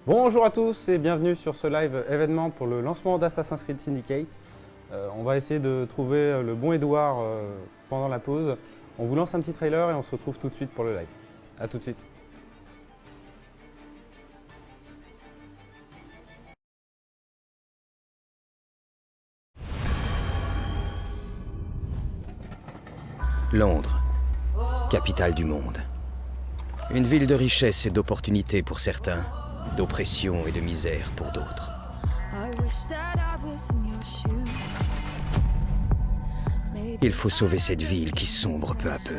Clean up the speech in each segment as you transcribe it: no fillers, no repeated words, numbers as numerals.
Bonjour à tous et bienvenue sur ce live événement pour le lancement d'Assassin's Creed Syndicate. On va essayer de trouver le bon Edouard pendant la pause. On vous lance un petit trailer et on se retrouve tout de suite pour le live. A tout de suite. Londres, capitale du monde. Une ville de richesse et d'opportunités pour certains, d'oppression et de misère pour d'autres. Il faut sauver cette ville qui sombre peu à peu.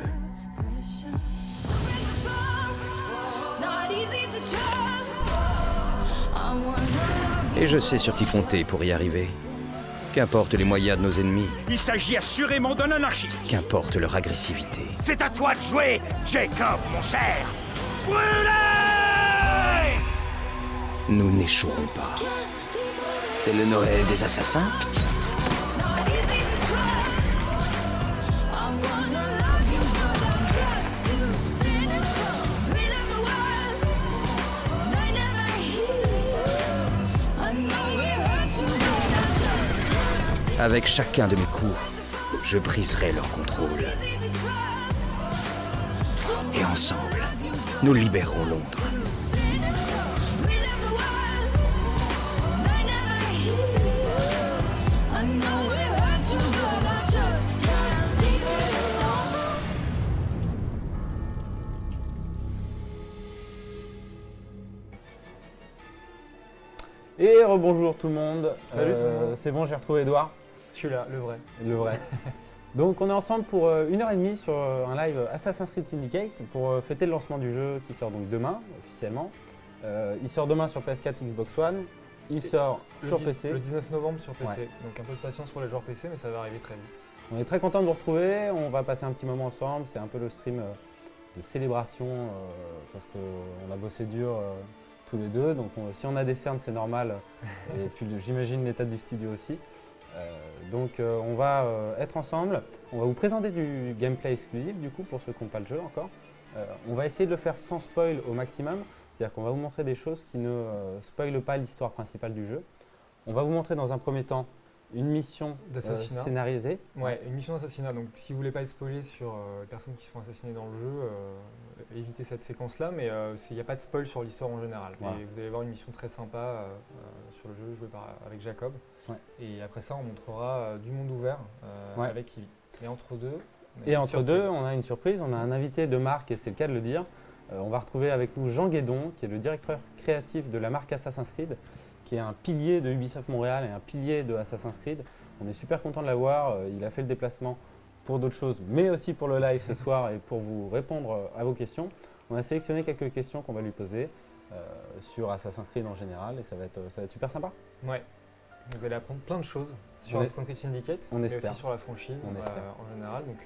Et je sais sur qui compter pour y arriver. Qu'importe les moyens de nos ennemis. Il s'agit assurément d'un anarchiste. Qu'importe leur agressivité. C'est à toi de jouer, Jacob, mon cher. Brûlez! Nous n'échouerons pas. C'est le Noël des assassins. Avec chacun de mes coups, je briserai leur contrôle. Et ensemble, nous libérerons Londres. Et rebonjour tout le monde. Salut tout le monde. C'est bon, j'ai retrouvé Edouard. Je suis là, le vrai. Le vrai. Donc on est ensemble pour 1h30 sur un live Assassin's Creed Syndicate pour fêter le lancement du jeu qui sort donc demain officiellement. Il sort demain sur PS4, Xbox One. Il sort sur PC. Le 19 novembre sur PC. Ouais. Donc un peu de patience pour les joueurs PC, mais ça va arriver très vite. On est très content de vous retrouver. On va passer un petit moment ensemble. C'est un peu le stream de célébration parce qu'on a bossé dur tous les deux. Donc si on a des cernes, c'est normal. Et puis j'imagine l'état du studio aussi. Donc on va être ensemble, on va vous présenter du gameplay exclusif du coup pour ceux qui n'ont pas le jeu encore. On va essayer de le faire sans spoil au maximum, c'est-à-dire qu'on va vous montrer des choses qui ne spoilent pas l'histoire principale du jeu. On va vous montrer dans un premier temps une mission D'assassinat. scénarisée. Ouais, une mission d'assassinat. Donc si vous voulez pas être spoilé sur les personnes qui se font assassiner dans le jeu, évitez cette séquence-là, mais il n'y a pas de spoil sur l'histoire en général. Voilà. Et vous allez voir une mission très sympa sur le jeu joué avec Jacob. Ouais. Et après ça, on montrera du monde ouvert Ouais. avec Ivy. Et entre deux, Et entre deux, on a une surprise, on a un invité de marque et c'est le cas de le dire. On va retrouver avec nous Jean Guédon, qui est le directeur créatif de la marque Assassin's Creed, qui est un pilier de Ubisoft Montréal et un pilier de Assassin's Creed. On est super content de l'avoir, il a fait le déplacement pour d'autres choses, mais aussi pour le live ce soir et pour vous répondre à vos questions. On a sélectionné quelques questions qu'on va lui poser sur Assassin's Creed en général et ça va être super sympa. Ouais. Vous allez apprendre plein de choses sur On Assassin's Creed Syndicate, on mais espère. aussi sur la franchise On espère. en général. Donc,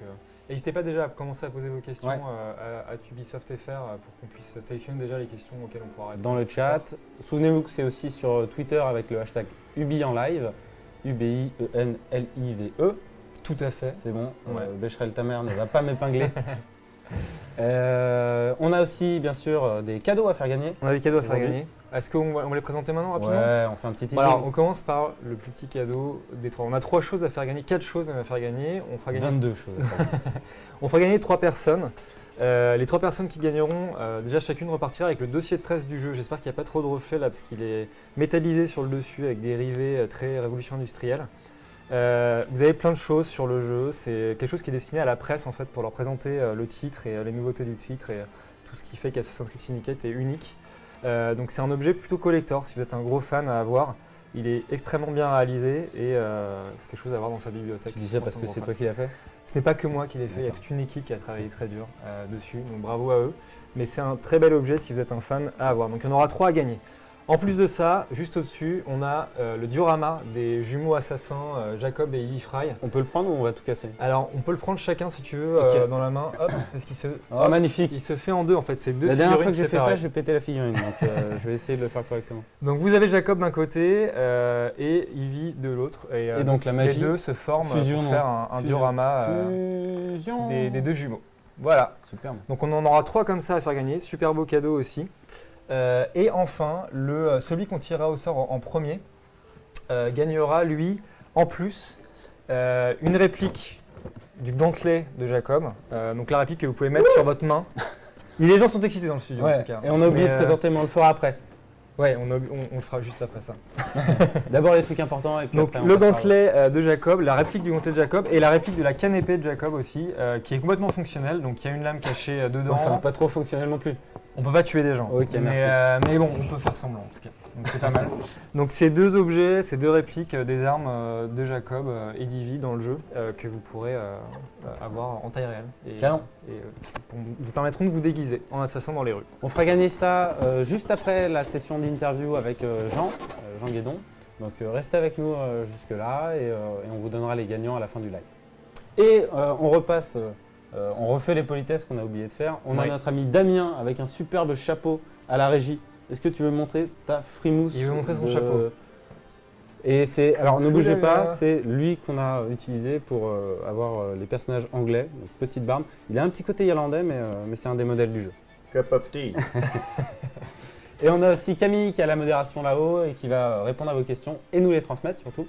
n'hésitez pas déjà à commencer à poser vos questions Ouais. à Ubisoft FR pour qu'on puisse sélectionner déjà les questions auxquelles on pourra répondre. Dans le chat, souvenez-vous que c'est aussi sur Twitter avec le hashtag Ubi en live, UBIENLIVE. Tout à fait. C'est bon, Ouais. Becherel ta mère ne va pas m'épingler. On a aussi bien sûr des cadeaux à faire gagner. On a des cadeaux à faire Aujourd'hui. gagner. Est-ce qu'on va les présenter maintenant rapidement? Ouais, on fait un petit teasing. Voilà, on commence par le plus petit cadeau des trois. On a 3 choses à faire gagner, 4 choses même à faire gagner. On fera gagner, 22 choses. on fera gagner 3 personnes. Les 3 personnes qui gagneront, déjà chacune repartira avec le dossier de presse du jeu. J'espère qu'il n'y a pas trop de reflets là parce qu'il est métallisé sur le dessus avec des rivets très révolution industrielle. Vous avez plein de choses sur le jeu. C'est quelque chose qui est destiné à la presse en fait pour leur présenter le titre et les nouveautés du titre et tout ce qui fait qu'Assassin's Creed Syndicate est unique. Donc c'est un objet plutôt collector si vous êtes un gros fan à avoir. Il est extrêmement bien réalisé et c'est quelque chose à avoir dans sa bibliothèque. Tu dis ça parce que c'est toi qui l'as fait? Ce n'est pas que moi qui l'ai fait, il y a D'accord. toute une équipe qui a travaillé très dur dessus, donc bravo à eux. Mais c'est un très bel objet si vous êtes un fan à avoir. Donc il y en aura 3 à gagner. En plus de ça, juste au-dessus, on a le diorama des jumeaux assassins Jacob et Ivy Fry. On peut le prendre ou on va tout casser? Alors, on peut le prendre chacun si tu veux Ok. dans la main. Hop, parce qu'il se, Oh, magnifique! il se fait en deux en fait. C'est deux La dernière fois que figurines j'ai fait ça, séparées. j'ai pété la figurine, donc je vais essayer de le faire correctement. Donc vous avez Jacob d'un côté et Ivy de l'autre. Et donc, la magie, les deux se forment fusion, pour faire un fusion. diorama Fusion! des deux jumeaux. Voilà. Superbe. Donc on en aura 3 comme ça à faire gagner. Super beau cadeau aussi. Et enfin, celui qu'on tirera au sort en premier gagnera, lui, en plus, une réplique du gantelet de Jacob. Donc la réplique que vous pouvez mettre sur votre main. Les gens sont excités dans le studio en tout cas. Et on a oublié de présenter, mais on le fera après. Ouais, on le fera juste après ça. D'abord les trucs importants et puis Donc après on le passera gantelet de Jacob, la réplique du gantelet de Jacob et la réplique de la canne épée de Jacob aussi, qui est complètement fonctionnelle. Donc il y a une lame cachée dedans. Enfin, pas trop fonctionnel non plus. On peut pas tuer des gens. Ok, merci. Mais bon, on peut faire semblant en tout cas. Donc c'est pas mal. Donc ces deux objets, ces deux répliques des armes de Jacob et d'Ivy dans le jeu que vous pourrez avoir en taille réelle. Canon. Vous permettront de vous déguiser en assassin dans les rues. On fera gagner ça juste après la session d'interview avec Jean Guédon. Donc restez avec nous jusque-là et on vous donnera les gagnants à la fin du live. Et on repasse, on refait les politesses qu'on a oublié de faire. On a notre ami Damien avec un superbe chapeau à la régie. Est-ce que tu veux montrer ta frimousse? Il veut montrer son chapeau. Et c'est, alors ne bougez pas, c'est lui qu'on a utilisé pour avoir les personnages anglais, donc petite barbe. Il a un petit côté irlandais, mais c'est un des modèles du jeu. Cup of tea. Et on a aussi Camille qui a la modération là-haut et qui va répondre à vos questions et nous les transmettre surtout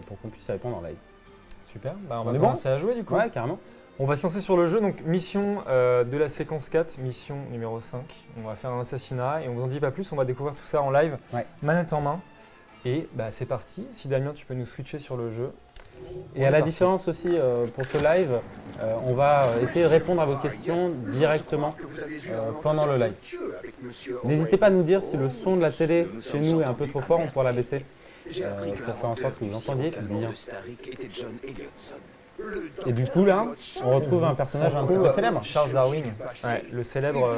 pour qu'on puisse y répondre en live. Super, on va est commencer à jouer du coup. Ouais, carrément. On va se lancer sur le jeu, donc mission de la séquence 4, mission numéro 5. On va faire un assassinat et on vous en dit pas plus, on va découvrir tout ça en live, manette en main. Et c'est parti, si Damien tu peux nous switcher sur le jeu. Et à la différence aussi pour ce live, on va essayer de répondre à vos questions directement pendant le live. N'hésitez pas à nous dire si le son de la télé chez nous est un peu trop fort, on pourra la baisser pour faire en sorte que vous l'entendiez bien. Et du coup là, on retrouve un personnage un petit peu célèbre. Charles Darwin, le célèbre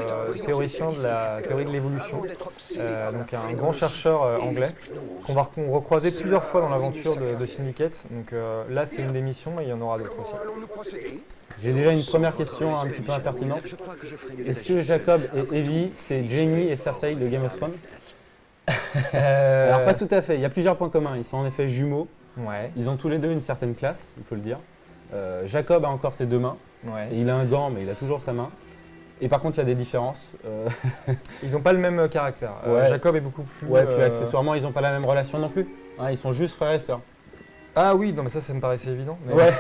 théoricien de la théorie de l'évolution, donc un grand chercheur anglais qu'on va recroiser plusieurs fois dans l'aventure de Syndicate. Donc là c'est une des missions, mais il y en aura d'autres aussi. J'ai déjà une première question un petit peu impertinente. Est-ce que Jacob et Evie, c'est Jaime et Cersei de Game of Thrones? Alors pas tout à fait, il y a plusieurs points communs. Ils sont en effet jumeaux, ils ont tous les deux une certaine classe, il faut le dire. Jacob a encore ses deux mains, et il a un gant mais il a toujours sa main. Et par contre il y a des différences. Ils n'ont pas le même caractère. Jacob est beaucoup plus... Ouais, puis accessoirement ils n'ont pas la même relation non plus. Ils sont juste frères et sœurs. Ah oui, non mais ça me paraissait évident. Mais... Ouais.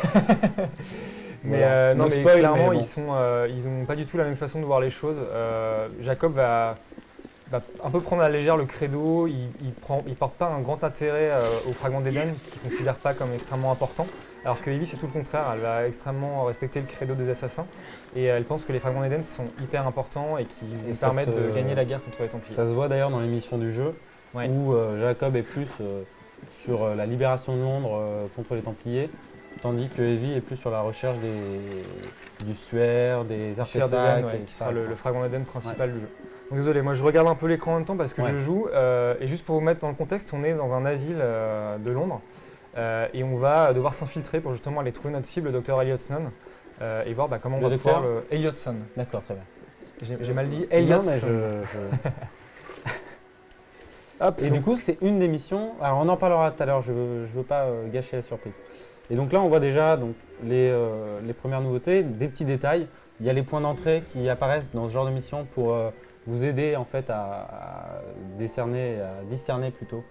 mais non, mais spoil, clairement mais bon. ils n'ont pas du tout la même façon de voir les choses. Jacob va un peu prendre à la légère le credo, il porte pas un grand intérêt au fragment d'Eden qu'il ne considère pas comme extrêmement important. Alors que Evie c'est tout le contraire, elle va extrêmement respecter le credo des assassins et elle pense que les fragments d'Eden sont hyper importants et qui lui permettent de gagner la guerre contre les Templiers. Ça se voit d'ailleurs dans l'émission du jeu où Jacob est plus sur la libération de Londres contre les Templiers, tandis que Evie est plus sur la recherche du suaire, des artefacts, qui sera le fragment d'Eden principal du jeu. Donc désolé, moi je regarde un peu l'écran en même temps parce que je joue et juste pour vous mettre dans le contexte, on est dans un asile de Londres. Et on va devoir s'infiltrer pour justement aller trouver notre cible, le docteur Elliotson, et voir comment on va pouvoir le... Elliotson. D'accord, très bien. J'ai mal dit Elliotson. Hop, et du coup, c'est une des missions. Alors, on en parlera tout à l'heure, je veux pas gâcher la surprise. Et donc là, on voit déjà donc, les premières nouveautés, des petits détails. Il y a les points d'entrée qui apparaissent dans ce genre de mission pour vous aider en fait à discerner plutôt.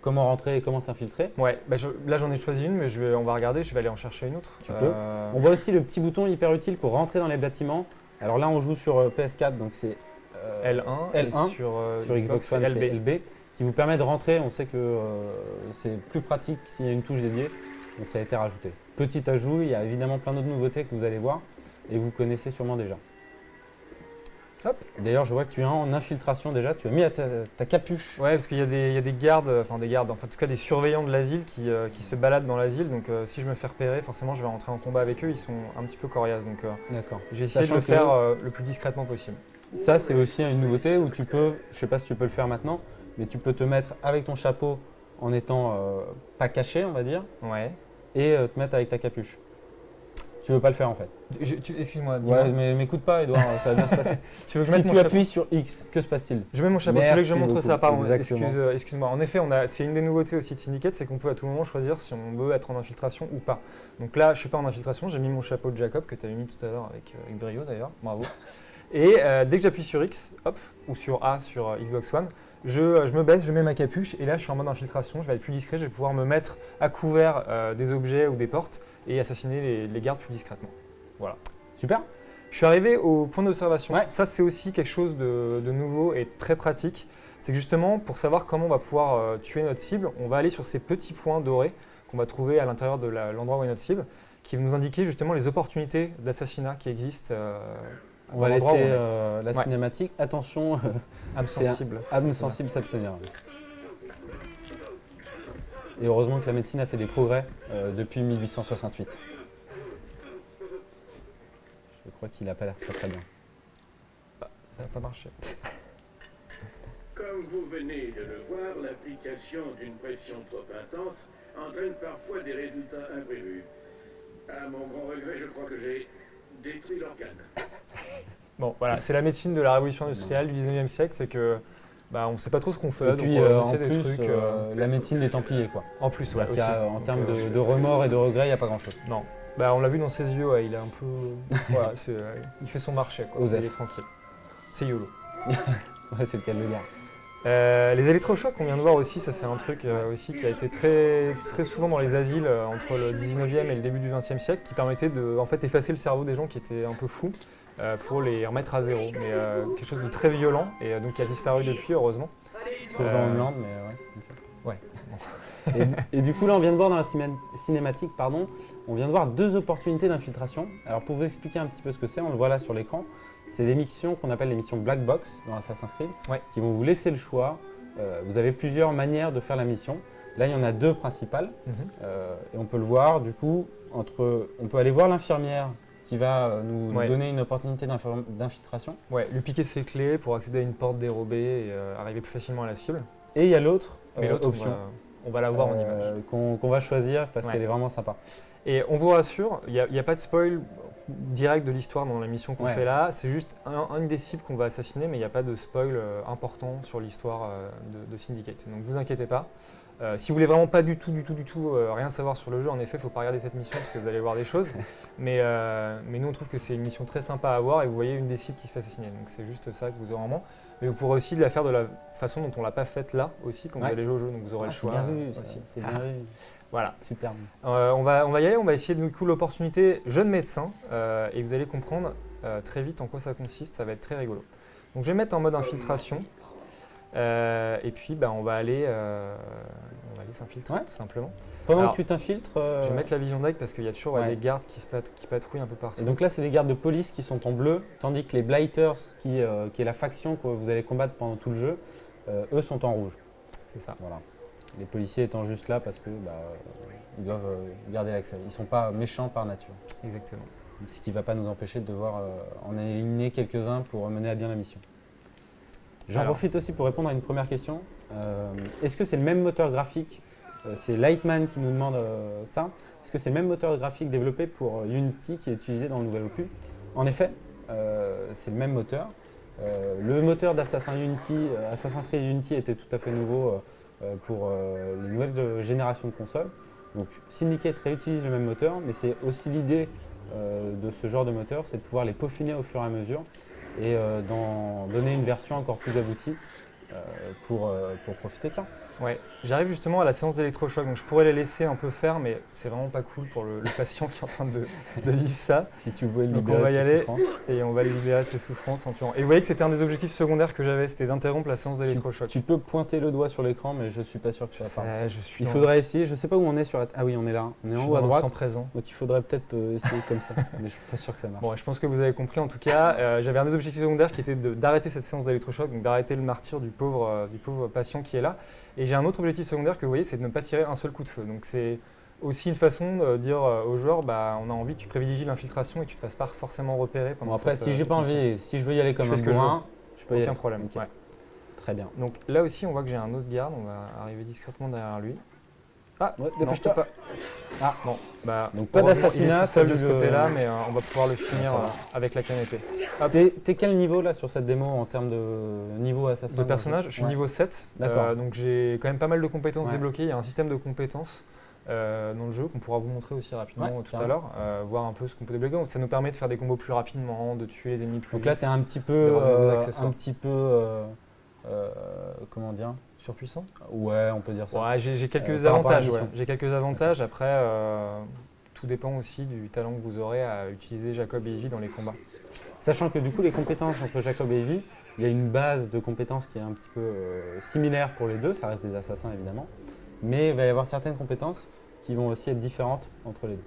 Comment rentrer et comment s'infiltrer. Ouais, là j'en ai choisi une, mais on va regarder, je vais aller en chercher une autre. Tu peux. On voit aussi le petit bouton hyper utile pour rentrer dans les bâtiments. Alors là on joue sur PS4, donc c'est L1 sur Xbox One c'est LB, qui vous permet de rentrer. On sait que c'est plus pratique s'il y a une touche dédiée, donc ça a été rajouté. Petit ajout, il y a évidemment plein d'autres nouveautés que vous allez voir et vous connaissez sûrement déjà. D'ailleurs, je vois que tu es en infiltration déjà, tu as mis ta capuche. Ouais, parce qu'il y a des gardes, en tout cas des surveillants de l'asile qui se baladent dans l'asile. Donc si je me fais repérer, forcément je vais rentrer en combat avec eux, ils sont un petit peu coriaces. Donc j'ai essayé de le faire le plus discrètement possible. Ça, c'est aussi une nouveauté où tu peux, je ne sais pas si tu peux le faire maintenant, mais tu peux te mettre avec ton chapeau en étant pas caché, on va dire, et te mettre avec ta capuche. Tu veux pas le faire en fait. Excuse-moi, dis-moi. Ouais, mais m'écoute pas, Edouard, ça va bien se passer. Tu veux que si tu appuies sur X, que se passe-t-il? Je mets mon chapeau, tu veux que je montre ça, pardon. Exactement. Excuse-moi. En effet, c'est une des nouveautés aussi de Syndicate, c'est qu'on peut à tout moment choisir si on veut être en infiltration ou pas. Donc là, je suis pas en infiltration, j'ai mis mon chapeau de Jacob que tu avais mis tout à l'heure avec brio d'ailleurs, bravo. Et dès que j'appuie sur X, hop, ou sur A sur Xbox One, je me baisse, je mets ma capuche et là je suis en mode infiltration, je vais être plus discret, je vais pouvoir me mettre à couvert des objets ou des portes et assassiner les gardes plus discrètement. Voilà. Super. Je suis arrivé au point d'observation. Ouais. Ça, c'est aussi quelque chose de nouveau et très pratique. C'est que justement, pour savoir comment on va pouvoir tuer notre cible, on va aller sur ces petits points dorés qu'on va trouver à l'intérieur de l'endroit où est notre cible, qui vont nous indiquer justement les opportunités d'assassinat qui existent. On va laisser la Ouais. cinématique. Attention, Âme c'est sensible. âme sensible s'abstenir. Et heureusement que la médecine a fait des progrès depuis 1868. Je crois qu'il n'a pas l'air très bien. Ça n'a pas marché. Comme vous venez de le voir, l'application d'une pression trop intense entraîne parfois des résultats imprévus. À mon grand regret, je crois que j'ai détruit l'organe. Bon, voilà, c'est la médecine de la révolution industrielle du 19e siècle, c'est que on ne sait pas trop ce qu'on fait. Et donc puis on en essaie des plus, trucs. la médecine des Templiers, quoi. En plus, ouais. Il y a, aussi. en Donc, termes de remords et de regrets, il n'y a pas grand-chose. Non. On l'a vu dans ses yeux, ouais, il est un peu. Voilà, il fait son marché, quoi. Osef. Il est tranquille. C'est YOLO. Ouais, c'est le cas de le dire. Les électrochocs qu'on vient de voir aussi, ça c'est un truc aussi qui a été très, très souvent dans les asiles entre le 19e et le début du 20e siècle, qui permettait de effacer le cerveau des gens qui étaient un peu fous pour les remettre à zéro. Mais quelque chose de très violent et donc qui a disparu depuis, heureusement. Sauf dans Homeland, mais ouais. Ouais. Et du coup, là, on vient de voir dans la cinématique, on vient de voir 2 opportunités d'infiltration. Alors, pour vous expliquer un petit peu ce que c'est, on le voit là sur l'écran. C'est des missions qu'on appelle les missions Black Box dans Assassin's Creed, Ouais. qui vont vous laisser le choix. Vous avez plusieurs manières de faire la mission. Là, il y en a 2 principales. Et on peut le voir, du coup, on peut aller voir l'infirmière qui va nous donner une opportunité d'infiltration. Ouais, lui piquer ses clés pour accéder à une porte dérobée et arriver plus facilement à la cible. Et il y a l'autre Mais l'autre option on va la voir en image. qu'on va choisir parce Ouais. qu'elle est vraiment sympa. Et on vous rassure, il n'y a pas de spoil direct de l'histoire dans la mission qu'on Ouais. fait là. C'est juste une des cibles qu'on va assassiner, mais il n'y a pas de spoil important sur l'histoire de Syndicate. Donc vous inquiétez pas. Si vous voulez vraiment pas du tout rien savoir sur le jeu, en effet, il ne faut pas regarder cette mission parce que vous allez voir des choses. Mais nous, on trouve que c'est une mission très sympa à voir et vous voyez une des cibles qui se fait assassiner. Donc c'est juste ça que vous aurez en main. Mais vous pourrez aussi la faire de la façon dont on ne l'a pas faite là aussi quand vous allez jouer au jeu. Donc vous aurez le choix. C'est bien vu, aussi. c'est bien vu. Voilà. Superbe. On va y aller, on va essayer du coup l'opportunité jeune médecin et vous allez comprendre très vite en quoi ça consiste, ça va être très rigolo. Donc je vais mettre en mode infiltration et puis on va aller s'infiltrer tout simplement. Pendant Alors, que tu t'infiltres… Je vais mettre la vision d'œil parce qu'il y a toujours des gardes qui patrouillent un peu partout. Et donc là, c'est des gardes de police qui sont en bleu, tandis que les Blighters, qui est la faction que vous allez combattre pendant tout le jeu, eux sont en rouge. C'est ça. Voilà. Les policiers étant juste là parce que ils doivent garder l'accès. Ils ne sont pas méchants par nature. Exactement. Ce qui ne va pas nous empêcher de devoir en éliminer quelques-uns pour mener à bien la mission. J'en profite aussi pour répondre à une première question. Est-ce que c'est le même moteur graphique c'est Lightman qui nous demande ça. Est-ce que c'est le même moteur graphique développé pour Unity qui est utilisé dans le nouvel opus? En effet, c'est le même moteur. Le moteur d'Assassin's Creed Unity était tout à fait nouveau pour les nouvelles générations de consoles. Donc Syndicate réutilise le même moteur, mais c'est aussi l'idée de ce genre de moteur, c'est de pouvoir les peaufiner au fur et à mesure et d'en donner une version encore plus aboutie pour profiter de ça. Ouais, j'arrive justement à la séance d'électrochoc, donc je pourrais les laisser un peu faire, mais c'est vraiment pas cool pour le patient qui est en train de vivre ça. Si tu veux le donc on libérer va y de ses aller souffrances. et on va le libérer de ses souffrances en tuant. Et vous voyez que c'était un des objectifs secondaires que j'avais, c'était d'interrompre la séance d'électrochoc. Tu peux pointer le doigt sur l'écran, mais je suis pas sûr que tu vas pas. Il faudrait essayer, je sais pas où on est sur la… Ah oui, on est là, on est en haut à droite. Présent. Donc il faudrait peut-être essayer comme ça, mais je suis pas sûr que ça marche. Bon, je pense que vous avez compris en tout cas. J'avais un des objectifs secondaires qui était d'arrêter cette séance d'électrochoc, donc d'arrêter le martyre du pauvre patient qui est là. Et j'ai un autre objectif secondaire que vous voyez, c'est de ne pas tirer un seul coup de feu. Donc c'est aussi une façon de dire aux joueurs, on a envie que tu privilégies l'infiltration et que tu ne te fasses pas forcément repérer pendant Après, si j'ai pas mission. envie, si je veux y aller comme un bourrin, je peux y aller. Aucun problème. Okay. Ouais. Très bien. Donc là aussi, on voit que j'ai un autre garde, on va arriver discrètement derrière lui. Ah, ouais, dépêche-toi. Pas. Ah, non. Donc pas d'assassinat. Il est tout seul de ce côté-là, mais on va pouvoir le finir avec la canne épée. T'es quel niveau là sur cette démo en termes de niveau assassin? De personnage, je suis niveau 7. D'accord. Donc j'ai quand même pas mal de compétences débloquées. Il y a un système de compétences dans le jeu qu'on pourra vous montrer aussi rapidement Ouais, tout à carrément. l'heure, voir un peu ce qu'on peut débloquer. Donc, ça nous permet de faire des combos plus rapidement, de tuer les ennemis plus Donc vite. là, tu es un petit peu, d'avoir de nouveaux accessoires. comment dire? Surpuissant. Ouais, on peut dire ça. Ouais, j'ai quelques par rapport à la avantages. mission. Ouais. J'ai quelques avantages. Après, tout dépend aussi du talent que vous aurez à utiliser Jacob et Evie dans les combats. Sachant que du coup, les compétences entre Jacob et Evie, il y a une base de compétences qui est un petit peu similaire pour les deux, ça reste des assassins évidemment, mais il va y avoir certaines compétences qui vont aussi être différentes entre les deux.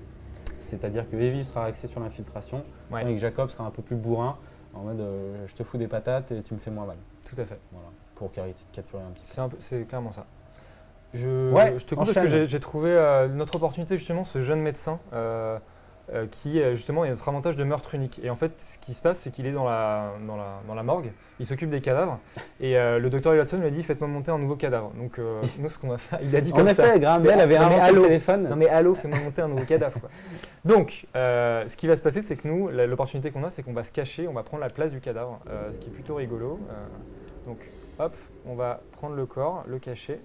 C'est-à-dire que Evie sera axée sur l'infiltration, Ouais. et que Jacob sera un peu plus bourrin, en mode je te fous des patates et tu me fais moins mal. Tout à fait. Voilà, pour capturer un petit peu. C'est clairement ça. Ouais, Je te coupe parce que enchaîne. j'ai trouvé notre opportunité justement, ce jeune médecin qui justement est notre avantage de meurtre unique. Et en fait, ce qui se passe, c'est qu'il est dans la morgue, il s'occupe des cadavres et le docteur Watson lui a dit faites-moi monter un nouveau cadavre. Donc nous, ce qu'on va faire, il a dit En comme ça. effet, Graham Bell avait Non, mais inventé allô. le téléphone. Non mais allô, fais-moi monter un nouveau cadavre quoi. Donc, ce qui va se passer, c'est que nous, l'opportunité qu'on a, c'est qu'on va se cacher, on va prendre la place du cadavre, ce qui est plutôt rigolo. Donc, hop, on va prendre le corps, le cacher.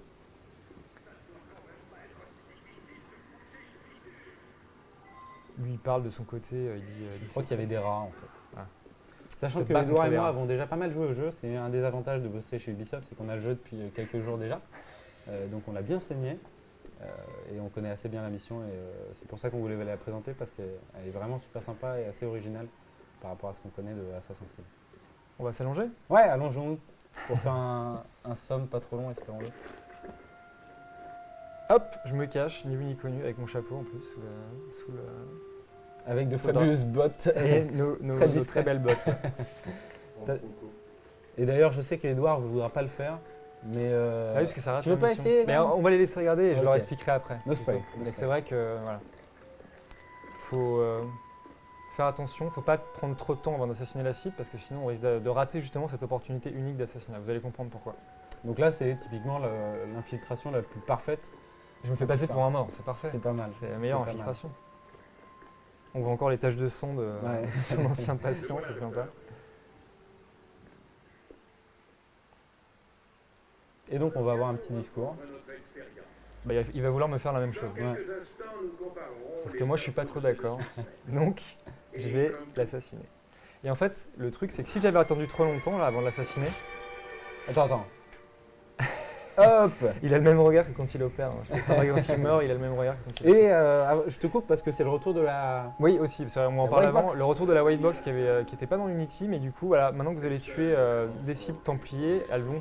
Lui, il parle de son côté, il dit... Je crois qu'il y avait des rats en fait. Ah. Sachant Se que bat Edouard contre et les moi rats. avons déjà pas mal joué au jeu, c'est un des avantages de bosser chez Ubisoft, c'est qu'on a le jeu depuis quelques jours déjà. Donc on l'a bien saigné et on connaît assez bien la mission et c'est pour ça qu'on voulait la présenter parce qu'elle est vraiment super sympa et assez originale par rapport à ce qu'on connaît de Assassin's Creed. On va s'allonger. Ouais, allongeons-nous pour faire un somme pas trop long, espérons-le. Hop, je me cache, ni vu ni connu, avec mon chapeau en plus, sous le... Avec de Faudra- fabuleuses bottes. Et nos Très nos discret. très belles bottes. Et d'ailleurs, je sais qu'Edouard ne voudra pas le faire, mais Ah oui, parce que ça rate tu veux la pas mission. essayer Mais quand même on va les laisser regarder et je leur Ok. expliquerai après. No spoil, plutôt. no Mais spoil. c'est vrai que, voilà. Faut faire attention, faut pas prendre trop de temps avant d'assassiner la cible parce que sinon on risque de rater justement cette opportunité unique d'assassinat. Vous allez comprendre pourquoi. donc là, c'est typiquement l'infiltration la plus parfaite. Je me fais passer pour un mort, c'est parfait. C'est pas mal. C'est la meilleure C'est pas mal. infiltration. On voit encore les taches de sang de Ouais. son ancien patient, c'est sympa. Et donc, on va avoir un petit discours. Notre expérience. Bah, il va vouloir me faire la même chose. Dans quelques instants, nous comparerons Sauf que les moi je suis pas trop d'accord. processus. Donc je vais comme- l'assassiner. Et en fait, le truc c'est que si j'avais attendu trop longtemps là avant de l'assassiner, Attends. Hop. il a le même regard que quand il opère. Hein. Je pense que quand il meurt, il a le même regard que quand il opère. Et je te coupe parce que c'est le retour de la. Oui, aussi, c'est vrai, on en La parlait white avant. box. Le retour de la white box qui était pas dans Unity, mais du coup, voilà, maintenant que vous allez tuer des cibles templiers, elles vont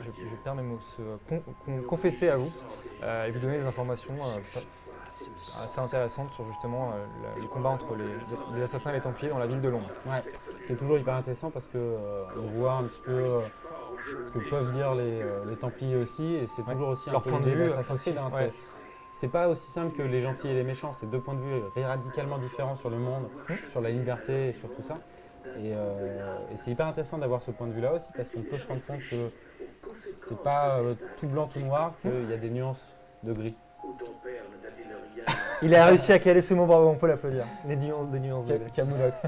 je perds mes mots, confesser à vous et vous donner des informations assez intéressantes sur justement les combats entre les assassins et les templiers dans la ville de Londres. Ouais. C'est toujours hyper intéressant parce que on voit un petit peu ce que peuvent dire les Templiers aussi, et c'est Ouais. toujours aussi un Leur peu point de l'idée vue, d'Assassin's Creed. Hein. ouais. C'est pas aussi simple que les gentils et les méchants, c'est deux points de vue radicalement différents sur le monde, sur la liberté et sur tout ça. Et c'est hyper intéressant d'avoir ce point de vue-là aussi parce qu'on peut se rendre compte que c'est pas tout blanc, tout noir, qu'il y a des nuances de gris. Ou ton père ne t'a-t-il rien Il a réussi à caler ce mot, bravo, on peut l'applaudir. Les nuances des nuances. de gris. Camoulox.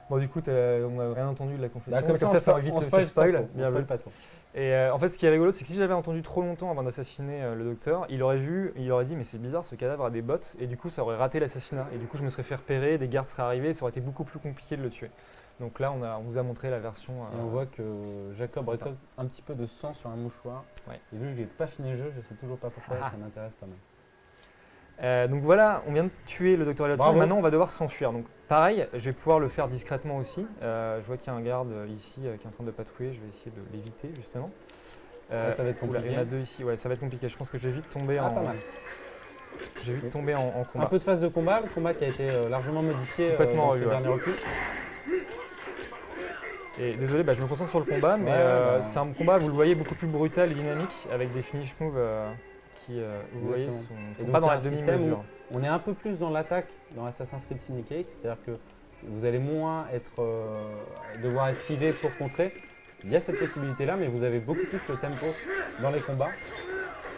Bon, du coup, on n'a rien entendu de la confession. Bah, comme ça, ça évite on le spoil spoil. pas trop, on Bien spoil vu. pas trop. Et en fait, ce qui est rigolo, c'est que si j'avais entendu trop longtemps avant d'assassiner le docteur, il aurait dit mais c'est bizarre, ce cadavre a des bottes, et du coup ça aurait raté l'assassinat. Et du coup je me serais fait repérer, des gardes seraient arrivés, et ça aurait été beaucoup plus compliqué de le tuer. Donc là on vous a montré la version... Et on voit que Jacob sympa. récolte un petit peu de sang sur un mouchoir. Ouais. Et vu que j'ai pas fini le jeu, je sais toujours pas pourquoi, Ah. ça m'intéresse pas mal. donc voilà, on vient de tuer le docteur Watson, Bravo. maintenant on va devoir s'enfuir. Donc pareil, je vais pouvoir le faire discrètement aussi. Je vois qu'il y a un garde ici qui est en train de patrouiller, je vais essayer de l'éviter justement. Là, ça va être oula, il y en a compliqué. deux ici, ouais, ça va être compliqué. Je pense que je vais vite tomber Ah, pas mal. Je vais vite tomber en combat. Un peu de phase de combat, le combat qui a été largement modifié Complètement dans revu, ce ouais. dernier opus. Et désolé, je me concentre sur le combat, mais Ouais, bah. c'est un combat, vous le voyez, beaucoup plus brutal et dynamique, avec des finish moves qui, vous voyez, Exactement. sont donc, pas dans il y a la un système demi-mesure. On est un peu plus dans l'attaque dans Assassin's Creed Syndicate, c'est-à-dire que vous allez moins devoir esquiver pour contrer. Il y a cette possibilité-là, mais vous avez beaucoup plus le tempo dans les combats.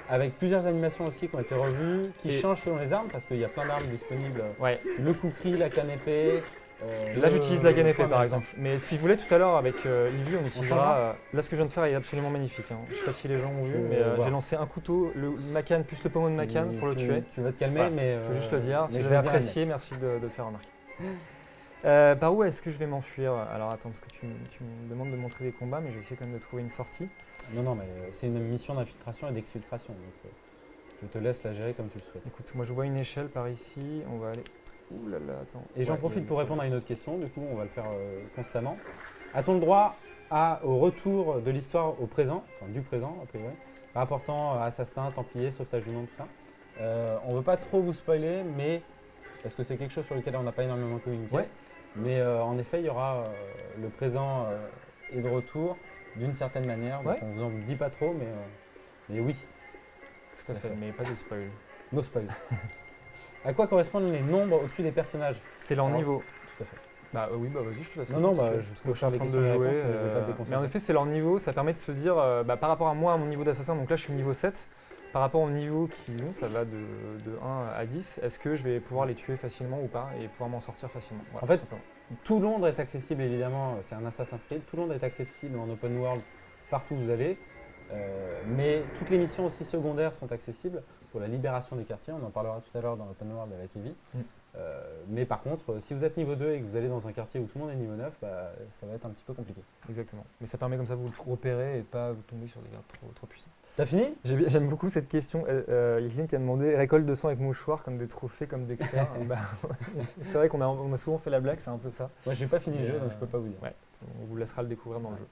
avec plusieurs animations aussi qui ont été revues, qui Et- changent selon les armes, parce qu'il y a plein d'armes disponibles. Ouais. Le kukri, la canne épée. Là, j'utilise la canne épée le par frein exemple. Mais si je voulais tout à l'heure avec Ivy, on utilisera. changera Là, ce que je viens de faire est absolument magnifique. Hein. Je sais pas si les gens ont vu, Je mais vois. j'ai lancé un couteau, ma canne plus le pommeau de ma canne pour le tuer. Tu vas te calmer, Voilà. mais. Je veux juste le dire. Si mais vous je avez veux bien apprécié, merci de le faire remarquer. Par où est-ce que je vais m'enfuir? Alors attends, parce que tu me demandes de montrer des combats, mais je vais essayer quand même de trouver une sortie. Non, mais c'est une mission d'infiltration et d'exfiltration. Donc je te laisse la gérer comme tu le souhaites. Écoute, moi je vois une échelle par ici, on va aller. Ouh là là, attends. Et j'en Ouais, profite il y a pour une répondre à une autre question, du coup on va le faire constamment. A-t-on le droit au retour de l'histoire au présent, enfin du présent a priori, rapportant assassin, templier, sauvetage du monde, tout ça. On ne veut pas trop vous spoiler, mais parce que c'est quelque chose sur lequel on n'a pas énormément communiqué. Ouais. Mais en effet, il y aura le présent et de retour d'une certaine manière. Donc Ouais. on vous en dit pas trop, mais oui, Tout à fait, mais pas de spoil. no spoil. À quoi correspondent les nombres au-dessus des personnages? C'est leur Alors, niveau. Tout à fait. Bah oui, bah vas-y, je te laisse. Non, répondre, bah, si tu veux. je Parce peux que faire les en train questions de et jouer. réponses, mais je vais pas te mais déconcentrer. en effet, c'est leur niveau, ça permet de se dire, par rapport à moi, à mon niveau d'assassin, donc là je suis niveau 7, par rapport au niveau qu'ils ont, ça va de 1 à 10, est-ce que je vais pouvoir les tuer facilement ou pas et pouvoir m'en sortir facilement? Voilà, En fait, tout simplement. Tout Londres est accessible évidemment, c'est un Assassin's Creed, tout Londres est accessible en open world partout où vous allez, mais toutes les missions aussi secondaires sont accessibles pour la libération des quartiers, on en parlera tout à l'heure dans l'open world avec Evie. Mais par contre, si vous êtes niveau 2 et que vous allez dans un quartier où tout le monde est niveau 9, bah, ça va être un petit peu compliqué. Exactement. Mais ça permet comme ça de vous repérer et de pas tomber sur des gardes trop puissants. T'as fini? J'aime beaucoup cette question. Il y a quelqu'un qui a demandé récolte de sang avec mouchoir comme des trophées, comme d'experts. Bah, c'est vrai qu'on a souvent fait la blague, c'est un peu ça. Moi j'ai pas fini le Mais, jeu donc je peux pas vous dire. Ouais, on vous laissera le découvrir dans le jeu.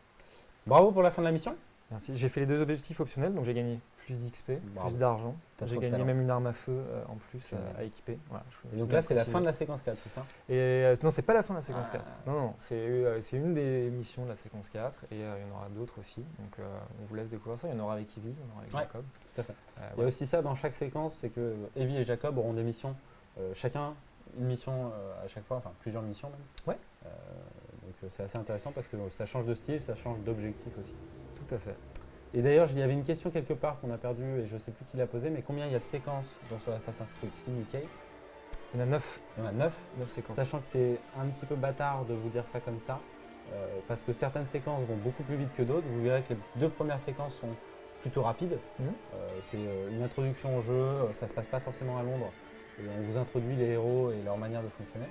Bravo pour la fin de la mission. Merci. J'ai fait les 2 objectifs optionnels, donc j'ai gagné plus d'XP, Bravo. plus d'argent. T'as J'ai trop de gagné talent. même une arme à feu en plus Génial. à équiper. Voilà, Et donc là c'est la fin de la séquence 4, c'est ça? Et non, c'est pas la fin de la séquence Ah. 4. Non, c'est une des missions de la séquence 4 et il y en aura d'autres aussi. Donc on vous laisse découvrir ça. Il y en aura avec Ivy, il y en aura avec Ouais. Jacob. Tout à fait. Il y a Voilà. aussi ça dans chaque séquence, c'est que Evie et Jacob auront des missions, chacun une mission à chaque fois, enfin plusieurs missions même. Ouais. Donc c'est assez intéressant parce que ça change de style, ça change d'objectif aussi. Tout à fait. Et d'ailleurs, il y avait une question quelque part qu'on a perdue et je ne sais plus qui l'a posée, mais combien il y a de séquences sur Assassin's Creed Syndicate? Il y en a 9. Il y en a 9, Séquences. sachant que c'est un petit peu bâtard de vous dire ça comme ça, parce que certaines séquences vont beaucoup plus vite que d'autres. Vous verrez que les 2 premières séquences sont plutôt rapides. C'est une introduction au jeu, ça ne se passe pas forcément à Londres, et on vous introduit les héros et leur manière de fonctionner.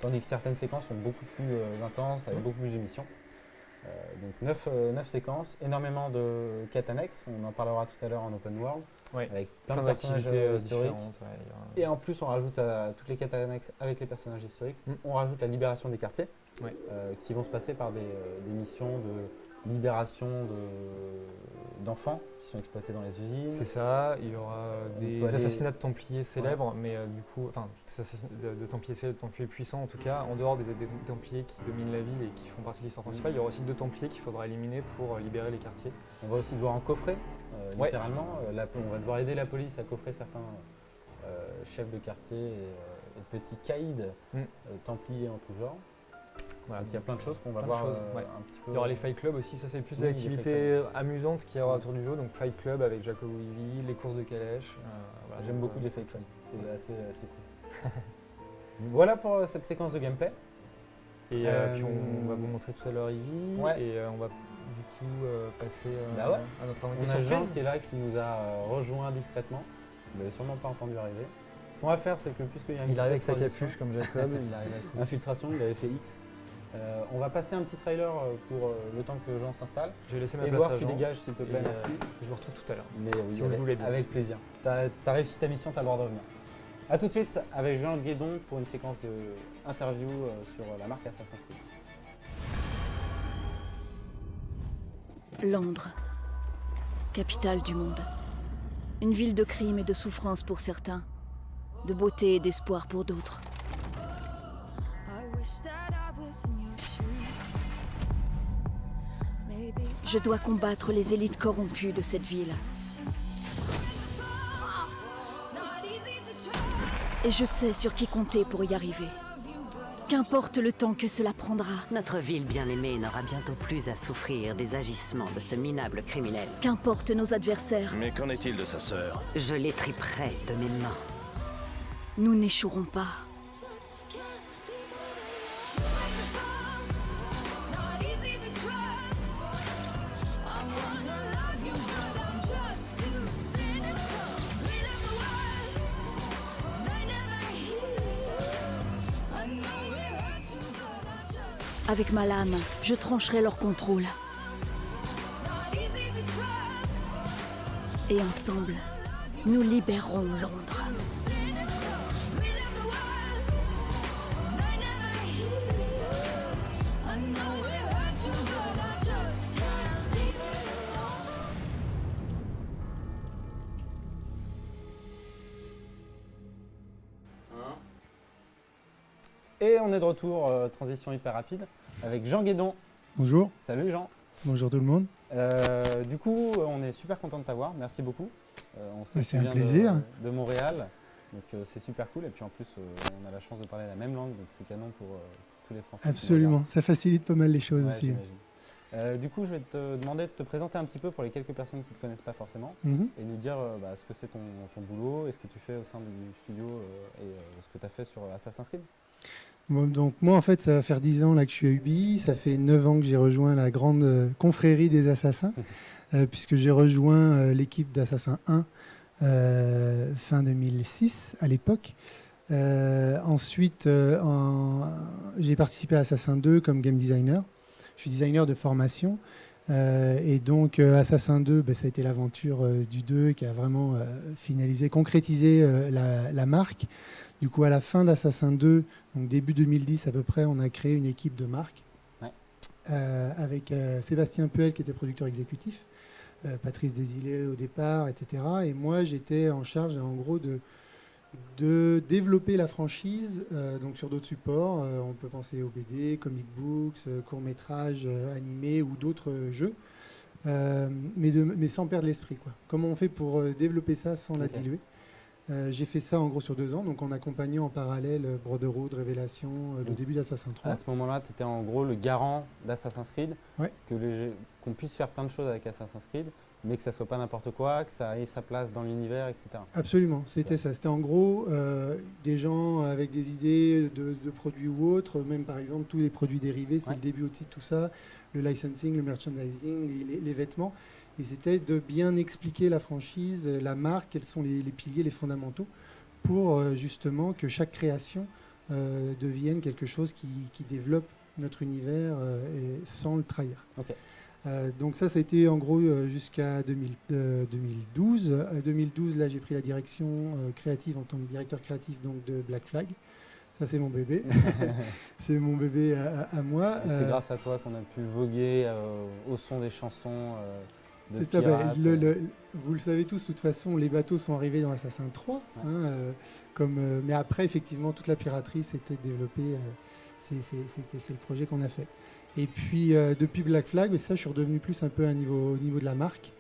Tandis que certaines séquences sont beaucoup plus intenses, avec beaucoup plus de missions. Donc 9 séquences, énormément de quêtes annexes, on en parlera tout à l'heure en open world, Ouais. avec plein de Plein personnages d'activités historiques. différentes. Ouais, il y a- Et en plus, on rajoute à toutes les quêtes annexes avec les personnages historiques, on rajoute la libération des quartiers, Ouais. qui vont se passer par des missions de libération d'enfants qui sont exploités dans les usines. C'est ça, il y aura On des peut aller- assassinats de Templiers célèbres, mais du coup, enfin, des assassinats de Templiers célèbres, de Templiers puissants en tout cas, en dehors des Templiers qui dominent la ville et qui font partie de l'histoire principale, il y aura aussi 2 Templiers qu'il faudra éliminer pour libérer les quartiers. On va aussi devoir en coffrer, Ouais. littéralement. On va devoir aider la police à coffrer certains chefs de quartier et petits caïds templiers en tout genre. Voilà. Donc il y a plein de choses qu'on va Plein de voir choses, ouais. un petit peu. Il y aura les Fight Club aussi, ça c'est plus Oui, des les Fight activités amusantes qu'il y aura autour du jeu, donc Fight Club avec Jacob ou Ivy, les courses de calèche. Voilà, J'aime donc, beaucoup les fake shots, c'est assez cool. Voilà pour cette séquence de gameplay. Et puis on va vous montrer tout à l'heure Ivy, Ouais. et on va du coup passer Bah ouais. à notre On invité a Jean surprise. qui est là, qui nous a rejoint discrètement. Vous l'avez sûrement pas entendu arriver. Ce qu'on va faire, c'est que puisqu'il y a un Il petit arrive peu avec de sa transition, capuche comme Jacob, il arrive avec infiltration, il avait fait X. On va passer un petit trailer pour le temps que Jean s'installe. Je vais laisser ma place Edouard, à tu Jean. dégages s'il te plaît, Et, merci. Je vous retrouve tout à l'heure. Mais oui, si vous le voulez bien. avec plaisir. T'as réussi ta mission, t'as le droit de revenir. A tout de suite avec Jean Guédon pour une séquence d'interview sur la marque Assassin's Creed. Londres, capitale du monde. Une ville de crime et de souffrance pour certains, de beauté et d'espoir pour d'autres. Je dois combattre les élites corrompues de cette ville. Et je sais sur qui compter pour y arriver. Qu'importe le temps que cela prendra. Notre ville bien-aimée n'aura bientôt plus à souffrir des agissements de ce minable criminel. Qu'importe nos adversaires. Mais qu'en est-il de sa sœur? Je l'étriperai de mes mains. Nous n'échouerons pas. Avec ma lame, je trancherai leur contrôle. Et ensemble, nous libérerons Londres. Et on est de retour, transition hyper rapide, avec Jean Guédon. Bonjour, Salut Jean. bonjour tout le monde. Du coup, on est super content de t'avoir, merci beaucoup. On sait que C'est tu un viens plaisir. de Montréal, donc c'est super cool. Et puis en plus, on a la chance de parler la même langue, donc c'est canon pour tous les Français. qui nous Absolument, ça facilite pas mal les choses regardent. Ouais, aussi. j'imagine. Du coup, je vais te demander de te présenter un petit peu pour les quelques personnes qui ne te connaissent pas forcément Mhm. et nous dire ce que c'est ton boulot et ce que tu fais au sein du studio et ce que tu as fait sur Assassin's Creed. Bon, donc moi en fait ça va faire 10 ans là que je suis à Ubi, ça fait 9 ans que j'ai rejoint la grande confrérie des assassins, puisque j'ai rejoint l'équipe d'Assassin 1 fin 2006 à l'époque. Ensuite j'ai participé à Assassin 2 comme game designer. Je suis designer de formation. Et donc Assassin 2, ça a été l'aventure du 2 qui a vraiment finalisé, concrétisé la marque. Du coup, à la fin d'Assassin 2, donc début 2010 à peu près, on a créé une équipe de marque avec Sébastien Puel qui était producteur exécutif, Patrice Desilets au départ, etc. Et moi, j'étais en charge en gros de développer la franchise donc sur d'autres supports. On peut penser aux BD, comic books, courts-métrages animés ou d'autres jeux, mais sans perdre l'esprit, quoi. Comment on fait pour développer ça sans la diluer? J'ai fait ça en gros sur 2 ans, donc en accompagnant en parallèle Brotherhood, Révélation, le début d'Assassin 3. À ce moment-là, tu étais en gros le garant d'Assassin's Creed, Ouais. qu'on puisse faire plein de choses avec Assassin's Creed, mais que ça soit pas n'importe quoi, que ça ait sa place dans l'univers, etc. Absolument, c'était ça. C'était en gros des gens avec des idées de produits ou autres, même par exemple tous les produits dérivés, c'est le début aussi de tout ça, le licensing, le merchandising, les vêtements. Et c'était de bien expliquer la franchise, la marque, quels sont les piliers, les fondamentaux, pour justement que chaque création devienne quelque chose qui développe notre univers et sans le trahir. Ok. Donc ça a été en gros jusqu'à 2012. À 2012, là, j'ai pris la direction créative en tant que directeur créatif donc, de Black Flag. Ça, c'est mon bébé. C'est mon bébé à moi. Et c'est grâce à toi qu'on a pu voguer au son des chansons de C'est ça, pirates. vous le savez tous, de toute façon, les bateaux sont arrivés dans Assassin 3. Mais après, effectivement, toute la piraterie s'était développée. C'est le projet qu'on a fait. Et puis, depuis Black Flag, ça, je suis redevenu plus un peu au niveau de la marque,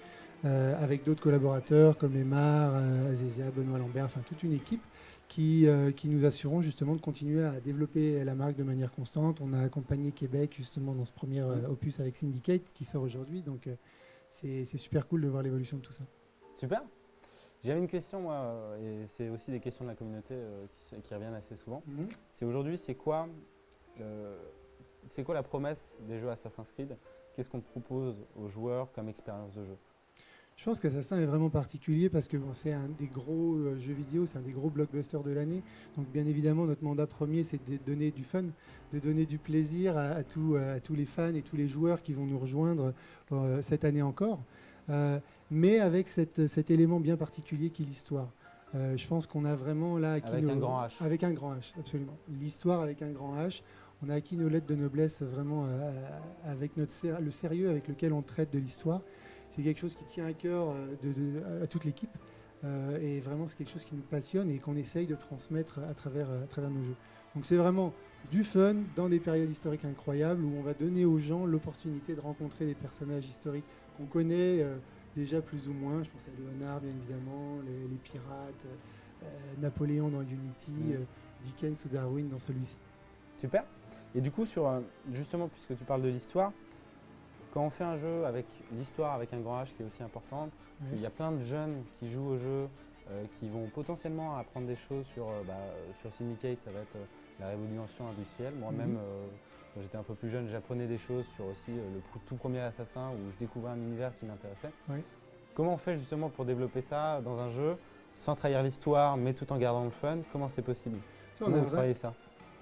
avec d'autres collaborateurs comme Aymar, Azézia, Benoît Lambert, enfin toute une équipe qui nous assurons justement de continuer à développer la marque de manière constante. On a accompagné Québec justement dans ce premier opus avec Syndicate qui sort aujourd'hui. Donc, c'est super cool de voir l'évolution de tout ça. Super. J'avais une question, moi, et c'est aussi des questions de la communauté qui reviennent assez souvent. C'est aujourd'hui, c'est quoi la promesse des jeux Assassin's Creed? Qu'est-ce qu'on propose aux joueurs comme expérience de jeu? Je pense qu'Assassin est vraiment particulier parce que c'est un des gros jeux vidéo, c'est un des gros blockbusters de l'année. Donc bien évidemment, notre mandat premier, c'est de donner du fun, de donner du plaisir à tous les fans et tous les joueurs qui vont nous rejoindre cette année encore. Mais avec cet élément bien particulier qui est l'histoire. Je pense qu'on a vraiment là acquis avec un grand H. Avec un grand H, absolument. L'histoire avec un grand H. On a acquis nos lettres de noblesse vraiment avec le sérieux avec lequel on traite de l'histoire. C'est quelque chose qui tient à cœur à toute l'équipe et vraiment c'est quelque chose qui nous passionne et qu'on essaye de transmettre à travers nos jeux. Donc c'est vraiment du fun dans des périodes historiques incroyables où on va donner aux gens l'opportunité de rencontrer des personnages historiques qu'on connaît déjà plus ou moins. Je pense à Léonard bien évidemment, les pirates, Napoléon dans Unity, Dickens ou Darwin dans celui-ci. Super. Et du coup, justement, puisque tu parles de l'histoire, quand on fait un jeu avec l'histoire, avec un grand H qui est aussi importante, il y a plein de jeunes qui jouent au jeu, qui vont potentiellement apprendre des choses sur Syndicate, ça va être la révolution industrielle. Moi-même, quand j'étais un peu plus jeune, j'apprenais des choses sur aussi le tout premier Assassin où je découvrais un univers qui m'intéressait. Oui. Comment on fait justement pour développer ça dans un jeu sans trahir l'histoire, mais tout en gardant le fun? Comment c'est possible? Comment vous travaillez ça?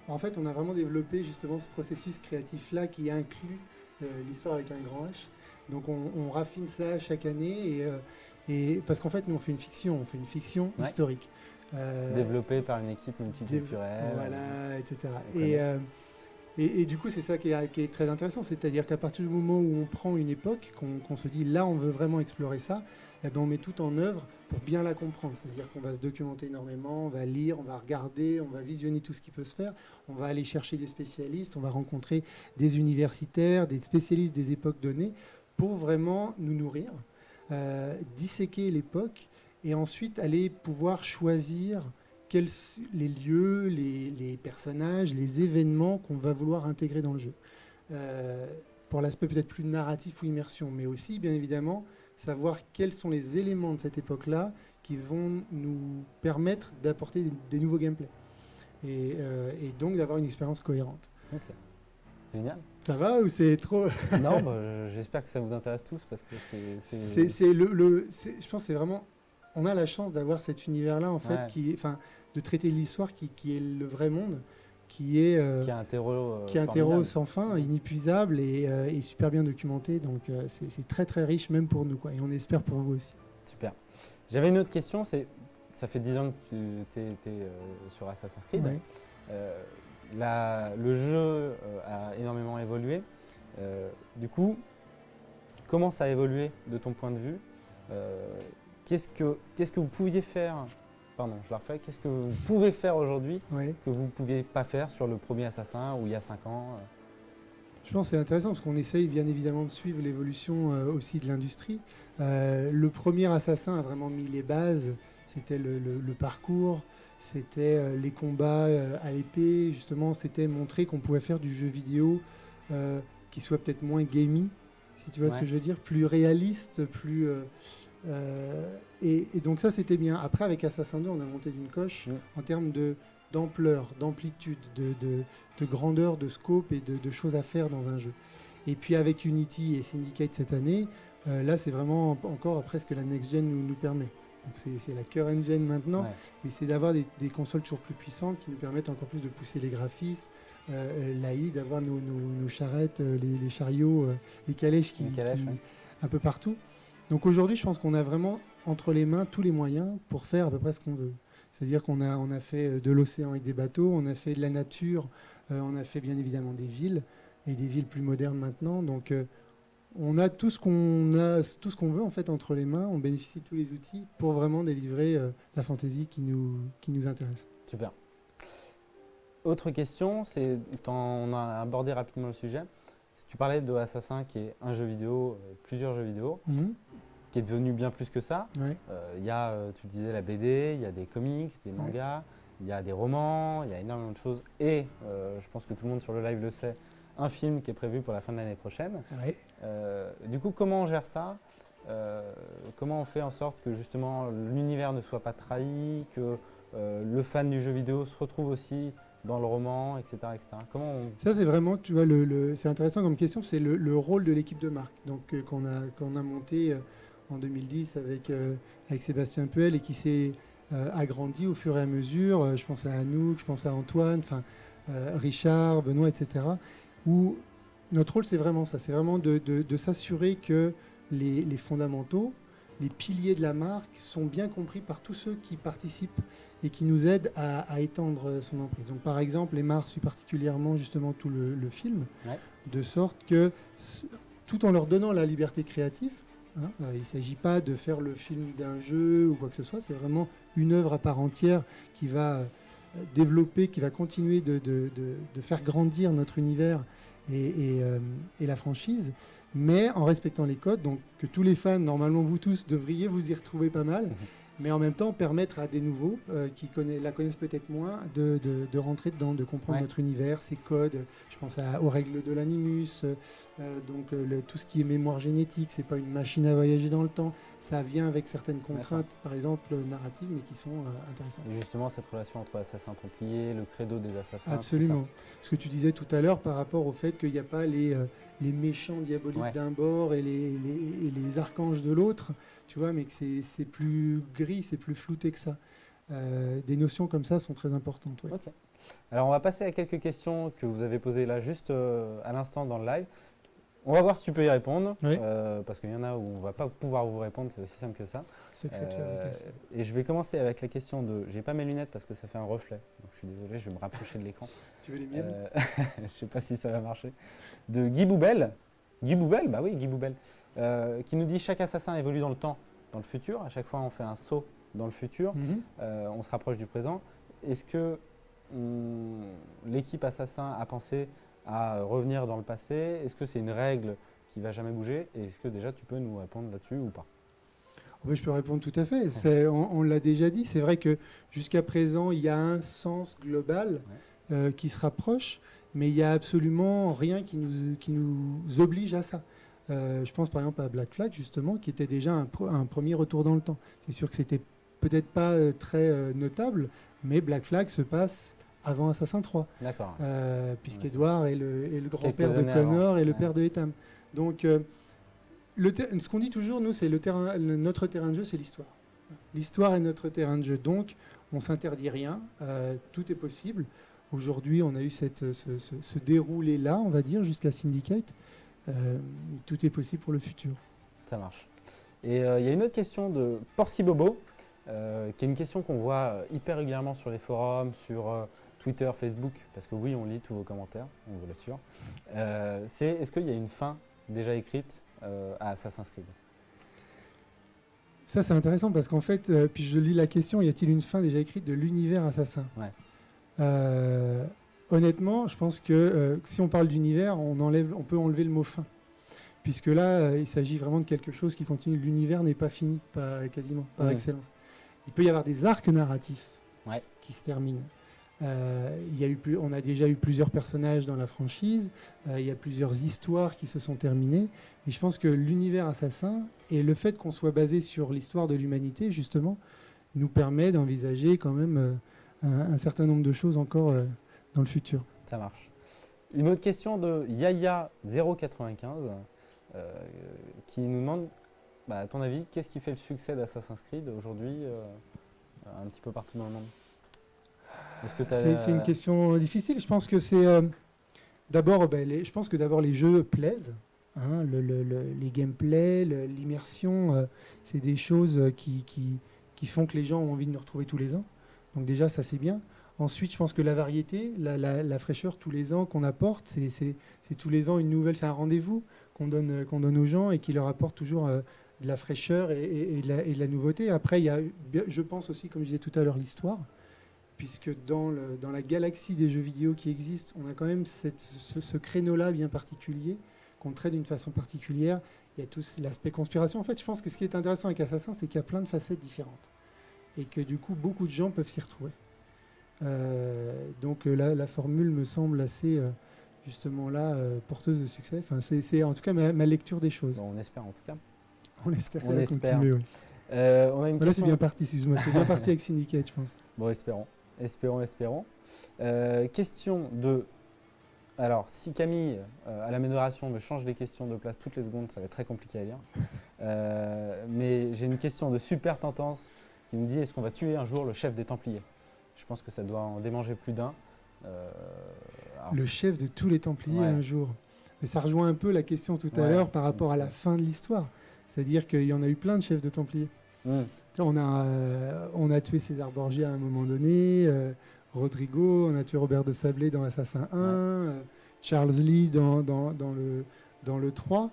En fait, on a vraiment développé justement ce processus créatif-là qui inclut l'histoire avec un grand H. Donc on raffine ça chaque année et parce qu'en fait, nous on fait une fiction historique. Développée par une équipe multiculturelle. Voilà, etc. Et du coup, c'est ça qui est très intéressant, c'est-à-dire qu'à partir du moment où on prend une époque, qu'on se dit là on veut vraiment explorer ça, eh ben, on met tout en œuvre pour bien la comprendre. C'est-à-dire qu'on va se documenter énormément, on va lire, on va regarder, on va visionner tout ce qui peut se faire, on va aller chercher des spécialistes, on va rencontrer des universitaires, des spécialistes des époques données pour vraiment nous nourrir, disséquer l'époque et ensuite aller pouvoir choisir les lieux, les personnages, les événements qu'on va vouloir intégrer dans le jeu. Pour l'aspect peut-être plus narratif ou immersion, mais aussi, bien évidemment, savoir quels sont les éléments de cette époque-là qui vont nous permettre d'apporter des nouveaux gameplays. Et donc d'avoir une expérience cohérente. Ok. Génial. Ça va ou c'est trop... Non, j'espère que ça vous intéresse tous parce que je pense que c'est vraiment... On a la chance d'avoir cet univers-là, en fait, de traiter l'histoire qui est le vrai monde, qui est un terreau sans fin, inépuisable et super bien documenté. Donc c'est très très riche même pour nous, quoi. Et on espère pour vous aussi. Super. J'avais une autre question, ça fait 10 ans que tu es sur Assassin's Creed. Ouais. Le jeu a énormément évolué. Du coup, comment ça a évolué de ton point de vue? Qu'est-ce que vous pouviez faire? Pardon, je la refais. Qu'est-ce que vous pouvez faire aujourd'hui que vous ne pouviez pas faire sur le premier Assassin ou il y a 5 ans? Je pense que c'est intéressant parce qu'on essaye bien évidemment de suivre l'évolution aussi de l'industrie. Le premier Assassin a vraiment mis les bases. C'était le parcours, c'était les combats à épée. Justement, c'était montrer qu'on pouvait faire du jeu vidéo qui soit peut-être moins gamey, si tu vois ce que je veux dire, plus réaliste, plus... et donc ça c'était bien. Après avec Assassin 2 on a monté d'une coche en termes d'ampleur, d'amplitude, de grandeur, de scope et de choses à faire dans un jeu. Et puis avec Unity et Syndicate cette année, là c'est vraiment encore après ce que la next gen nous permet. Donc c'est la Core Engine maintenant, mais c'est d'avoir des consoles toujours plus puissantes qui nous permettent encore plus de pousser les graphismes, l'AI, d'avoir nos charrettes, les chariots, les calèches un peu partout. Donc aujourd'hui, je pense qu'on a vraiment entre les mains tous les moyens pour faire à peu près ce qu'on veut. C'est-à-dire qu'on a fait de l'océan avec des bateaux, on a fait de la nature, on a fait bien évidemment des villes, et des villes plus modernes maintenant. Donc on a tout ce qu'on veut en fait entre les mains, on bénéficie de tous les outils pour vraiment délivrer la fantasy qui nous intéresse. Super. Autre question, on a abordé rapidement le sujet. Tu parlais de Assassin qui est un jeu vidéo, plusieurs jeux vidéo, qui est devenu bien plus que ça. Il y a, tu disais, la BD, il y a des comics, des mangas, il y a des romans, il y a énormément de choses. Et je pense que tout le monde sur le live le sait, un film qui est prévu pour la fin de l'année prochaine. Du coup, comment on gère ça? Comment on fait en sorte que justement l'univers ne soit pas trahi, que le fan du jeu vidéo se retrouve aussi dans le roman, etc. Ça, c'est vraiment, tu vois, c'est intéressant comme question, c'est le rôle de l'équipe de marque qu'on a monté en 2010 avec Sébastien Puel et qui s'est agrandi au fur et à mesure. Je pense à Anouk, je pense à Antoine, Richard, Benoît, etc. Où notre rôle, c'est vraiment ça, c'est vraiment de s'assurer que les fondamentaux, les piliers de la marque sont bien compris par tous ceux qui participent et qui nous aident à étendre son emprise. Donc, par exemple, Aymar suit particulièrement justement tout le film, de sorte que, tout en leur donnant la liberté créative, il ne s'agit pas de faire le film d'un jeu ou quoi que ce soit, c'est vraiment une œuvre à part entière qui va développer, qui va continuer de faire grandir notre univers et la franchise, mais en respectant les codes, donc que tous les fans, normalement vous tous, devriez vous y retrouver pas mal. mais en même temps permettre à des nouveaux qui la connaissent peut-être moins de rentrer dedans, de comprendre notre univers, ses codes. Je pense aux règles de l'animus, donc tout ce qui est mémoire génétique, c'est pas une machine à voyager dans le temps, ça vient avec certaines contraintes, par exemple narratives, mais qui sont intéressantes. Et justement, cette relation entre assassin templier, le credo des assassins. Absolument. Ce que tu disais tout à l'heure par rapport au fait qu'il n'y a pas les méchants diaboliques d'un bord et les archanges de l'autre, tu vois, mais que c'est plus gris, c'est plus flouté que ça. Des notions comme ça sont très importantes. Ouais. Ok. Alors, on va passer à quelques questions que vous avez posées là, juste à l'instant dans le live. On va voir si tu peux y répondre, parce qu'il y en a où on ne va pas pouvoir vous répondre, c'est aussi simple que ça. Et je vais commencer avec la question de... J'ai pas mes lunettes parce que ça fait un reflet, donc je suis désolé, je vais me rapprocher de l'écran. Tu veux les miennes? Je ne sais pas si ça va marcher. De Guy Boubel. Guy Boubel, bah oui, Guy Boubel. Qui nous dit « Chaque assassin évolue dans le temps, dans le futur. À chaque fois, on fait un saut dans le futur. On se rapproche du présent. Est-ce que l'équipe assassin a pensé à revenir dans le passé? Est-ce que c'est une règle qui ne va jamais bouger? Et est-ce que déjà tu peux nous répondre là-dessus ou pas? Oui, je peux répondre tout à fait. On l'a déjà dit, c'est vrai que jusqu'à présent, il y a un sens global qui se rapproche, mais il n'y a absolument rien qui nous oblige à ça. Je pense par exemple à Black Flag, justement, qui était déjà un premier retour dans le temps. C'est sûr que c'était peut-être pas très notable, mais Black Flag se passe avant Assassin 3. D'accord. Puisqu'Edward est le grand-père de Connor et le père de Etham. Donc, ce qu'on dit toujours, nous, c'est notre terrain de jeu, c'est l'histoire. L'histoire est notre terrain de jeu. Donc, on ne s'interdit rien. Tout est possible. Aujourd'hui, on a eu ce déroulé-là, on va dire, jusqu'à Syndicate. Tout est possible pour le futur. Ça marche. Et il y a une autre question de Porci Bobo, qui est une question qu'on voit hyper régulièrement sur les forums, sur Twitter, Facebook, parce que oui, on lit tous vos commentaires, on vous l'assure. C'est est-ce qu'il y a une fin déjà écrite à Assassin's Creed? Ça, c'est intéressant parce qu'en fait, puis je lis la question, y a-t-il une fin déjà écrite de l'univers Assassin? Honnêtement, je pense que si on parle d'univers, on peut enlever le mot fin. Puisque là, il s'agit vraiment de quelque chose qui continue. L'univers n'est pas fini, quasiment, par excellence. Il peut y avoir des arcs narratifs qui se terminent. On a déjà eu plusieurs personnages dans la franchise, il y a plusieurs histoires qui se sont terminées, mais je pense que l'univers assassin et le fait qu'on soit basé sur l'histoire de l'humanité, justement, nous permet d'envisager quand même un certain nombre de choses encore dans le futur. Ça marche. Une autre question de Yaya095 qui nous demande, à ton avis, qu'est-ce qui fait le succès d'Assassin's Creed aujourd'hui un petit peu partout dans le monde? C'est une question difficile. Je pense que c'est d'abord, je pense que d'abord les jeux plaisent. Hein, les gameplays, l'immersion, c'est des choses qui font que les gens ont envie de nous retrouver tous les ans. Donc déjà, ça c'est bien. Ensuite, je pense que la variété, la fraîcheur tous les ans qu'on apporte, c'est tous les ans une nouvelle, c'est un rendez-vous qu'on donne aux gens et qui leur apporte toujours de la fraîcheur et de la nouveauté. Après, il y a, je pense aussi, comme je disais tout à l'heure, l'histoire. Puisque dans la galaxie des jeux vidéo qui existent, on a quand même ce créneau-là bien particulier, qu'on traite d'une façon particulière. Il y a tout l'aspect conspiration. En fait, je pense que ce qui est intéressant avec Assassin, c'est qu'il y a plein de facettes différentes. Et que du coup, beaucoup de gens peuvent s'y retrouver. Donc la formule me semble assez, justement là, porteuse de succès. Enfin, c'est en tout cas ma lecture des choses. Bon, on espère en tout cas. On espère. On espère. Continuer, oui. On a une question... Là, c'est bien parti, excuse-moi. C'est bien parti avec Syndicate, je pense. Bon, espérons. Question de... Alors, si Camille, à l'amélioration, me change les questions de place toutes les secondes, ça va être très compliqué à lire. Mais j'ai une question de Super Tendance qui nous dit, est-ce qu'on va tuer un jour le chef des Templiers? Je pense que ça doit en démanger plus d'un. Le chef de tous les Templiers un jour. Mais ça rejoint un peu la question tout à l'heure par rapport à la fin de l'histoire. C'est-à-dire qu'il y en a eu plein de chefs de Templiers. On a tué César Borgia à un moment donné, Rodrigo, on a tué Robert de Sablé dans Assassin 1, Charles Lee dans le 3,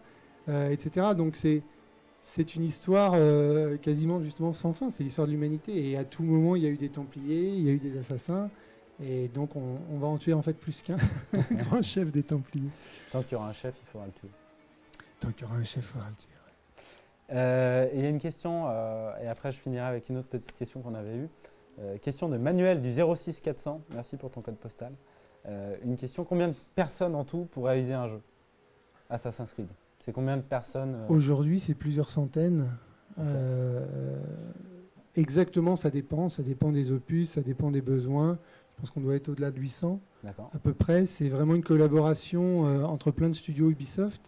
etc. Donc c'est une histoire quasiment justement sans fin, c'est l'histoire de l'humanité. Et à tout moment, il y a eu des Templiers, il y a eu des assassins, et donc on va en tuer en fait plus qu'un grand chef des Templiers. Tant qu'il y aura un chef, il faudra le tuer. Tant qu'il y aura un chef, il faudra le tuer. Et il y a une question, et après je finirai avec une autre petite question qu'on avait eue. Question de Manuel du 06 400, merci pour ton code postal. Une question, combien de personnes en tout pour réaliser un jeu Assassin's Creed? C'est combien de personnes Aujourd'hui, c'est plusieurs centaines. Exactement, ça dépend des opus, ça dépend des besoins. Je pense qu'on doit être au-delà de 800 D'accord. à peu près. C'est vraiment une collaboration entre plein de studios Ubisoft.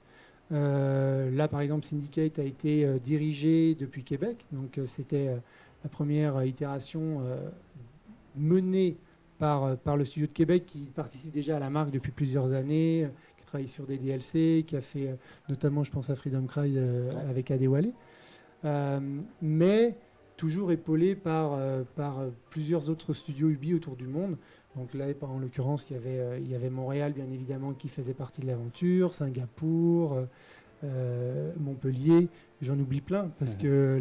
Là, par exemple, Syndicate a été dirigé depuis Québec. Donc, c'était la première itération menée par le studio de Québec qui participe déjà à la marque depuis plusieurs années, qui travaille sur des DLC, qui a fait notamment, je pense à Freedom Cry avec Adewale. Mais toujours épaulé par plusieurs autres studios Ubi autour du monde. Donc là, en l'occurrence, il y avait Montréal, bien évidemment, qui faisait partie de l'aventure, Singapour, Montpellier, j'en oublie plein, parce que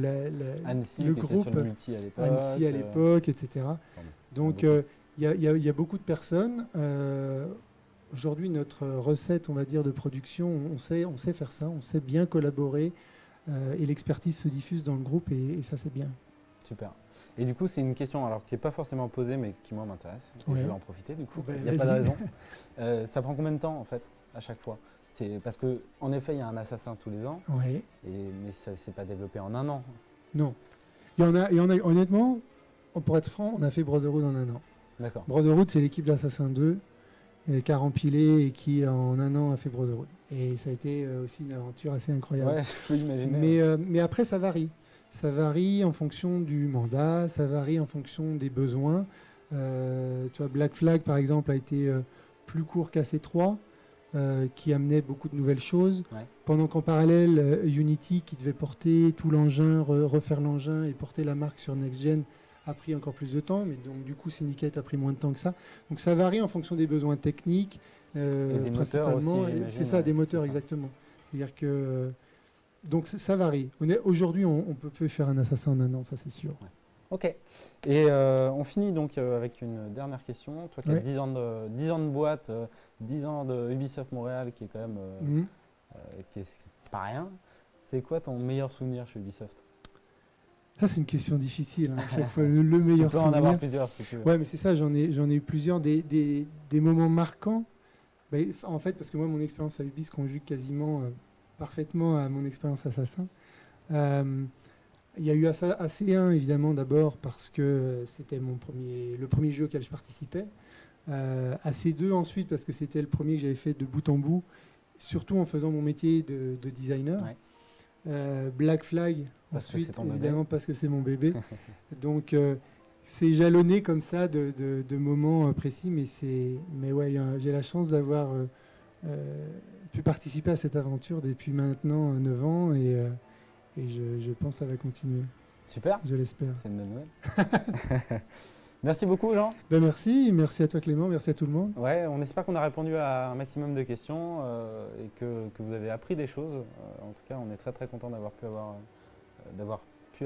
Annecy, le qui était groupe, sur le multi à l'époque, Annecy à l'époque, etc. Donc il y a beaucoup de personnes. Aujourd'hui, notre recette, on va dire, de production, on sait faire ça, on sait bien collaborer, et l'expertise se diffuse dans le groupe, et ça, c'est bien. Super. Et du coup, c'est une question alors, qui n'est pas forcément posée, mais qui, moi, m'intéresse. Et je vais en profiter, du coup. Il n'y a pas de raison. Ça prend combien de temps, en fait, à chaque fois? Parce qu'en effet, il y a un assassin tous les ans, Oui. mais ça ne s'est pas développé en un an. Non. Il y en a, honnêtement, pour être franc, on a fait Brotherhood en un an. D'accord. Brotherhood, c'est l'équipe d'Assassin 2 qui a rempilé et qui, en un an, a fait Brotherhood. Et ça a été aussi une aventure assez incroyable. Ouais, je peux imaginer. Mais après, ça varie. Ça varie en fonction du mandat, ça varie en fonction des besoins. Tu vois, Black Flag, par exemple, a été plus court qu'AC3, qui amenait beaucoup de nouvelles choses. Ouais. Pendant qu'en parallèle, Unity, qui devait porter tout l'engin, refaire l'engin et porter la marque sur Next Gen, a pris encore plus de temps. Mais donc, du coup, Syndicate a pris moins de temps que ça. Donc, ça varie en fonction des besoins techniques. Et des moteurs aussi, c'est ça, des moteurs, exactement. C'est-à-dire que... donc ça varie. Aujourd'hui, on peut faire un assassin en un an, ça c'est sûr. Ouais. Ok. Et on finit donc avec une dernière question. Toi qui as 10 ans de boîte, 10 ans de Ubisoft Montréal, qui est quand même qui est pas rien. C'est quoi ton meilleur souvenir chez Ubisoft? Ça, c'est une question difficile. À chaque fois, le meilleur souvenir. Tu peux en avoir plusieurs si tu veux. Ouais, mais c'est ça. J'en ai eu plusieurs. Des moments marquants. En fait, parce que moi, mon expérience à Ubi se conjugue quasiment parfaitement à mon expérience assassin. Il y a eu AC1 évidemment d'abord parce que c'était le premier jeu auquel je participais. AC2 ensuite parce que c'était le premier que j'avais fait de bout en bout, surtout en faisant mon métier de designer. Ouais. Black Flag ensuite évidemment parce que c'est mon bébé. Donc c'est jalonné comme ça de moments précis, mais ouais, j'ai la chance d'avoir pu participer à cette aventure depuis maintenant 9 ans et je pense que ça va continuer. Super. Je l'espère. C'est une bonne nouvelle. Merci beaucoup, Jean. Merci à toi, Clément, merci à tout le monde. Ouais, on espère qu'on a répondu à un maximum de questions et que vous avez appris des choses. En tout cas, on est très très content d'avoir pu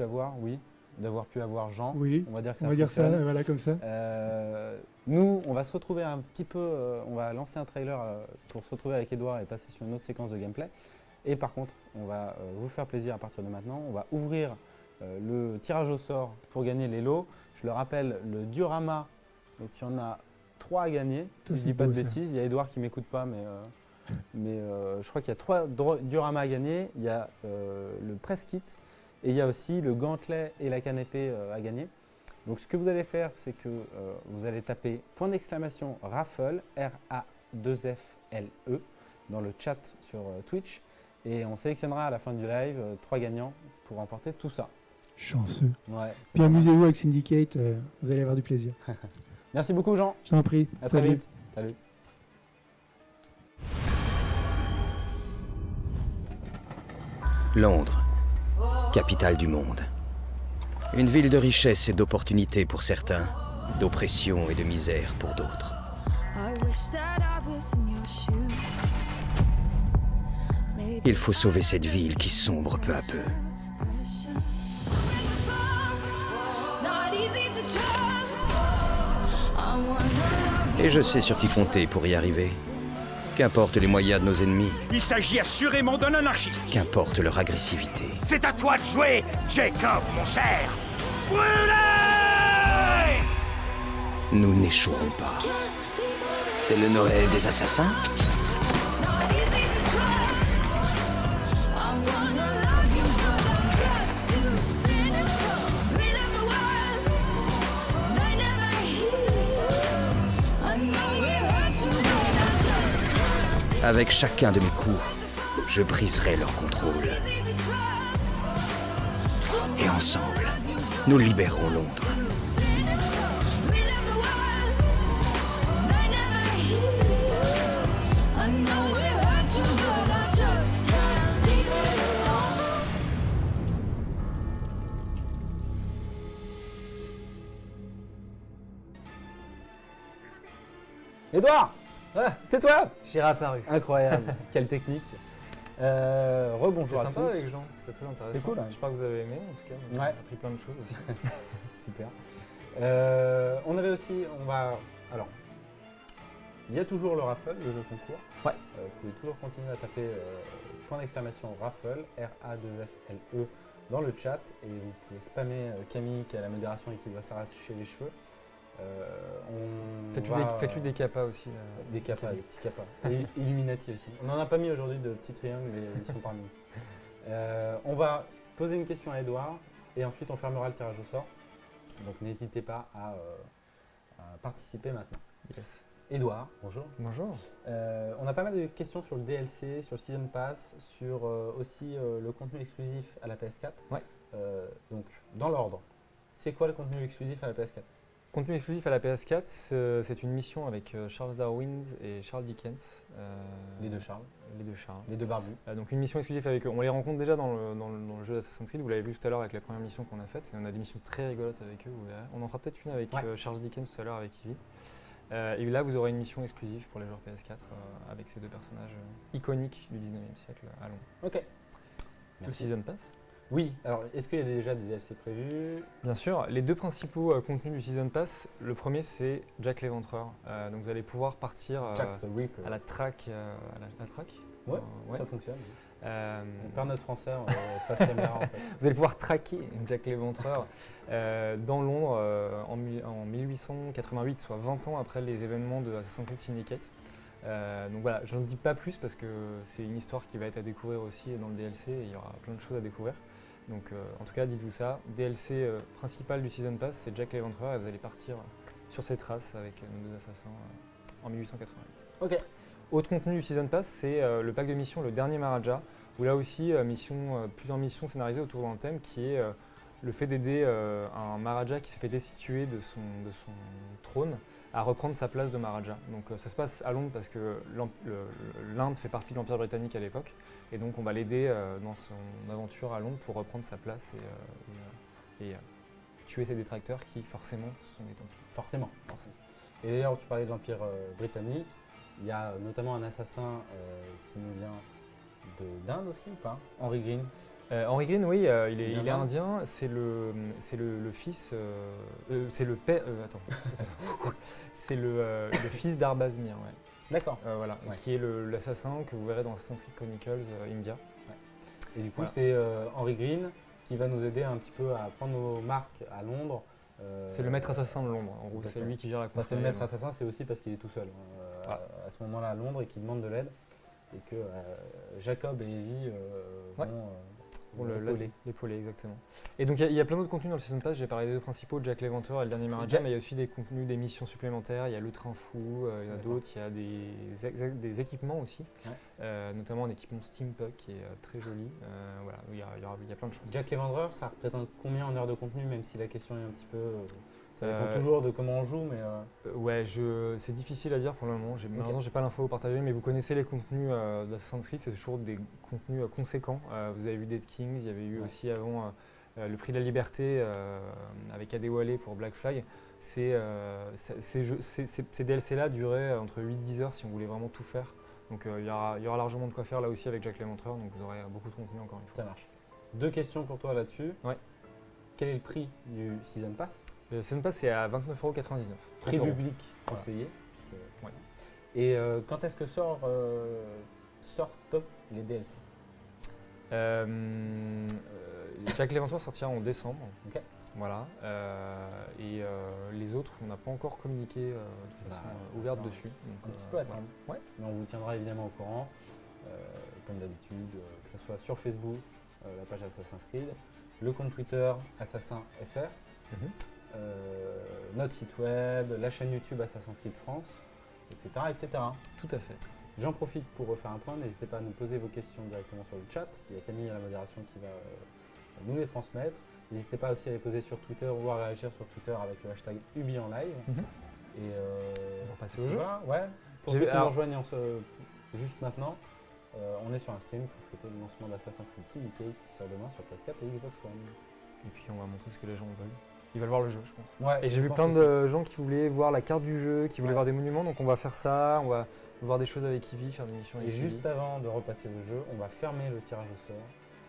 avoir Jean. Oui, on va dire que on va dire ça, voilà, comme ça. Nous, on va se retrouver un petit peu, on va lancer un trailer pour se retrouver avec Edouard et passer sur une autre séquence de gameplay. Et par contre, on va vous faire plaisir à partir de maintenant. On va ouvrir le tirage au sort pour gagner les lots. Je le rappelle, le diorama, donc il y en a 3 à gagner, si je ne dis pas de bêtises. Il y a Edouard qui ne m'écoute pas, mais je crois qu'il y a 3 dioramas à gagner. Il y a le press kit et il y a aussi le gantelet et la canne épée à gagner. Donc ce que vous allez faire, c'est que vous allez taper ! raffle, R-A-2-F-L-E, dans le chat sur Twitch. Et on sélectionnera à la fin du live 3 gagnants pour remporter tout ça. Chanceux. Ouais, puis amusez-vous avec Syndicate, vous allez avoir du plaisir. Merci beaucoup, Jean. Je t'en prie. À très vite. Salut. Londres, capitale du monde. Une ville de richesse et d'opportunités pour certains, d'oppression et de misère pour d'autres. Il faut sauver cette ville qui sombre peu à peu. Et je sais sur qui compter pour y arriver. Qu'importe les moyens de nos ennemis, Il s'agit assurément d'un anarchiste. qu'importe leur agressivité. C'est à toi de jouer, Jacob, mon cher. Brûlez! Nous n'échouerons pas. C'est le Noël des assassins? Avec chacun de mes coups, je briserai leur contrôle. Et ensemble, nous libérerons Londres. Edouard, Ah, c'est toi. j'ai réapparu. Incroyable, quelle technique. Rebonjour C'était à sympa tous. avec Jean, c'était très intéressant. C'était cool, hein. J'espère que vous avez aimé en tout cas. On Ouais. a appris plein de choses aussi. Super. On avait aussi, alors, il y a toujours le raffle, le jeu concours. Ouais. Vous pouvez toujours continuer à taper point d'exclamation raffle, R-A-2-F-L-E, dans le chat et vous pouvez spammer Camille qui est à la modération et qui doit s'arracher les cheveux. Faites-lui des capas aussi. Des capas, des petits capas. Et Illuminati aussi. On n'en a pas mis aujourd'hui de petits triangles, mais ils sont parmi nous. On va poser une question à Edouard et ensuite on fermera le tirage au sort. Donc n'hésitez pas à participer maintenant. Yes. Edouard, bonjour. Bonjour. On a pas mal de questions sur le DLC, sur le Season Pass, sur aussi le contenu exclusif à la PS4. Ouais. Donc dans l'ordre, c'est quoi le contenu exclusif à la PS4 ? Contenu exclusif à la PS4, c'est une mission avec Charles Darwin et Charles Dickens. Les deux Charles, Les deux Charles. les deux barbus. Donc une mission exclusive avec eux. On les rencontre déjà dans le jeu d'Assassin's Creed, vous l'avez vu tout à l'heure avec la première mission qu'on a faite. Et on a des missions très rigolotes avec eux. On en fera peut-être une avec Charles Dickens tout à l'heure avec Ivy. Et là vous aurez une mission exclusive pour les joueurs PS4 avec ces deux personnages iconiques du 19e siècle à Londres. Ok. Le Merci. Season Pass. Oui, alors est-ce qu'il y a déjà des DLC prévus ? Bien sûr, les deux principaux contenus du Season Pass, le premier c'est Jack l'Éventreur. Donc vous allez pouvoir partir Jack the Ripper. à la track. À la track Ouais, ouais. ça fonctionne. Euh, On perd notre français face caméra en fait. Vous allez pouvoir traquer Jack l'Éventreur dans Londres en 1888, soit 20 ans après les événements de Assassin's Creed Syndicate. Donc voilà, je n'en dis pas plus parce que c'est une histoire qui va être à découvrir aussi dans le DLC et il y aura plein de choses à découvrir. Donc en tout cas, dites-vous ça. DLC principal du Season Pass, c'est Jack l'Éventreur et vous allez partir sur ses traces avec nos deux assassins en 1888. Ok. Autre contenu du Season Pass, c'est le pack de missions Le Dernier Maharaja, où là aussi, plusieurs missions scénarisées autour d'un thème qui est le fait d'aider un Maharaja qui s'est fait destituer de son trône à reprendre sa place de Maharaja. Donc ça se passe à Londres parce que l'Inde fait partie de l'Empire britannique à l'époque, et donc on va l'aider dans son aventure à Londres pour reprendre sa place et tuer ses détracteurs qui forcément sont des Templiers. Forcément. Et d'ailleurs, tu parlais de l'Empire britannique. Il y a notamment un assassin qui nous vient d'Inde aussi ou pas ? Henry Green. Henry Green, oui, il est d'Inde. indien. C'est le fils, c'est le père. Attends, c'est le fils d'Arbazmir, ouais. D'accord. Voilà, Ouais. qui est l'assassin que vous verrez dans Assassin's Creed Chronicles India. Et du coup, Voilà. c'est Henry Green qui va nous aider un petit peu à prendre nos marques à Londres. C'est le maître assassin de Londres. En gros, c'est exactement. lui qui gère la Enfin, c'est confrérie. le maître assassin, c'est aussi parce qu'il est tout seul à ce moment-là à Londres et qu'il demande de l'aide. Et que Jacob et Evie Pour vont l'épauler. l'épauler, exactement. Et donc il y a plein d'autres contenus dans le Season Pass. J'ai parlé des deux principaux, Jack l'Éventreur et le Dernier Maharaja, mais il y a aussi des contenus, des missions supplémentaires. Il y a le train fou, il y en a D'accord. d'autres. Il y a des équipements aussi, notamment un équipement steampunk qui est très joli. Voilà, il y a plein de choses. Jack l'Éventreur, ça représente combien en heures de contenu, même si la question est un petit peu. Ça dépend Euh, toujours de comment on joue, mais. Ouais, c'est difficile à dire pour le moment. Malheureusement, j'ai pas l'info à partager, mais vous connaissez les contenus d'Assassin's Creed, c'est toujours des contenus conséquents. Vous avez vu Dead Kings, il y avait eu aussi avant le Prix de la Liberté avec Adewale pour Black Flag. Ces DLC-là duraient entre 8-10 heures si on voulait vraiment tout faire. Donc il y aura largement de quoi faire là aussi avec Jack l'Éventreur, donc vous aurez beaucoup de contenu encore une fois. Ça marche. Deux questions pour toi là-dessus. Ouais. Quel est le prix du Season Pass ? Le Season Pass c'est à 29,99 €. Prix public conseillé. Ouais. Et quand est-ce que sortent les DLC? Jack l'Éventreur sortira en décembre. Ok. Voilà. Les autres, on n'a pas encore communiqué de façon ouverte dessus. Un Donc, petit peu attendre. voilà. Ouais. Mais on vous tiendra évidemment au courant, comme d'habitude, que ce soit sur Facebook, la page Assassin's Creed, le compte Twitter AssassinFR, notre site web, la chaîne YouTube Assassin's Creed France, etc. etc. Tout à fait. J'en profite pour refaire un point, n'hésitez pas à nous poser vos questions directement sur le chat, il y a Camille à la modération qui va nous les transmettre. N'hésitez pas aussi à les poser sur Twitter ou à réagir sur Twitter avec le hashtag Ubi en live. Et On va passer au jeu. voilà, ouais. Pour ceux qui nous rejoignent juste maintenant, on est sur un stream pour fêter le lancement d'Assassin's Creed Syndicate qui sort demain sur PS4 et Xbox One. Et puis on va montrer ce que les gens veulent. Ils veulent voir le jeu, je pense. Ouais, Et j'ai vu plein de gens qui voulaient voir la carte du jeu, qui voulaient voir des monuments, donc on va faire ça, on va voir des choses avec Ivy, faire des missions avec Et Ivy. juste avant de repasser le jeu, on va fermer le tirage au sort.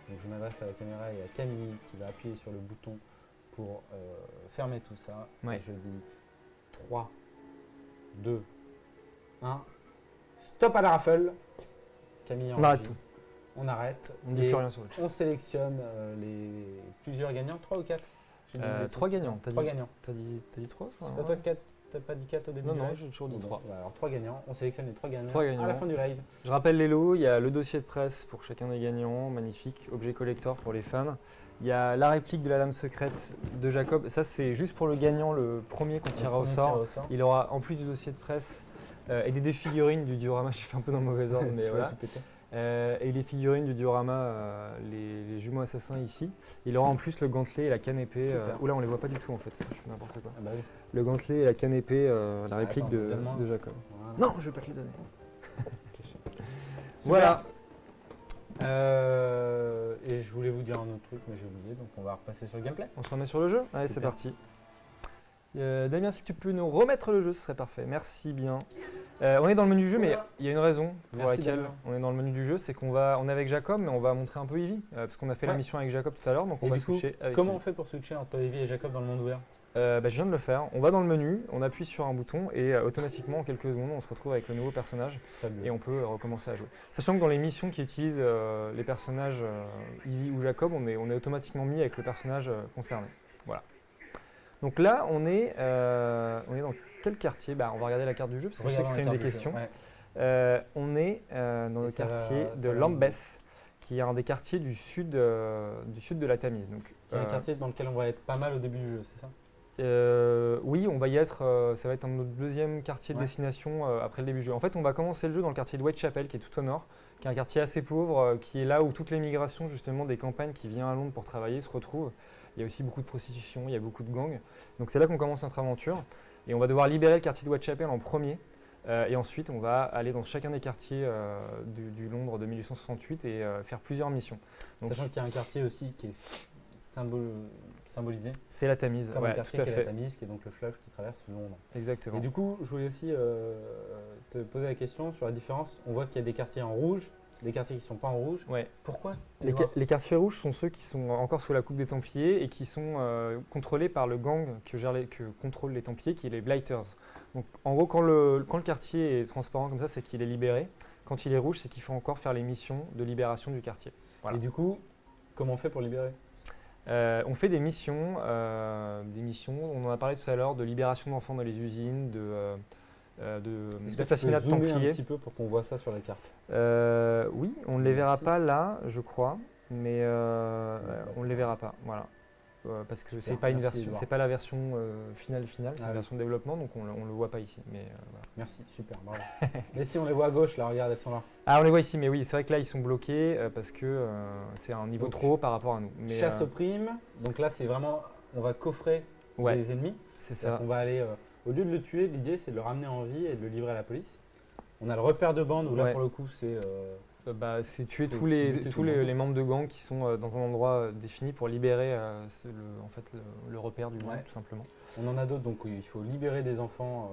Donc je m'adresse à la caméra et à Camille qui va appuyer sur le bouton pour fermer tout ça. Ouais. Et je dis 3, 2, 1. Stop à la raffle. Camille en On arrête régie. tout. On arrête. On ne dit Et plus rien sur le chat. on sélectionne plusieurs gagnants, 3 ou 4? 3 gagnants. 3 gagnants. T'as dit 3? C'est pas toi 4? T'as pas dit 4 au début? Non, du non, live? j'ai toujours dit 3. Alors 3 gagnants, on sélectionne les 3 gagnants, 3 gagnants. à la fin du live. Je rappelle les lots, il y a le dossier de presse pour chacun des gagnants, magnifique, objet collector pour les fans. Il y a la réplique de la lame secrète de Jacob, ça c'est juste pour le gagnant, le premier qu'on tirera au sort. Il aura en plus du dossier de presse et des figurines du diorama, je fais un peu dans le mauvais ordre, mais voilà. Et les figurines du diorama, les jumeaux assassins ici. Il aura en plus le gantelet et la canne épée. Oula, on les voit pas du tout en fait, je fais n'importe quoi. Ah bah oui. Le gantelet et la canne épée, la réplique Attends, de Jacob. Voilà. Non, je vais pas te le donner. Voilà. Et je voulais vous dire un autre truc, mais j'ai oublié, donc on va repasser sur le gameplay. On se remet sur le jeu? Allez, c'est Super. parti. Damien, si tu peux nous remettre le jeu, ce serait parfait. Merci bien. On est dans le menu du jeu, mais il y a une raison pour Merci, laquelle Damien. on est dans le menu du jeu, c'est qu'on est avec Jacob, mais on va montrer un peu Ivy, parce qu'on a fait la Ouais. mission avec Jacob tout à l'heure, donc on Et va du coup, switcher avec comment on Ivy. fait pour switcher entre Evie et Jacob dans le monde ouvert? Je viens de le faire. On va dans le menu, on appuie sur un bouton et automatiquement, en quelques secondes, on se retrouve avec le nouveau personnage et on peut recommencer à jouer. Sachant que dans les missions qui utilisent les personnages Ivy ou Jacob, on est automatiquement mis avec le personnage concerné. Voilà. Donc là, on est dans quel quartier? On va regarder la carte du jeu parce que je sais que c'était une des questions. Ouais. On est dans le quartier de Lambeth, qui est un des quartiers du sud de la Tamise. Donc, C'est un quartier dans lequel on va être pas mal au début du jeu, c'est ça? oui, on va y être, ça va être notre deuxième quartier de destination après le début du jeu. En fait, on va commencer le jeu dans le quartier de Whitechapel, qui est tout au nord, qui est un quartier assez pauvre, qui est là où toute l'émigration justement des campagnes qui vient à Londres pour travailler se retrouve. Il y a aussi beaucoup de prostitution, il y a beaucoup de gangs. Donc c'est là qu'on commence notre aventure. Et on va devoir libérer le quartier de Whitechapel en premier. Et ensuite, on va aller dans chacun des quartiers du Londres de 1868 et faire plusieurs missions. Donc, Sachant qu'il y a un quartier aussi qui est symbolisé c'est la Tamise, comme un quartier tout à qui est fait. la Tamise, qui est donc le fleuve qui traverse Londres. Exactement. Et du coup, je voulais aussi te poser la question sur la différence. On voit qu'il y a des quartiers en rouge, des quartiers qui ne sont pas en rouge. Ouais. Pourquoi Les quartiers rouges sont ceux qui sont encore sous la coupe des Templiers et qui sont contrôlés par le gang que contrôlent les Templiers, qui est les Blighters. Donc en gros, quand le quartier est transparent comme ça, c'est qu'il est libéré. Quand il est rouge, c'est qu'il faut encore faire les missions de libération du quartier. Voilà. Et du coup, comment on fait pour libérer? On fait des missions, on en a parlé tout à l'heure, de libération d'enfants dans les usines, d'assassinat de zoomer un Templiers. petit peu pour qu'on voit ça sur la carte? Oui, on ne les verra Merci. pas là, je crois, mais on ne les verra pas. Voilà. Parce que c'est pas une merci, version, Edouard. c'est pas la version finale, c'est Ah une oui. version de développement, donc on le voit pas ici. Mais voilà. Merci, super, bravo. Mais si on les voit à gauche, là, regarde, elles sont là. Ah, on les voit ici, mais oui, c'est vrai que là ils sont bloqués parce que c'est un niveau Donc, trop haut par rapport à nous. Mais, Chasse aux primes, donc là, c'est vraiment, on va coffrer ouais, les ennemis. c'est C'est-à-dire ça. qu'on va aller, au lieu de le tuer, l'idée c'est de le ramener en vie et de le livrer à la police. On a le repère de bande où là Ouais. pour le coup c'est C'est tuer faut tous les buter tout le monde. les membres de gang qui sont dans un endroit défini pour libérer le repère du gang, Ouais. tout simplement. on en a d'autres, donc il faut libérer des enfants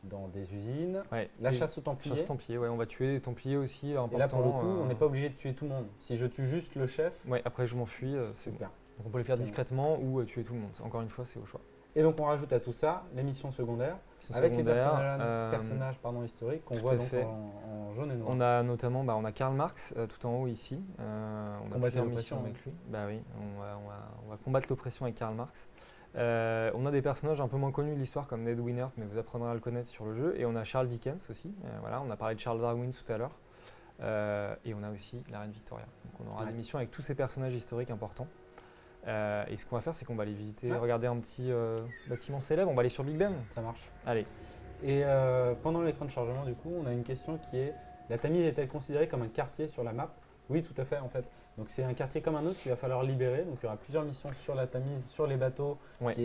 dans des usines. Ouais. La Et chasse aux Templiers. chasse aux Templiers, ouais, on va tuer les Templiers aussi. Et là pour le coup, on n'est pas obligé de tuer tout le monde. Si je tue juste le chef, Ouais, après je m'enfuis, c'est bon. super. Donc on peut les faire Très bien. discrètement ou tuer tout le monde. Encore une fois, c'est au choix. Et donc on rajoute à tout ça les missions secondaires. qui sont Avec les secondaires. personnages historiques qu'on tout voit à donc fait. en jaune et noir. On a notamment on a Karl Marx tout en haut ici. On a Combattre plusieurs l'oppression, missions avec lui. Bah oui, on va combattre l'oppression avec Karl Marx. On a des personnages un peu moins connus de l'histoire comme Ned Winnert, mais vous apprendrez à le connaître sur le jeu. Et on a Charles Dickens aussi. Voilà, on a parlé de Charles Darwin tout à l'heure. Et on a aussi la reine Victoria. Donc on aura des missions avec tous ces personnages historiques importants. Et ce qu'on va faire, c'est qu'on va aller visiter, regarder un petit bâtiment célèbre. On va aller sur Big Ben. Ça marche. Allez. Et pendant l'écran de chargement, du coup, on a une question qui est la Tamise est-elle considérée comme un quartier sur la map? Oui, tout à fait, en fait. Donc c'est un quartier comme un autre qu'il va falloir libérer. Donc il y aura plusieurs missions sur la Tamise, sur les bateaux. Ouais.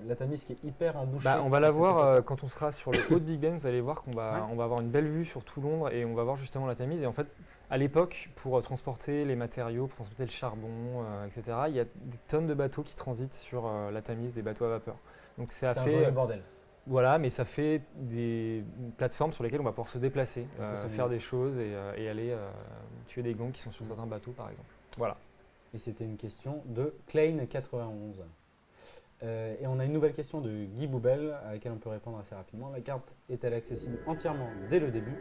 La Tamise qui est hyper embouchée. On va la voir quand on sera sur le haut de Big Ben. Vous allez voir qu'on va, on va avoir une belle vue sur tout Londres et on va voir justement la Tamise. Et en fait, à l'époque, pour transporter les matériaux, pour transporter le charbon, etc., il y a des tonnes de bateaux qui transitent sur la Tamise, des bateaux à vapeur. Donc c'est un joyeux bordel. Voilà, mais ça fait des plateformes sur lesquelles on va pouvoir se déplacer, faire des choses et aller tuer des gangs qui sont sur certains bateaux, par exemple. Voilà. Et c'était une question de Klein91. Et on a une nouvelle question de Guy Boubel à laquelle on peut répondre assez rapidement. La carte est-elle accessible entièrement dès le début?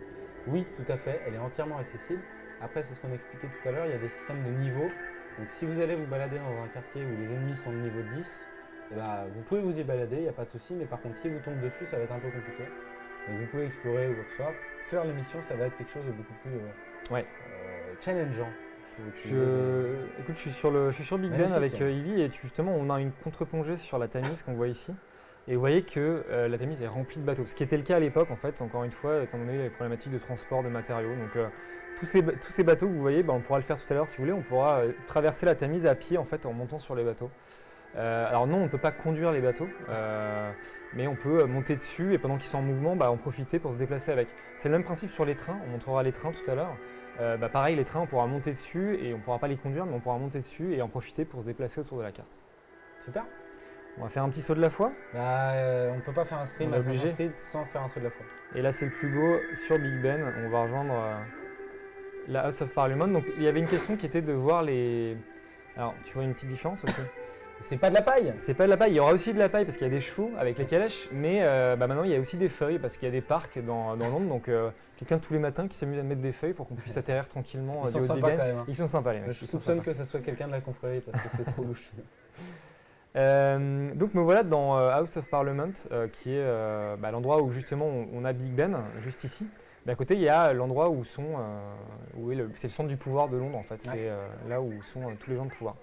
Oui, tout à fait, elle est entièrement accessible. Après, c'est ce qu'on expliquait tout à l'heure, il y a des systèmes de niveaux. Donc si vous allez vous balader dans un quartier où les ennemis sont de niveau 10, vous pouvez vous y balader, il n'y a pas de souci, mais par contre si vous tombez dessus, ça va être un peu compliqué. Donc vous pouvez explorer ou quoi que ce soit. Faire les missions, ça va être quelque chose de beaucoup plus challengeant. Écoute, je suis sur Big Ben avec Ivy et justement on a une contre-plongée sur la Tamise qu'on voit ici. Et vous voyez que la Tamise est remplie de bateaux, ce qui était le cas à l'époque en fait, encore une fois, étant donné les problématiques de transport de matériaux. Donc tous ces bateaux que vous voyez, on pourra le faire tout à l'heure si vous voulez, on pourra traverser la Tamise à pied en fait en montant sur les bateaux. Alors non, on ne peut pas conduire les bateaux, mais on peut monter dessus et pendant qu'ils sont en mouvement, en profiter pour se déplacer avec. C'est le même principe sur les trains, on montrera les trains tout à l'heure. Pareil, les trains, on pourra monter dessus et on ne pourra pas les conduire, mais on pourra monter dessus et en profiter pour se déplacer autour de la carte. Super. On va faire un petit saut de la foi. On ne peut pas faire un stream Assassin's Creed sans faire un saut de la foi. Et là, c'est le plus beau sur Big Ben. On va rejoindre la House of Parliament. Donc, il y avait une question qui était de voir les... Alors, tu vois une petite différence aussi? C'est pas de la paille? C'est pas de la paille. Il y aura aussi de la paille parce qu'il y a des chevaux avec les calèches. Mais maintenant, il y a aussi des feuilles parce qu'il y a des parcs dans Londres. Donc, quelqu'un tous les matins qui s'amuse à mettre des feuilles pour qu'on puisse atterrir tranquillement. Ils sont sympas quand même. Ils sont sympas, les mecs. Je soupçonne que ça soit quelqu'un de la confrérie parce que c'est trop louche. Donc me voilà dans House of Parliament qui est l'endroit où justement on a Big Ben, juste ici. Mais à côté il y a l'endroit où c'est le centre du pouvoir de Londres en fait, c'est là où sont tous les gens de pouvoir.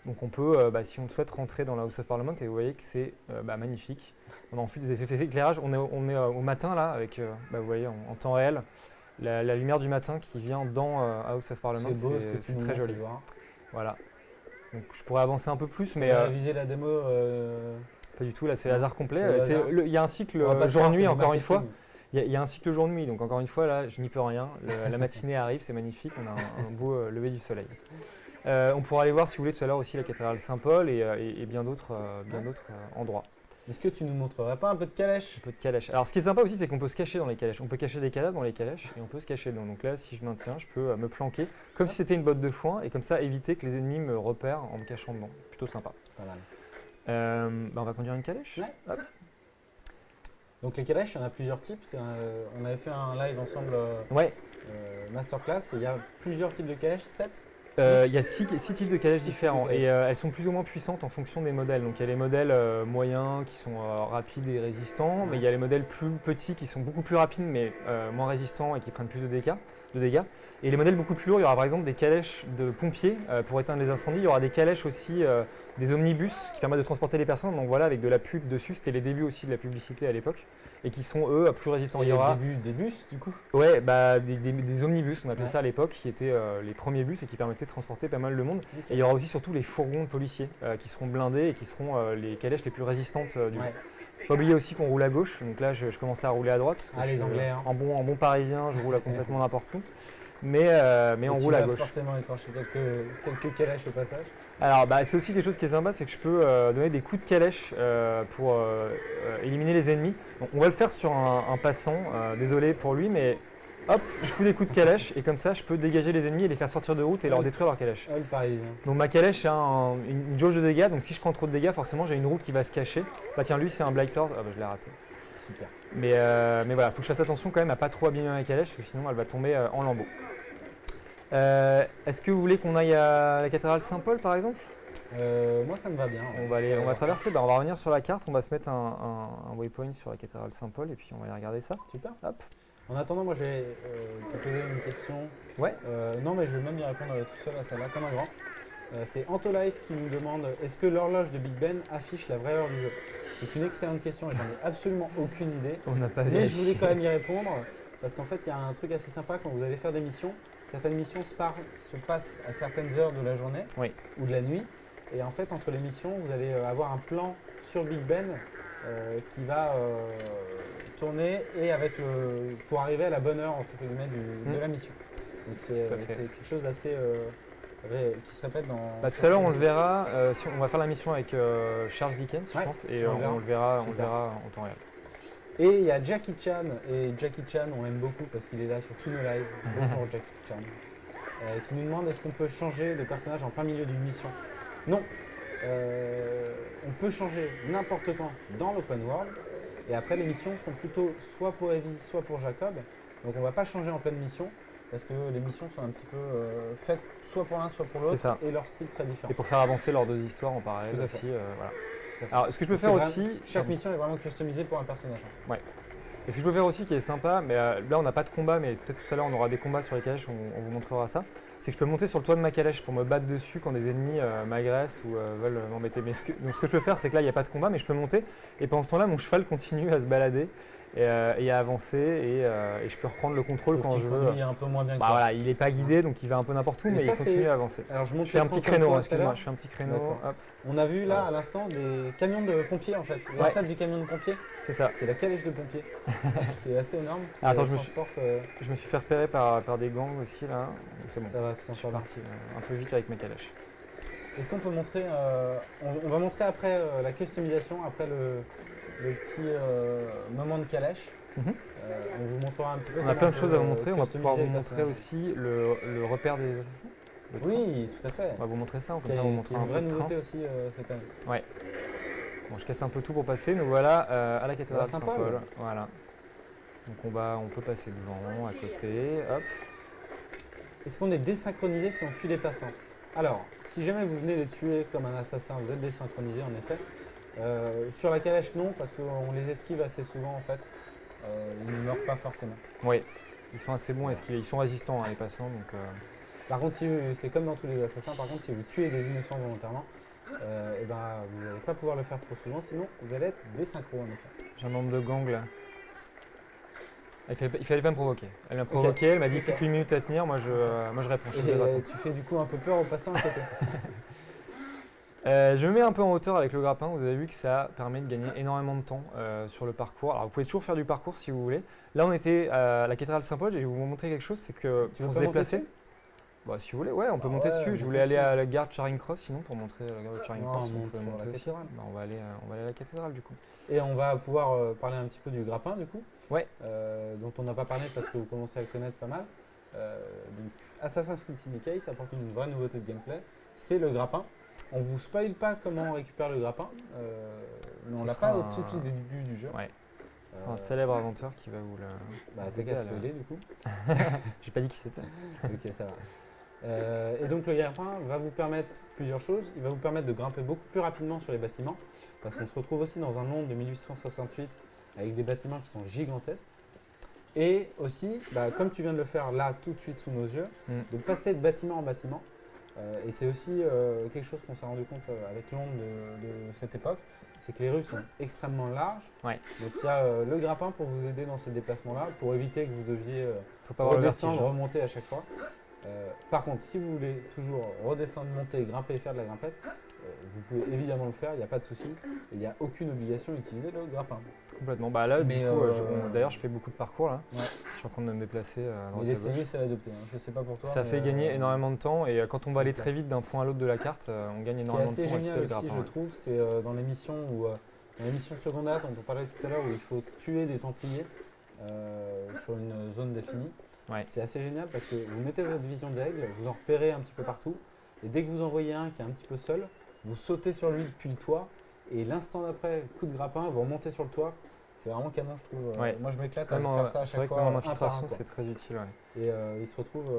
Donc on peut, si on souhaite rentrer dans la House of Parliament, et vous voyez que c'est magnifique. On a en fait des effets d'éclairage, on est au matin là, avec, vous voyez en temps réel, la lumière du matin qui vient dans House of Parliament, c'est très joli. Voilà. Donc je pourrais avancer un peu plus, mais... viser la démo pas du tout, là c'est hasard complet. Il y a un cycle jour-nuit, encore une fois. Il y a un cycle jour-nuit, donc encore une fois, là, je n'y peux rien. La matinée arrive, c'est magnifique, on a un beau lever du soleil. On pourra aller voir, si vous voulez, tout à l'heure aussi la cathédrale Saint-Paul et bien d'autres endroits. Est-ce que tu nous montrerais pas un peu de calèche? Un peu de calèche. Alors ce qui est sympa aussi, c'est qu'on peut se cacher dans les calèches. On peut cacher des cadavres dans les calèches et on peut se cacher dedans. Donc là, si je maintiens, je peux me planquer comme si c'était une botte de foin et comme ça éviter que les ennemis me repèrent en me cachant dedans. Plutôt sympa. Pas mal. On va conduire une calèche. Ouais. Hop. Donc les calèches, il y en a plusieurs types. On avait fait un live ensemble, masterclass, et il y a plusieurs types de calèches, 7. Il y a 6 types de calèches différents et elles sont plus ou moins puissantes en fonction des modèles. Donc il y a les modèles moyens qui sont rapides et résistants, mais il y a les modèles plus petits qui sont beaucoup plus rapides mais moins résistants et qui prennent plus de dégâts. Et les modèles beaucoup plus lourds, il y aura par exemple des calèches de pompiers pour éteindre les incendies. Il y aura des calèches aussi, des omnibus qui permettent de transporter les personnes. Donc voilà, avec de la pub dessus, c'était les débuts aussi de la publicité à l'époque. Et qui sont eux plus résistants. Il y aura des bus du coup? Ouais, des omnibus, on appelait ça à l'époque, qui étaient les premiers bus et qui permettaient de transporter pas mal de monde. Okay. Et il y aura aussi surtout les fourgons de policiers qui seront blindés et qui seront les calèches les plus résistantes du coup. Faut pas oublier aussi qu'on roule à gauche, donc là je commençais à rouler à droite. Parce que les Anglais, hein. En bon parisien, je roule à complètement n'importe où. Mais on roule à gauche. Tu vas forcément écorcher quelques calèches au passage. Alors c'est aussi des choses qui est sympa, c'est que je peux donner des coups de calèche pour éliminer les ennemis. Donc, on va le faire sur un passant, désolé pour lui, mais hop, je fous des coups de calèche et comme ça je peux dégager les ennemis et les faire sortir de route et leur détruire leur calèche. Le parisien. Donc ma calèche a une jauge de dégâts, donc si je prends trop de dégâts, forcément j'ai une roue qui va se cacher. Bah tiens, lui c'est un Blighter, je l'ai raté. Super. Mais voilà, il faut que je fasse attention quand même à pas trop abîmer ma calèche, parce que sinon elle va tomber en lambeaux. Est-ce que vous voulez qu'on aille à la cathédrale Saint-Paul par exemple? Moi, ça me va bien. On va traverser, on va revenir sur la carte, on va se mettre un waypoint sur la cathédrale Saint-Paul et puis on va aller regarder ça. Super. Hop. En attendant, moi, je vais te poser une question. Ouais. Non, mais je vais même y répondre tout seul à celle-là, comme un grand. C'est Antolife qui nous demande est-ce que l'horloge de Big Ben affiche la vraie heure du jeu? C'est une excellente question et j'en ai absolument aucune idée. On n'a pas Mais vérifié. je voulais quand même y répondre parce qu'en fait, il y a un truc assez sympa quand vous allez faire des missions. Certaines missions se passent à certaines heures de la journée Oui. ou de la nuit. Et en fait, entre les missions, vous allez avoir un plan sur Big Ben qui va tourner et pour arriver à la bonne heure entre guillemets de la mission. Donc c'est quelque chose d'assez qui se répète dans. Tout à l'heure on le verra. Si on va faire la mission avec Charles Dickens, je pense, et on le verra en temps réel. Et il y a Jackie Chan, et Jackie Chan on l'aime beaucoup parce qu'il est là sur tous nos lives. Bonjour Jackie Chan. Qui nous demande est-ce qu'on peut changer de personnage en plein milieu d'une mission? Non. On peut changer n'importe quand dans l'open world. Et après les missions sont plutôt soit pour Evie, soit pour Jacob. Donc on ne va pas changer en pleine mission. Parce que les missions sont un petit peu faites soit pour l'un, soit pour l'autre, et leur style très différent. Et pour faire avancer leurs deux histoires en parallèle Tout à fait. aussi. Voilà. Alors, ce que je peux faire aussi. Chaque mission est vraiment customisée pour un personnage. Ouais. Et ce que je peux faire aussi qui est sympa, mais là on n'a pas de combat, mais peut-être tout à l'heure on aura des combats sur les calèches, on vous montrera ça. C'est que je peux monter sur le toit de ma calèche pour me battre dessus quand des ennemis m'agressent ou veulent m'embêter. Donc ce que je peux faire, c'est que là il n'y a pas de combat, mais je peux monter et pendant ce temps-là mon cheval continue à se balader et à avancer et je peux reprendre le contrôle quand je veux. Il est un peu moins bien que toi. Voilà, il n'est pas guidé donc il va un peu n'importe où, mais il continue à avancer. Alors je fais un petit créneau, excuse-moi, je fais un petit créneau. Hop. On a vu là à l'instant des camions de pompiers en fait. L'ancêtre du camion de pompier. C'est ça. C'est la calèche de pompiers. C'est assez énorme. Attends, je me suis fait repérer par des gangs aussi là. C'est bon. Ça va, tout en suis parti un peu vite avec ma calèche. Est-ce qu'on peut montrer on va montrer après la customisation, après le petit moment de calèche. On vous montrera un petit peu. On a plein de choses à vous montrer. On va pouvoir vous montrer aussi le repère des assassins. Oui, tout à fait. On va vous montrer ça. Comme ça, on vous montrera une vraie nouveauté aussi cette année. Ouais. Bon, je casse un peu tout pour passer. Nous voilà à la cathédrale Saint-Paul. Voilà. Donc on peut passer devant, à côté. Hop. Est-ce qu'on est désynchronisé si on tue des passants? Alors, si jamais vous venez les tuer comme un assassin, vous êtes désynchronisé en effet. Sur la calèche, non, parce qu'on les esquive assez souvent en fait. Ils ne meurent pas forcément. Oui, ils sont assez bons à esquiver, ils sont résistants les passants. Donc, Par contre, c'est comme dans tous les assassins, par contre, si vous tuez des innocents volontairement, vous n'allez pas pouvoir le faire trop souvent, sinon vous allez être désynchro en effet. J'ai un membre de gang là. Il fallait pas me provoquer. Elle m'a provoqué, elle m'a dit plus qu'une minute à tenir, moi je réponds. Et tu fais du coup un peu peur aux passants à côté. Je me mets un peu en hauteur avec le grappin, vous avez vu que ça permet de gagner énormément de temps sur le parcours. Alors vous pouvez toujours faire du parcours si vous voulez. Là on était à la cathédrale Saint-Paul et je vais vous montrer quelque chose, c'est que pour se déplacer. Bah, si vous voulez, ouais, on peut monter dessus. Je voulais aller à la gare de Charing Cross sinon pour montrer la gare de Charing Cross. On peut monter aussi. Bah, on va aller à la cathédrale du coup. Et on va pouvoir parler un petit peu du grappin du coup. Ouais. Dont on n'a pas parlé parce que vous commencez à le connaître pas mal. Donc Assassin's Creed Syndicate apporte une vraie nouveauté de gameplay, c'est le grappin. On vous spoil pas comment on récupère le grappin, on l'a pas au tout début du jeu. Ouais. C'est un célèbre inventeur qui va vous le. Bah t'as qu'à spoiler du coup. J'ai pas dit qui c'était. Ok, ça va. Et donc le grappin va vous permettre plusieurs choses. Il va vous permettre de grimper beaucoup plus rapidement sur les bâtiments, parce qu'on se retrouve aussi dans un monde de 1868 avec des bâtiments qui sont gigantesques. Et aussi, comme tu viens de le faire là tout de suite sous nos yeux, de passer de bâtiment en bâtiment. Et c'est aussi quelque chose qu'on s'est rendu compte avec Londres de cette époque, c'est que les rues sont extrêmement larges. Ouais. Donc il y a le grappin pour vous aider dans ces déplacems-là, pour éviter que vous deviez redescendre, remonter à chaque fois. Par contre, si vous voulez toujours redescendre, monter, grimper et faire de la grimpette, vous pouvez évidemment le faire, il n'y a pas de souci. Et il n'y a aucune obligation d'utiliser le grappin. Complètement. Bah là, d'ailleurs, je fais beaucoup de parcours là. Ouais. Je suis en train de me déplacer. Mais l'essayer, c'est l'adopter. Je ne sais pas pour toi. Ça fait gagner énormément de temps et quand on va aller très vite d'un point à l'autre de la carte, on gagne énormément de temps. Ce qui est assez génial aussi, je trouve, c'est dans les missions dans les missions secondaires dont on parlait tout à l'heure, où il faut tuer des Templiers sur une zone définie. Ouais. C'est assez génial parce que vous mettez votre vision d'aigle, vous en repérez un petit peu partout, et dès que vous en voyez un qui est un petit peu seul, vous sautez sur lui depuis le toit, et l'instant d'après, coup de grappin, vous remontez sur le toit. C'est vraiment canon, je trouve. Ouais. Moi, je m'éclate à Même faire ça à c'est vrai chaque que fois. même en un par un, infiltration, quoi. c'est très utile. Ouais. Et ils se retrouvent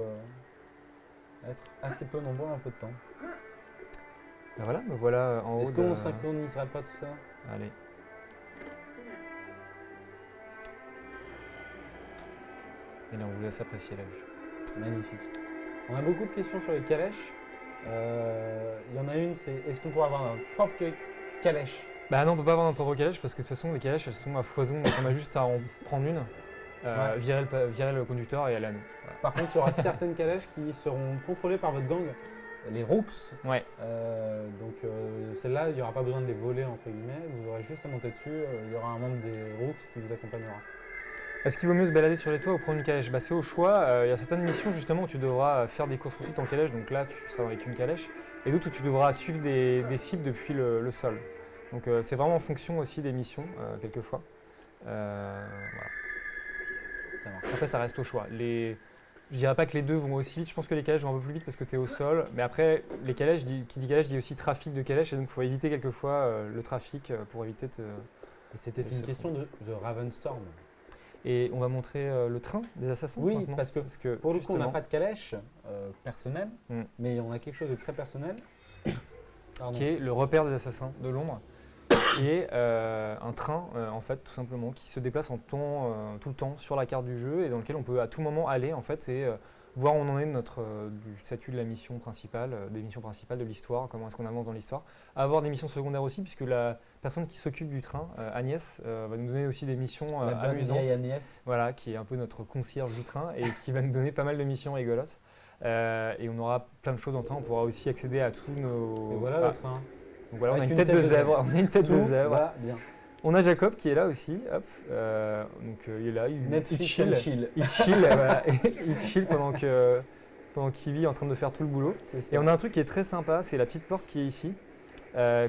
à être assez peu nombreux en peu de temps. Ben voilà, me voilà en haut. Est-ce qu'on synchroniserait pas tout ça? Allez. Et là, on vous laisse apprécier la vue. Magnifique. On a beaucoup de questions sur les calèches. Il y en a une, c'est est-ce qu'on pourrait avoir notre propre calèche? Bah non, on peut pas avoir un propre calèche parce que de toute façon, les calèches, elles sont à foison, donc on a juste à en prendre une, Ouais. virer le conducteur et aller à nous. Voilà. Par contre, il y aura certaines calèches qui seront contrôlées par votre gang, les Rooks. Ouais. Donc celles-là, il n'y aura pas besoin de les voler, entre guillemets. Vous aurez juste à monter dessus. Il y aura un membre des Rooks qui vous accompagnera. Est-ce qu'il vaut mieux se balader sur les toits ou prendre une calèche? Bah, c'est au choix. Il y a certaines missions justement où tu devras faire des courses poursuites en calèche, donc là tu seras avec une calèche, et d'autres où tu devras suivre des cibles depuis le sol. Donc c'est vraiment en fonction aussi des missions, quelquefois. Voilà. Ça marche. Après ça reste au choix. Je dirais pas que les deux vont aussi vite, je pense que les calèches vont un peu plus vite parce que tu es au sol, mais après les calèches, qui dit calèche dit aussi trafic de calèche, et donc il faut éviter quelquefois le trafic pour éviter de... Et c'était une question de The Ravenstorm. Et on va montrer le train des assassins. Oui, maintenant, parce que pour le coup, on n'a justement, pas de calèche personnelle, Mm. mais on a quelque chose de très personnel. Pardon. qui est le repère des assassins de Londres, et un train en fait tout simplement qui se déplace tout le temps sur la carte du jeu et dans lequel on peut à tout moment aller en fait et voir où on en est de du statut de la mission principale, des missions principales de l'histoire, comment est-ce qu'on avance dans l'histoire, avoir des missions secondaires aussi puisque la personne qui s'occupe du train, Agnès, va nous donner aussi des missions La bonne amusantes. vieille Agnès. Voilà, qui est un peu notre concierge du train et qui va nous donner pas mal de missions rigolotes. Et on aura plein de choses en train, on pourra aussi accéder à tous nos... Et voilà le train. Donc voilà, on a Avec une tête de zèbre. On a une tête de Tout zèbre. va bien. On a Jacob qui est là aussi. Hop. Il est là, il Netflix chill. and chill. Il chill, voilà. Il chill pendant qu'il vit en train de faire tout le boulot. C'est ça. Et on a un truc qui est très sympa, c'est la petite porte qui est ici,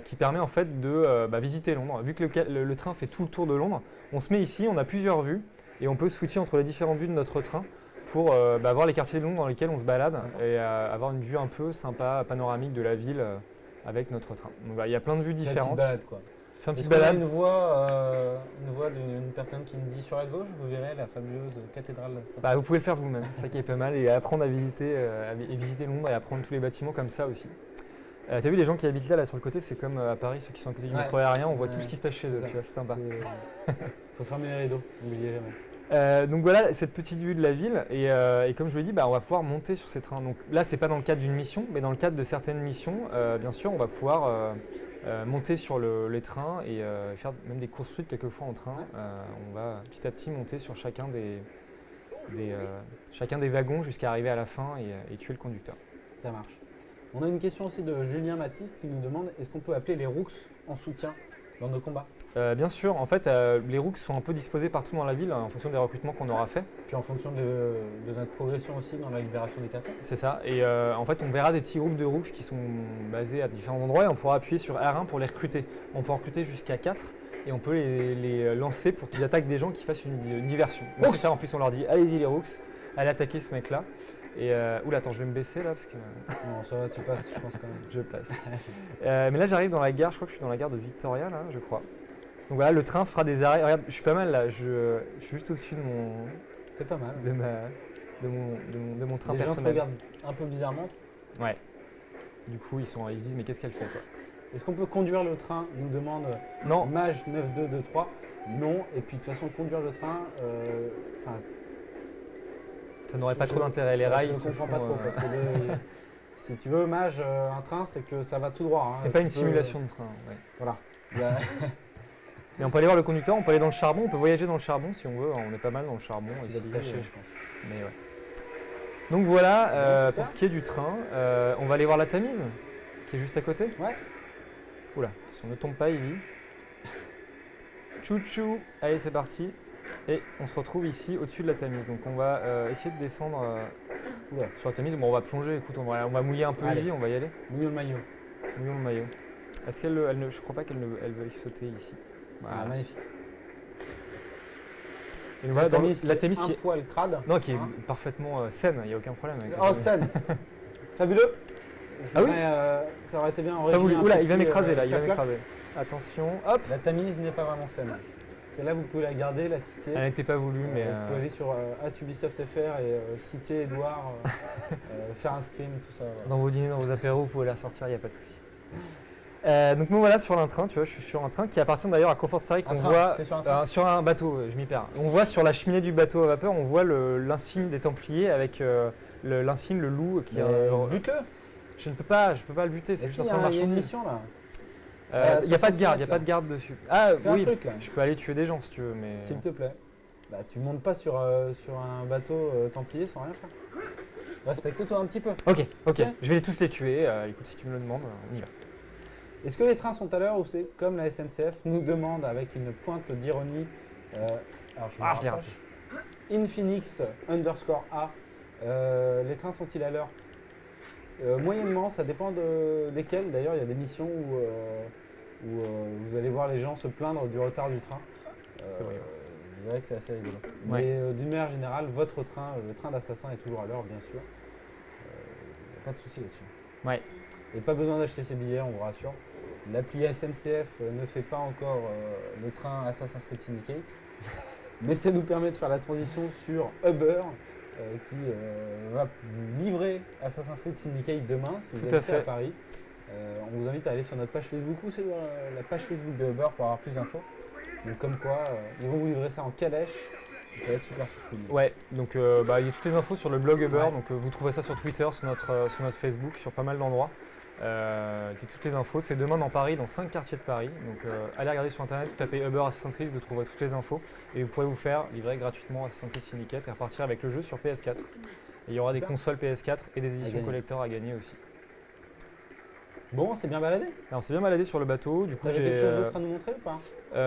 qui permet en fait de visiter Londres. Vu que le train fait tout le tour de Londres, on se met ici, on a plusieurs vues et on peut switcher entre les différentes vues de notre train pour voir les quartiers de Londres dans lesquels on se balade et avoir une vue un peu sympa, panoramique de la ville avec notre train. Donc il y a plein de vues Une petite différentes. balade, quoi. Fais une Est-ce petite qu'on a balade. une voix d'une personne qui me dit sur la gauche, vous verrez la fabuleuse cathédrale. Bah, vous pouvez le faire vous-même, c'est ça qui est pas mal, et apprendre à visiter Londres et apprendre tous les bâtiments comme ça aussi. T'as vu les gens qui habitent là sur le côté, c'est comme à Paris, ceux qui sont à côté du Ouais. métro aérien, on voit Ouais, tout ce qui se passe chez eux, tu vois, c'est sympa. Faut fermer les rideaux, n'oubliez jamais. Donc voilà cette petite vue de la ville, et comme je vous l'ai dit, on va pouvoir monter sur ces trains. Donc là, c'est pas dans le cadre d'une mission, mais dans le cadre de certaines missions, bien sûr, on va pouvoir monter sur les trains et faire même des courses poursuites quelquefois en train. On va petit à petit monter sur chacun des wagons jusqu'à arriver à la fin et tuer le conducteur. Ça marche. On a une question aussi de Julien Matisse qui nous demande est-ce qu'on peut appeler les Rooks en soutien dans nos combats? Bien sûr, en fait, les Rooks sont un peu disposés partout dans la ville en fonction des recrutements qu'on aura fait. Puis en fonction de notre progression aussi dans la libération des quartiers. C'est ça. Et en fait, on verra des petits groupes de Rooks qui sont basés à différents endroits et on pourra appuyer sur R1 pour les recruter. On peut en recruter jusqu'à 4 et on peut les lancer pour qu'ils attaquent des gens qui fassent une diversion. Donc c'est ça, en plus, on leur dit allez-y les Rooks, allez attaquer ce mec-là. Et oula, attends, je vais me baisser là parce que Non, ça va, tu passes, je pense quand même. je passe. Mais là, j'arrive dans la gare, je crois que je suis dans la gare de Victoria, là, je crois. Donc voilà, le train fera des arrêts. Regarde, je suis pas mal là, je suis juste au-dessus C'est pas mal. de mon train Les gens te personnel. regardent un peu bizarrement. Ouais. Du coup, ils se disent mais qu'est-ce qu'elle fait quoi? Est-ce qu'on peut conduire le train? Nous demande Non, Mage 9223. Non. Et puis de toute façon, conduire le train, ça n'aurait pas trop d'intérêt. Les rails, je ne ils te comprends font, pas trop. Parce que si tu veux, Mage, un train, c'est que ça va tout droit. c'est pas une simulation de train. Ouais. Voilà. Mais on peut aller voir le conducteur, on peut aller dans le charbon, on peut voyager dans le charbon si on veut. On est pas mal dans le charbon. Tu Ici, vas te tâcher, je pense. mais ouais. Donc voilà, Bon, super. pour ce qui est du train, on va aller voir la Tamise, qui est juste à côté. Ouais. Oula, attention, ne tombe pas, Ivy. Chouchou. Allez, c'est parti. Et on se retrouve ici, au-dessus de la Tamise. Donc on va essayer de descendre Oula. sur la Tamise. Bon, on va plonger, écoute, on va mouiller un peu Allez. Ivy, on va y aller. Mouillon le maillot. Mouillons le maillot. Est-ce je crois pas qu'elle veuille sauter ici. Voilà. Ah, magnifique. Et donc voilà, dans Tamise la Tamise un qui est, poil crade. non, qui est Hein. parfaitement saine, il n'y a aucun problème avec la Oh, Tamise. scène. Fabuleux. Ah oui. Ça aurait été bien en Pas régie. voulu. un Oula, il petit, va m'écraser là, il va clap-clap. m'écraser. Attention, hop. La Tamise n'est pas vraiment saine. Celle-là, vous pouvez la garder, la citer. Elle n'était pas voulue, mais Vous pouvez aller sur @ubisoftfr et citer Edouard, faire un screen, tout ça. Voilà. dans vos dîners, dans vos apéros, vous pouvez la ressortir, il n'y a pas de souci. Donc moi voilà sur un train, tu vois, je suis sur un train qui appartient d'ailleurs à Comfort Starry qu'on voit T'es sur un train sur un bateau, je m'y perds. On voit sur la cheminée du bateau à vapeur, on voit l'insigne des Templiers avec l'insigne, le loup qui Bute-le. Je ne peux pas le buter, c'est Mais juste si, en il y train de a marcher une de nuit. mission là. Il n'y a pas de garde, il n'y a 60 pas de garde dessus. Ah Fais un oui, truc là, je peux aller tuer des gens si tu veux, mais s'il te plaît. Bah, tu montes pas sur un bateau templier sans rien faire. Respecte-toi un petit peu. Ok, Ok. je vais tous les tuer. Écoute, si tu me le demandes, on y va. Est-ce que les trains sont à l'heure ou c'est comme la SNCF nous demande avec une pointe d'ironie alors je me Je l'ai raté. rapproche. Infinix_A. Les trains sont-ils à l'heure moyennement, ça dépend desquels. D'ailleurs, il y a des missions où vous allez voir les gens se plaindre du retard du train. C'est vrai. Je dirais que c'est assez rigolo. Ouais. Mais d'une manière générale, votre train, le train d'Assassin est toujours à l'heure, bien sûr. Pas de souci là-dessus. Ouais. Et pas besoin d'acheter ses billets, on vous rassure. L'appli SNCF ne fait pas encore les trains Assassin's Creed Syndicate, mais ça nous permet de faire la transition sur Uber, qui va vous livrer Assassin's Creed Syndicate demain, si vous Tout à habitez fait. à Paris. On vous invite à aller sur notre page Facebook ou c'est la page Facebook de Uber pour avoir plus d'infos. Donc comme quoi, ils vont vous livrer ça en calèche, ça va être super cool. Ouais, donc il y a toutes les infos sur le blog Uber, Ouais. donc vous trouverez ça sur Twitter, sur notre Facebook, sur pas mal d'endroits. Toutes les infos, c'est demain dans Paris, dans 5 quartiers de Paris. Donc allez regarder sur internet, vous tapez Uber Assassin's Creed, vous trouverez toutes les infos et vous pourrez vous faire livrer gratuitement Assassin's Creed Syndicate et repartir avec le jeu sur PS4. Et il y aura des Super. consoles PS4 et des éditions gagner. collector à gagner aussi. Bon, c'est bien baladé. Alors on s'est bien baladé sur le bateau, du coup T'avais quelque chose d'autre à nous montrer ou pas Il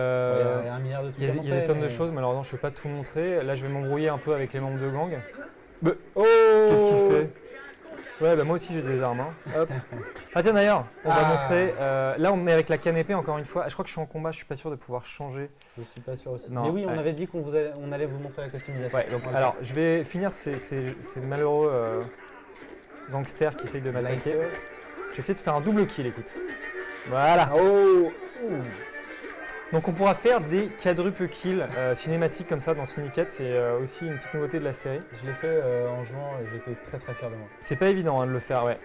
y a un milliard de trucs il y à a montrer. des tonnes de mais- choses, malheureusement je ne peux pas tout montrer. Là je vais m'embrouiller un peu avec les membres de gang. Oh Qu'est-ce qu'il fait? Ouais, bah moi aussi j'ai des armes. Hein. Hop. Ah tiens d'ailleurs, on va montrer. Là on est avec la canne épée encore une fois. Je crois que je suis en combat, je suis pas sûr de pouvoir changer. Je suis pas sûr aussi. Non, Mais oui, on ouais. avait dit qu'on allait vous montrer la customisation. Ouais, donc Voilà. alors je vais finir ces malheureux gangsters qui essayent de m'attaquer. Lighters. Je vais essayer de faire un double kill, écoute. Voilà. Oh Donc on pourra faire des quadruples kills cinématiques comme ça dans Syndicate. C'est aussi une petite nouveauté de la série. Je l'ai fait en jouant et j'étais très très fier de moi. C'est pas évident hein, de le faire, ouais.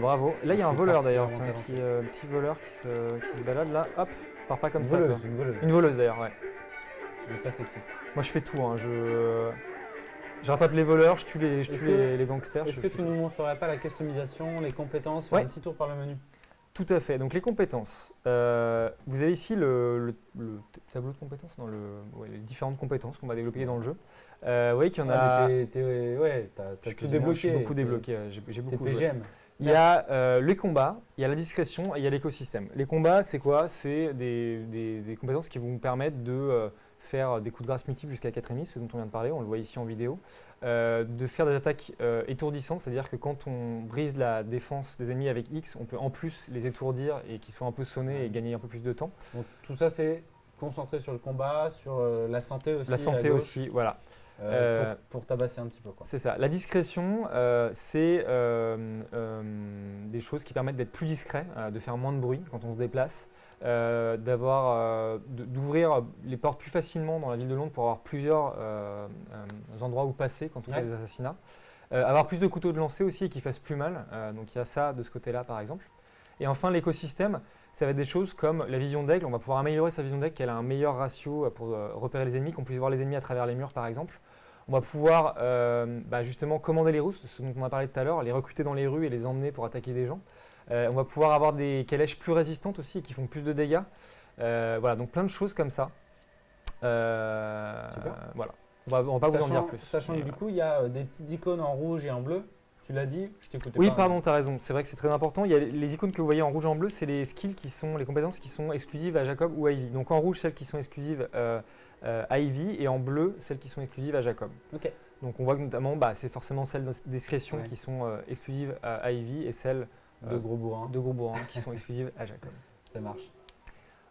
Bravo. Là il y a Je un suis voleur d'ailleurs, particulièrement tiens, petit voleur qui se balade là. Hop, part pas comme Une ça. voleuse, toi. une voleuse. Une voleuse d'ailleurs, ouais. Mais pas sexiste. Moi je fais tout, hein. Je rattrape les voleurs, je tue Est-ce que- les gangsters. Est-ce je que fais tu tout. nous montrerais pas la customisation, les compétences, faire Ouais. un petit tour par le menu? Tout à fait. Donc les compétences. Vous avez ici le tableau de compétences, les différentes compétences qu'on va développer dans le jeu. Vous voyez qu'il y en a. T'as tout débloqué. J'ai beaucoup débloqué. J'ai T'es beaucoup joué. PGM. Il y a les combats, il y a la discrétion et il y a l'écosystème. Les combats, c'est quoi? C'est des compétences qui vont vous permettre de faire des coups de grâce multiples jusqu'à 4,5, ce dont on vient de parler, on le voit ici en vidéo. De faire des attaques étourdissantes, c'est-à-dire que quand on brise la défense des ennemis avec X, on peut en plus les étourdir et qu'ils soient un peu sonnés et gagner un peu plus de temps. Donc tout ça c'est concentré sur le combat, sur la santé aussi. La santé à gauche, aussi, voilà. pour tabasser un petit peu quoi. C'est ça. La discrétion, c'est des choses qui permettent d'être plus discret, de faire moins de bruit quand on se déplace, d'ouvrir les portes plus facilement dans la ville de Londres pour avoir plusieurs endroits où passer quand on fait des assassinats. Avoir plus de couteaux de lancer aussi et qui fassent plus mal. Donc il y a ça de ce côté-là par exemple. Et enfin l'écosystème, ça va être des choses comme la vision d'aigle. On va pouvoir améliorer sa vision d'aigle, qu'elle a un meilleur ratio pour repérer les ennemis, qu'on puisse voir les ennemis à travers les murs par exemple. On va pouvoir justement commander les rousses, ce dont on a parlé tout à l'heure, les recruter dans les rues et les emmener pour attaquer des gens. On va pouvoir avoir des calèches plus résistantes aussi et qui font plus de dégâts. Voilà, donc plein de choses comme ça. Voilà. On va pas vous en dire plus. Sachant que du coup il y a des petites icônes en rouge et en bleu. Tu l'as dit, je t'écoutais Oui, pas. pardon, tu as raison. C'est vrai que c'est très important. Il y a les icônes que vous voyez en rouge et en bleu, c'est les skills les compétences qui sont exclusives à Jacob ou à Ivy. Donc en rouge, celles qui sont exclusives à Ivy et en bleu, celles qui sont exclusives à Jacob. Ok. Donc on voit que notamment, c'est forcément celles de discrétion qui sont exclusives à Ivy et celles de gros bourrins qui sont exclusives à Jacob. Ça marche.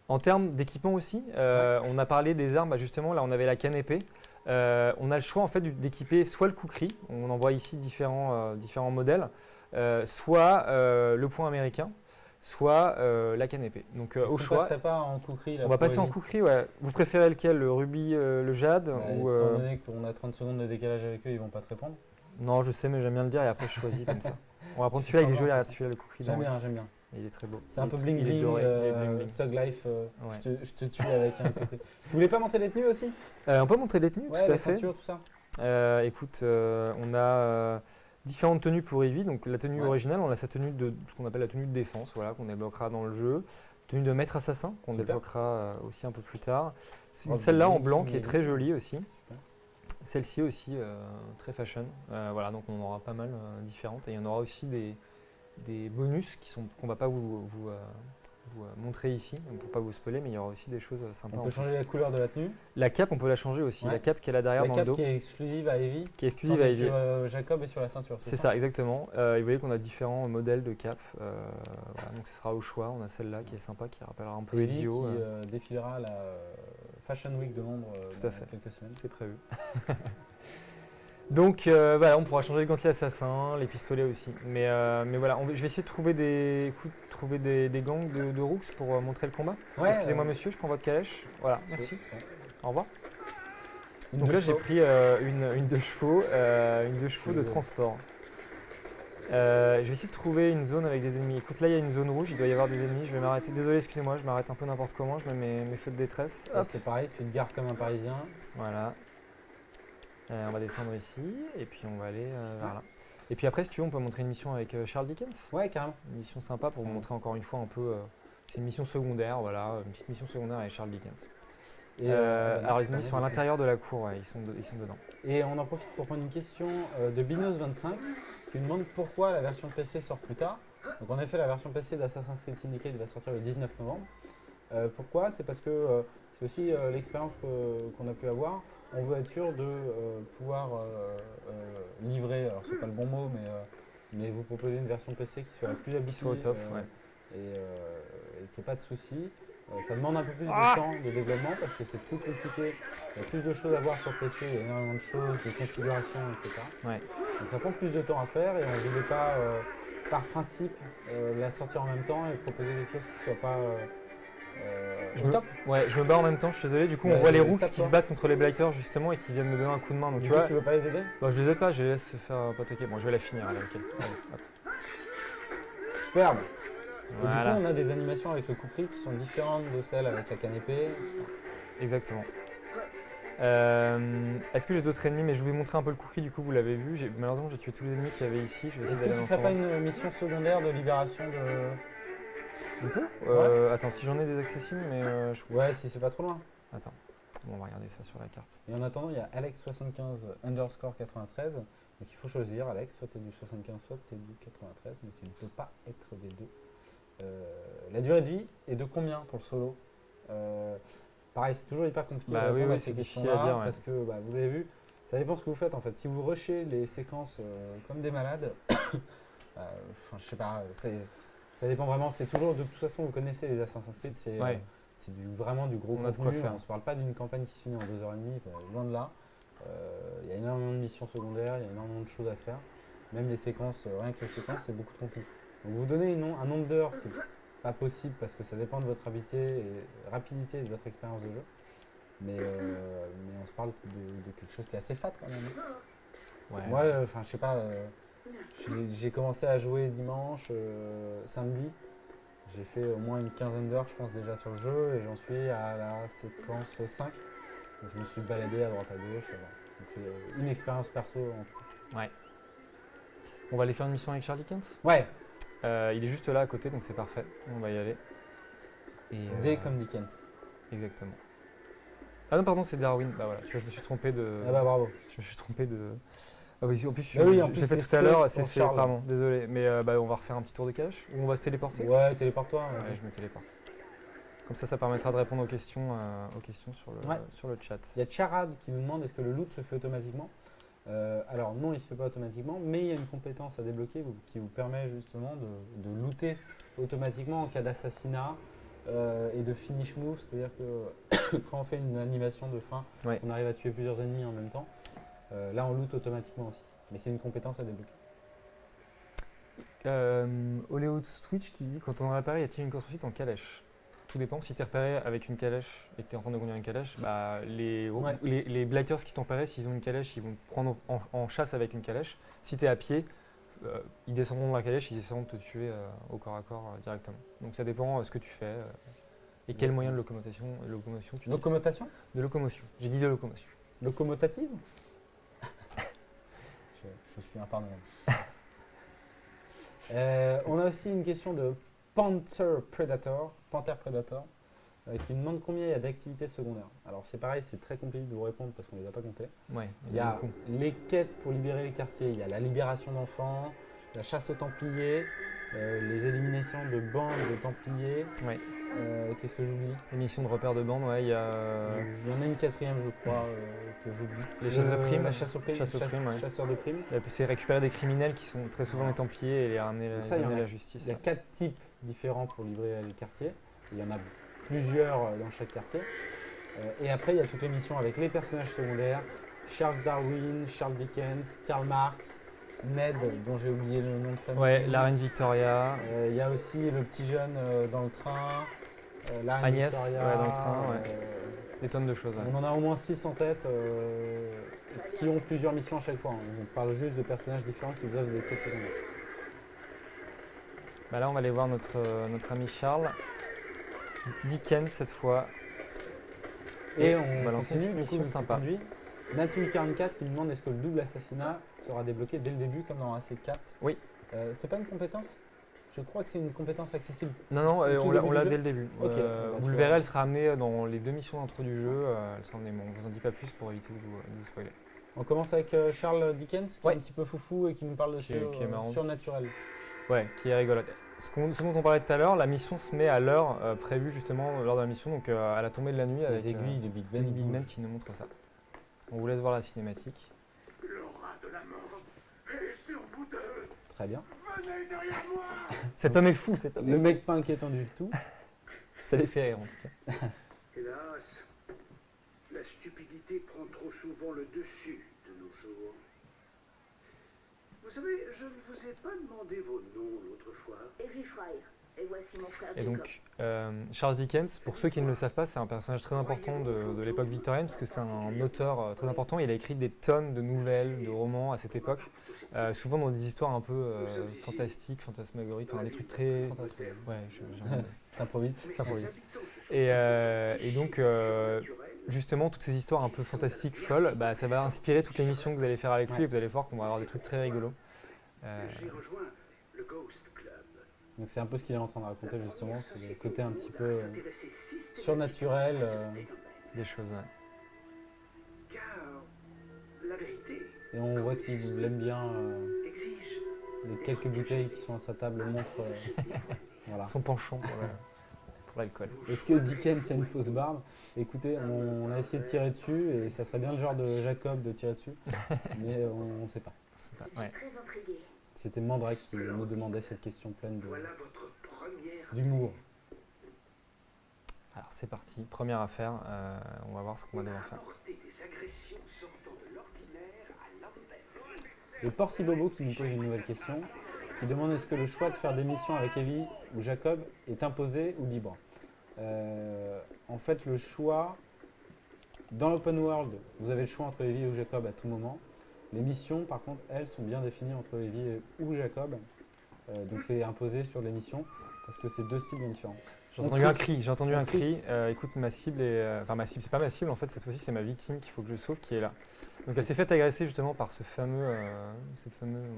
En termes d'équipement aussi, on a parlé des armes. Justement, là, on avait la canne épée. On a le choix en fait d'équiper soit le kukri, on en voit ici différents modèles, soit le poing américain, soit la canne épée. Donc Est-ce au qu'on choix, passerait pas en cookerie là, on va pour passer en Evie cookerie, ouais. Vous préférez lequel, le rubis, le jade ou, Étant donné qu'on a 30 secondes de décalage avec eux, ils vont pas te répondre. Non, je sais, mais j'aime bien le dire et après je choisis comme ça. On va prendre Tu celui-là, il est fais joli, semblant, regarde c'est ça. celui-là, le cookerie. J'aime bien, j'aime bien. Il est très beau. C'est un Il peu est- bling il est bling, doré, il est bling bling. Thug Life. Ouais. Je te tue avec un cookerie. Tu voulais pas montrer les tenues aussi? On peut montrer les tenues, Ouais, tout à les fait. ceintures, tout ça. Écoute, on a différentes tenues pour Evie. Donc la tenue Ouais. originale, on a sa tenue de ce qu'on appelle la tenue de défense, voilà, qu'on débloquera dans le jeu. Tenue de maître assassin qu'on Super. débloquera aussi un peu plus tard. C'est Oh, celle-là en magnifique, blanc qui est magnifique. très jolie aussi. Super. Celle-ci aussi très fashion. Voilà, donc on aura pas mal différentes et il y en aura aussi des bonus qu'on va pas vous montrer ici, donc pour pas vous spoiler, mais il y aura aussi des choses sympas. On en peut plus. changer la couleur de la tenue. La cape, on peut la changer aussi. Ouais. La cape qui est là derrière La dans le cape dos, qui est exclusive à Evie. qui est exclusive à Evie. Jacob est sur la ceinture. C'est ça, exactement. Et vous voyez qu'on a différents modèles de cap. Voilà, donc ce sera au choix. On a celle-là qui est sympa, qui rappellera un peu Evie Ezio. qui défilera à la Fashion Week de Londres Tout à dans fait. quelques semaines. C'est prévu. Donc voilà, on pourra changer les gantelets assassins, les pistolets aussi. Mais voilà, je vais essayer de trouver des gangs de Rooks pour montrer le combat. Ouais, Excusez-moi monsieur, je prends votre calèche. Voilà, merci. Ouais. Au revoir. Une Donc de là j'ai chaud. pris une de chevaux, de transport. Je vais essayer de trouver une zone avec des ennemis. Écoute, là il y a une zone rouge, il doit y avoir des ennemis. Je vais m'arrêter. Désolé, excusez-moi, je m'arrête un peu n'importe comment. Je mets mes feux de détresse. Là, Hop. c'est pareil, tu te gares comme un Parisien. Voilà. On va descendre ici et puis on va aller vers là. Et puis après, si tu veux, on peut montrer une mission avec Charles Dickens. Ouais, carrément. Une mission sympa pour vous montrer encore une fois un peu. C'est une mission secondaire, voilà, une petite mission secondaire avec Charles Dickens. Et, alors les c'est ennemis sont à pareil, l'intérieur de la cour, ouais, ils sont dedans. Et on en profite pour prendre une question de Binos25 qui nous demande pourquoi la version PC sort plus tard. Donc en effet, la version PC d'Assassin's Creed Syndicate va sortir le 19 novembre. Pourquoi? C'est parce que c'est aussi l'expérience qu'on a pu avoir. On veut être sûr de pouvoir livrer, alors c'est pas le bon mot, mais vous proposer une version PC qui soit la plus habituée Soit au top, ouais. et qu'il n'y ait pas de soucis. Ça demande un peu plus de temps de développement parce que c'est plus compliqué. Il y a plus de choses à voir sur PC, il y a énormément de choses, de configurations, etc. Ouais. Donc ça prend plus de temps à faire et on ne voulait pas, par principe, la sortir en même temps et proposer quelque chose qui ne soit pas Je au me, top. ouais, je me bats en même temps, je suis désolé. Du coup, Bah, on voit les Rooks tape, qui toi. se battent contre les Blighters justement et qui viennent me donner un coup de main. Donc Du tu coup, vois, tu veux pas les aider? bah, je les aide pas, je les laisse se faire patoquer. Bon, je vais la finir. Allez, ok. Allez, hop. Superbe. Et du Voilà. coup, on a des animations avec le cookery qui sont différentes de celles avec la canne épée. Exactement. Est-ce que j'ai d'autres ennemis? Mais je vous ai montré un peu le cookery, du coup vous l'avez vu. Malheureusement j'ai tué tous les ennemis qu'il y avait ici. Je vais Est-ce essayer que d'aller tu ferais en pas trouver. une mission secondaire de libération de... On peut Attends, si j'en ai des accessibles, mais Ouais, si c'est pas trop loin. Attends, bon, on va regarder ça sur la carte. Et en attendant, il y a Alex75_93. Donc il faut choisir, Alex, soit tu es du 75, soit tu es du 93, mais tu ne peux pas être des deux. La durée de vie est de combien pour le solo? Pareil, c'est toujours hyper compliqué Bah de oui, répondre oui, à ces c'est difficile questions-là à dire, ouais. parce que vous avez vu, ça dépend ce que vous faites en fait. Si vous rushez les séquences comme des malades, je sais pas, ça dépend vraiment. C'est toujours, de toute façon, vous connaissez les Assassin's Creed, c'est Ouais. vraiment du gros On a de quoi contenu. faire. On se parle pas d'une campagne qui se finit en 2h30, loin de là. Il y a énormément de missions secondaires, il y a énormément de choses à faire. Même les séquences, rien que les séquences, c'est beaucoup de contenu. Donc vous donnez un nombre d'heures, c'est pas possible parce que ça dépend de votre rapidité et de votre expérience de jeu. Mais on se parle de quelque chose qui est assez fat quand même. Ouais. Moi, je sais pas, j'ai commencé à jouer dimanche, samedi. J'ai fait au moins une quinzaine d'heures, je pense, déjà sur le jeu et j'en suis à la séquence 5. Donc je me suis baladé à droite à gauche. Donc une expérience perso en tout cas. Ouais. On va aller faire une mission avec Charles Dickens. Ouais, Il est juste là à côté, donc c'est parfait. On va y aller. Et, D comme Dickens. Exactement. Ah non, pardon, c'est Darwin. Bah voilà, tu vois, je me suis trompé de. Ah bah bravo. Je me suis trompé de. Ah oui, en plus, Bah oui, en je plus, l'ai fait c'est tout à C l'heure. pour C'est Charles. pardon, désolé. Mais on va refaire un petit tour de cache ou on va se téléporter. Ouais, téléporte-toi. Ouais, vas-y. je me téléporte. Comme ça permettra de répondre aux questions Ouais. sur le chat. Il y a Charad qui nous demande est-ce que le loot se fait automatiquement. Alors non, il ne se fait pas automatiquement, mais il y a une compétence à débloquer qui vous permet justement de looter automatiquement en cas d'assassinat et de finish move, c'est-à-dire que quand on fait une animation de fin, Ouais. on arrive à tuer plusieurs ennemis en même temps. Là, on loot automatiquement aussi, mais c'est une compétence à débloquer. Oléo Twitch qui dit quand on est repéré, y a-t-il une course-poursuite en calèche? Tout dépend. Si tu es repéré avec une calèche et que tu es en train de conduire une calèche, bah, les blackers qui t'ont repéré, s'ils ont une calèche, ils vont te prendre en chasse avec une calèche. Si tu es à pied, ils descendront de la calèche, ils essaieront de te tuer au corps à corps directement. Donc ça dépend ce que tu fais et quel moyen de locomotion tu utilises. Locomotation? De locomotion. J'ai dit de locomotion. Locomotative? je suis impardonnable. On a aussi une question de Panther Predator, qui nous demande combien il y a d'activités secondaires. Alors c'est pareil, c'est très compliqué de vous répondre parce qu'on ne les a pas comptées. Ouais, Il y a les quêtes pour libérer les quartiers, il y a la libération d'enfants, la chasse aux Templiers, les éliminations de bandes de Templiers. Ouais. Qu'est-ce que j'oublie? Les missions de repère de bande, ouais, il y a. Il y en a une quatrième, je crois, que j'oublie. Les chasses de primes. La chasse aux primes. Ouais. Chasseurs de primes. C'est récupérer des criminels qui sont très souvent les Templiers et les ramener à la justice. Il y a 4 types différents pour libérer les quartiers. Il y en a plusieurs dans chaque quartier. Et après, il y a toutes les missions avec les personnages secondaires. Charles Darwin, Charles Dickens, Karl Marx, Ned, dont j'ai oublié le nom de famille. Ouais, la reine Victoria. Il y a aussi le petit jeune dans le train. La reine Agnès, Victoria, ouais, dans le train, ouais. Des tonnes de choses. Ouais. On en a au moins 6 en tête qui ont plusieurs missions à chaque fois. On parle juste de personnages différents qui vous offrent des quêtes secondaires. Bah là, on va aller voir notre ami Charles. Dickens cette fois. Et on va lancer une continue, mission du coup, sympa. Natu44 qui me demande est-ce que le double assassinat sera débloqué dès le début comme dans AC4? Oui. C'est pas une compétence? Je crois que c'est une compétence accessible. Non, on l'a dès le début. Okay, vous le verrez, elle sera amenée dans les 2 missions d'intro du jeu. Elle sera amenée, bon, on vous en dit pas plus pour éviter de vous spoiler. On commence avec Charles Dickens, qui est un petit peu foufou et qui nous parle de qui est surnaturel. Ouais, qui est rigolote. Ce dont on parlait tout à l'heure, la mission se met à l'heure prévue justement lors de la mission, donc à la tombée de la nuit Les avec aiguilles de Big Ben qui nous montre ça. On vous laisse voir la cinématique. L'aura de la mort est sur vous deux. Très bien. Venez derrière moi. Cet homme est fou, cet homme. Le mec pas inquiétant du tout. Ça les fait rire en tout cas. Hélas, la stupidité prend trop souvent le dessus de nos jours. Vous savez, je ne vous ai pas demandé vos noms l'autre fois. Evie Fryer. Et voici mon frère Et Jacob. donc, Charles Dickens, pour ceux qui ne le savent pas, c'est un personnage très important de l'époque victorienne, parce que c'est un auteur très important. Il a écrit des tonnes de nouvelles, de romans à cette époque, souvent dans des histoires un peu fantastiques, fantasmagoriques, enfin des trucs très... Ouais, T'improvise. Et donc, justement, toutes ces histoires un peu fantastiques, folles, bah, ça va inspirer toutes les missions que vous allez faire avec lui, et vous allez voir qu'on va avoir des trucs très rigolos. J'ai rejoint le Ghost Club. Donc c'est un peu ce qu'il est en train de raconter justement, c'est le côté un petit peu surnaturel. Des choses, ouais. Car la vérité Et on voit qu'il aime bien exige les quelques bouteilles qui sont à sa table montrent voilà. Son penchant pour l'alcool. Est-ce que Dickens a une fausse barbe? Écoutez, on a essayé de tirer dessus et ça serait bien le genre de Jacob de tirer dessus, mais on ne sait pas. Ouais. Très intrigué. C'était Mandrake qui nous demandait cette question pleine voilà votre première d'humour. Alors c'est parti, première affaire, on va voir ce qu'on va devoir faire. apporter des agressions sortant de l'ordinaire à Lambert. Le Porci Bobo qui nous pose une nouvelle question, qui demande est-ce que le choix de faire des missions avec Evie ou Jacob est imposé ou libre? En fait, le choix, dans l'open world, vous avez le choix entre Evie ou Jacob à tout moment. Les missions, par contre, elles sont bien définies entre Evie ou Jacob. Donc c'est imposé sur les missions parce que c'est 2 styles bien différents. J'ai entendu un cri. Écoute, ma cible est... Enfin, ma cible, c'est pas ma cible, en fait, cette fois-ci, c'est ma victime qu'il faut que je sauve qui est là. Donc elle s'est faite agresser justement par ce fameux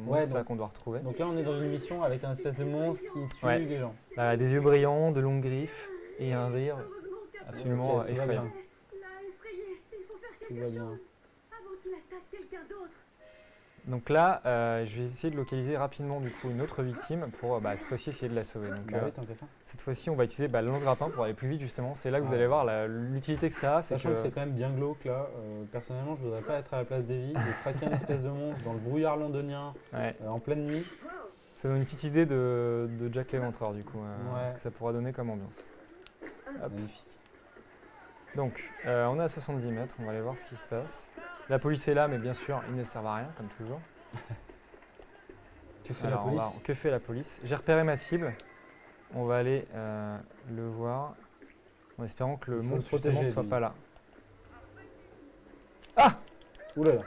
monstre là qu'on doit retrouver. Donc là, on est dans une mission avec un espèce de monstre qui tue les gens. Des yeux brillants, de longues griffes et un rire absolument effrayant. Tout va bien. Donc là, je vais essayer de localiser rapidement du coup une autre victime pour cette fois-ci essayer de la sauver. Donc, cette fois-ci, on va utiliser le lance-grappin pour aller plus vite justement. C'est là que vous allez voir l'utilité que ça a. Sachant que c'est quand même bien glauque là. Personnellement, je voudrais pas être à la place d'Evie, de traquer un espèce de monstre dans le brouillard londonien en pleine nuit. Ça donne une petite idée de Jack l'Éventreur du coup, ce que ça pourra donner comme ambiance. Hop. Magnifique. Donc, on est à 70 mètres, on va aller voir ce qui se passe. La police est là, mais bien sûr, ils ne servent à rien, comme toujours. Que fait Alors, la police? que fait la police? J'ai repéré ma cible. On va aller le voir en espérant que le Il faut monstre le protéger, justement ne soit lui. pas là. Ah! Ouh là là.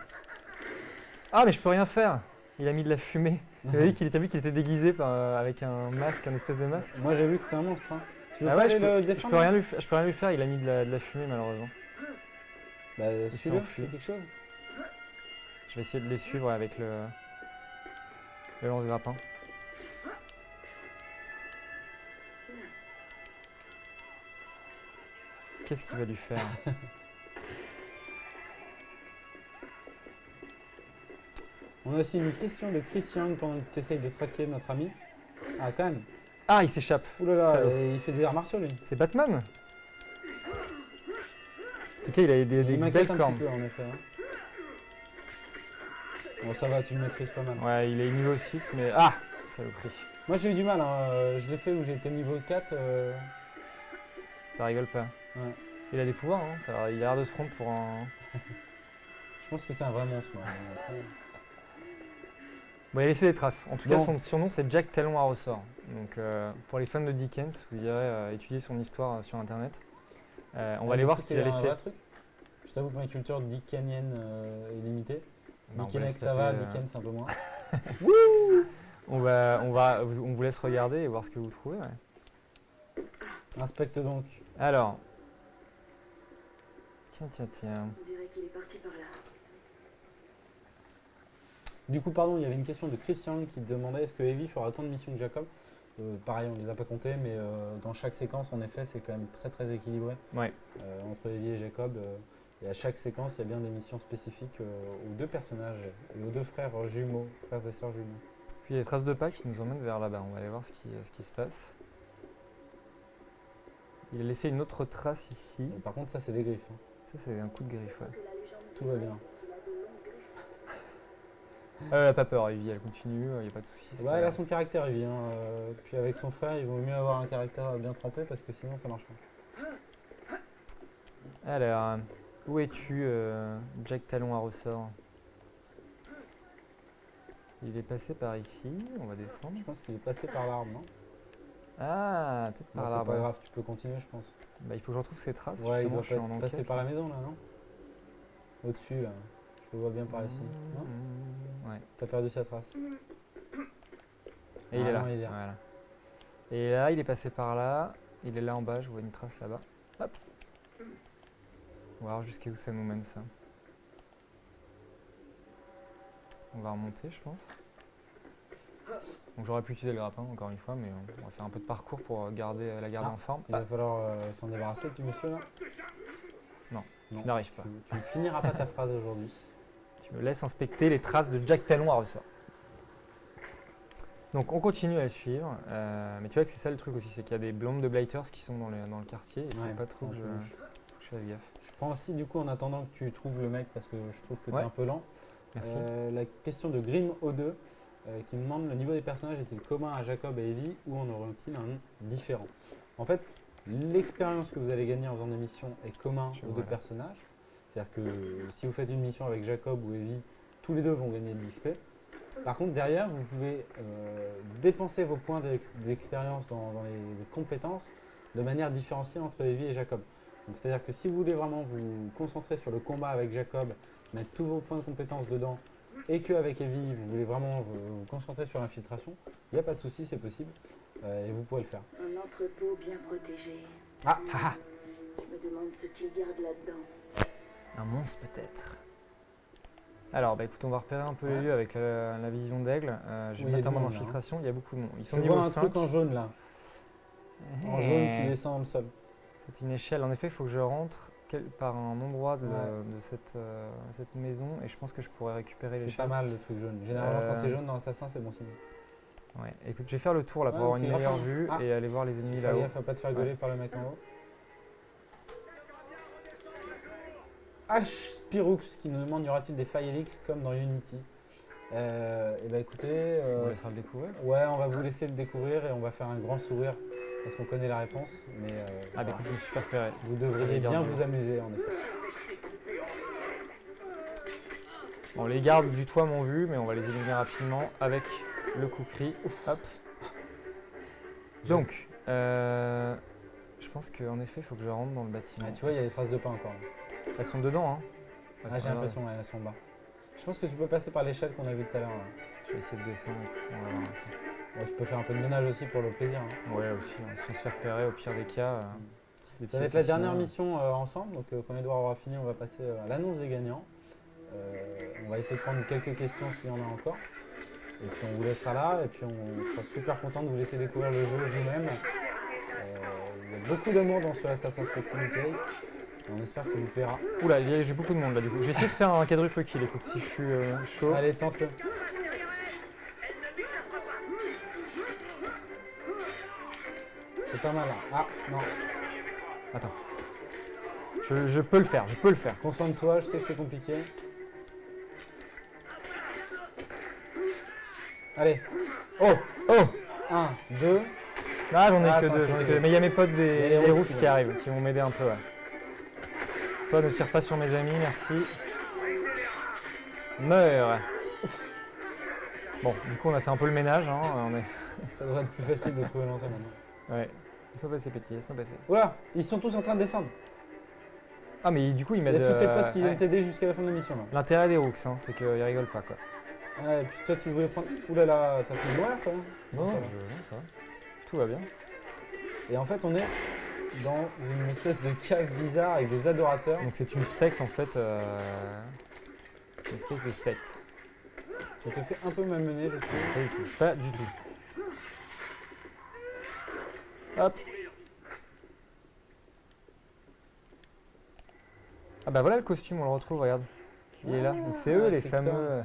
Ah mais je peux rien faire! Il a mis de la fumée. T'as vu qu'il était déguisé avec un masque, un espèce de masque? Moi j'ai vu que c'était un monstre. Hein. Tu veux Ah pas ouais, aller le je défendre? peux rien lui faire, il a mis de la fumée malheureusement. Bah s'est suis-le, enfui. fais quelque chose. Je vais essayer de les suivre avec le lance-grappin. Qu'est-ce qu'il va lui faire? On a aussi une question de Christian pendant que tu essayes de traquer notre ami. Ah quand même. Ah, il s'échappe. Ouh là là, Salaud. il fait des arts martiaux lui. C'est Batman? En tout cas, il a des Il belles m'inquiète un cornes. petit peu en effet. Hein. Bon ça va, tu le maîtrises pas mal. Ouais, il est niveau 6, mais... Ah! Saloperie. Moi j'ai eu du mal, hein. Je l'ai fait où j'étais niveau 4. Ça rigole pas. Ouais. Il a des pouvoirs, hein. Il a l'air de se prendre pour un... Je pense que c'est un vrai monstre. Moi. Bon, il a laissé des traces. En tout cas, Bon. son surnom, c'est Jack Talon à ressort. Donc, pour les fans de Dickens, vous irez étudier son histoire sur Internet. On va aller voir ce qu'il a laissé. Truc. Je t'avoue que ma culture dickenienne est limitée. Non, Dickenex on va ça va, taper, Dickens un peu moins. on vous laisse regarder et voir ce que vous trouvez. Ouais. Inspecte donc. Alors. Tiens. On dirait qu'il est parti par là. Du coup, pardon, il y avait une question de Christian qui demandait est-ce que Evie fera autant de missions que Jacob. Pareil, on ne les a pas comptées, mais dans chaque séquence, en effet, c'est quand même très équilibré. Ouais. Entre Evie et Jacob. Et à chaque séquence, il y a bien des missions spécifiques aux deux personnages et aux deux frères jumeaux, frères et sœurs jumeaux. Puis il y a des traces de pas qui nous emmènent vers là-bas. On va aller voir ce qui se passe. Il a laissé une autre trace ici. Et par contre, ça, c'est des griffes. Hein. Ça, c'est un coup de griffe. Ouais. Tout va bien. Elle n'a pas peur, Evie, elle continue, il n'y a pas de souci. c'est Ouais, pas elle a grave. son caractère, Evie. Hein. Puis avec son frère, il vaut mieux avoir un caractère bien trempé parce que sinon, ça marche pas. Alors, où es-tu, Jack Talon à ressort? Il est passé par ici, on va descendre. Je pense qu'il est passé par l'arbre, non? Ah, peut-être Bon, par c'est l'arbre. pas grave, tu peux continuer, je pense. Bah, il faut que je retrouve ses traces. Ouais, il justement, doit je suis en pas être passé enquête. par la maison, là, non? Au-dessus, là. Je le vois bien par ici. Non? Ouais. T'as perdu sa trace. Et il Ah est là. non, il est là. Voilà. Et là, il est passé par là. Il est là en bas, je vois une trace là-bas. Hop. On va voir jusqu'où ça nous mène, ça. On va remonter, je pense. Donc j'aurais pu utiliser le grappin, encore une fois, mais on va faire un peu de parcours pour la garder en forme. Il va falloir s'en débarrasser du monsieur, là? Non, Non. tu n'arrives pas. Tu ne finiras pas ta phrase aujourd'hui. Tu me laisses inspecter les traces de Jack Talon à ressort. Donc on continue à le suivre, mais tu vois que c'est ça le truc aussi, c'est qu'il y a des blondes de blighters qui sont dans le quartier, et il Ouais, faut pas trop que c'est je, un peu louche. faut que je fasse gaffe. Je prends aussi, du coup, en attendant que tu trouves le mec, parce que je trouve que Ouais. t'es un peu lent. Merci. La question de Grim O2 qui me demande le niveau des personnages est-il commun à Jacob et Evie ou en auront-ils un nom différent? En fait, l'expérience que vous allez gagner en faisant des missions est commun aux deux voilà. personnages. C'est-à-dire que si vous faites une mission avec Jacob ou Evie, tous les deux vont gagner de l'XP. Par contre, derrière, vous pouvez dépenser vos points d'expérience dans les compétences de manière différenciée entre Evie et Jacob. Donc, c'est-à-dire que si vous voulez vraiment vous concentrer sur le combat avec Jacob, mettre tous vos points de compétences dedans, et qu'avec Evie, vous voulez vraiment vous concentrer sur l'infiltration, il n'y a pas de souci, c'est possible, et vous pouvez le faire. Un entrepôt bien protégé. Ah, Je me demande ce qu'ils gardent là-dedans. Un monstre peut-être. Alors, bah écoute, on va repérer un peu les Ouais. lieux avec la vision d'aigle. Je Oui, vais il y a mettre un du mode monde, là, d'infiltration, il y a beaucoup de monde. Ils sont Je niveau vois un 5. truc en jaune là, en jaune qui descend dans le sol. C'est une échelle. En effet, il faut que je rentre par un endroit de Ouais. cette maison et je pense que je pourrais récupérer C'est l'échelle. pas mal le truc jaune. Généralement, quand c'est jaune dans Assassin, c'est bon signe. Ouais. Écoute, je vais faire le tour là pour Ouais, avoir c'est une meilleure grave. vue Ah. et aller voir les ennemis Fais là-haut. gaffe à pas te faire gueuler par le mec en haut. H. Spirux qui nous demande y aura-t-il des failles Helix comme dans Unity? Et bah écoutez, On laissera le découvrir. ouais, on va vous laisser le découvrir et on va faire un grand sourire parce qu'on connaît la réponse. Mais Ah bah écoute, je me suis fait repérer. vous devriez les bien gardes. vous amuser en effet. Bon, les gardes du toit m'ont vu, mais on va les éliminer rapidement avec le kukri. Hop. Donc, je pense qu'en effet, il faut que je rentre dans le bâtiment. Ah, tu vois, il y a des traces de pas encore. Elles sont dedans, hein. Elles Ah, sont j'ai là. l'impression qu'elles sont en bas. Je pense que tu peux passer par l'échelle qu'on a vue tout à l'heure. Là. Je vais essayer de descendre. Écoute, on va voir ça. Bon, tu peux faire un peu de ménage aussi pour le plaisir. Hein. Ouais, aussi, hein, si on se fait repérer, au pire des cas. Ça va être la dernière mission ensemble, donc quand Edouard aura fini, on va passer à l'annonce des gagnants. On va essayer de prendre quelques questions s'il y en a encore. Et puis on vous laissera là, et puis on sera super content de vous laisser découvrir le jeu vous-même. Il y a beaucoup d'amour dans ce Assassin's Creed Syndicate, et on espère que ça vous plaira. Oula, j'ai beaucoup de monde là du coup. Je vais essayer de faire un quadruple kill, écoute, si je suis chaud. Allez, tente-le. C'est pas mal. Hein. Ah, non. Attends. Je peux le faire, je peux le faire. Concentre-toi, je sais que c'est compliqué. Allez. Oh, oh. 1, 2. Ah, j'en ai que attends, deux, fais j'en ai que deux. deux. Mais il y a mes potes Il y a des les les rousses rousses qui qui arrivent, qui vont m'aider un peu, ouais. Toi, ne tire pas sur mes amis, merci. Meurs. Bon, du coup, on a fait un peu le ménage, hein. Ça devrait être plus facile de trouver l'entrée maintenant. Ouais. Laisse-moi passer, petit, laisse-moi passer. Voilà, ils sont tous en train de descendre. Ah, mais du coup, ils Il y m'aident. a tous tes potes qui ouais. viennent t'aider jusqu'à la fin de l'émission. Là. L'intérêt des rooks, hein, c'est qu'ils rigolent pas, quoi. Ouais, et puis toi, tu voulais prendre. Ouh là là, t'as fait mourir toi. Non, ça va. non, ça va. Tout va bien. Et en fait, on est dans une espèce de cave bizarre avec des adorateurs. Donc, c'est une secte, en fait. Une espèce de secte. Tu te fais un peu malmener, je trouve. Pas du tout. Pas du tout. Hop. Ah bah voilà le costume, on le retrouve, regarde. Il est là. Donc c'est eux les fameux.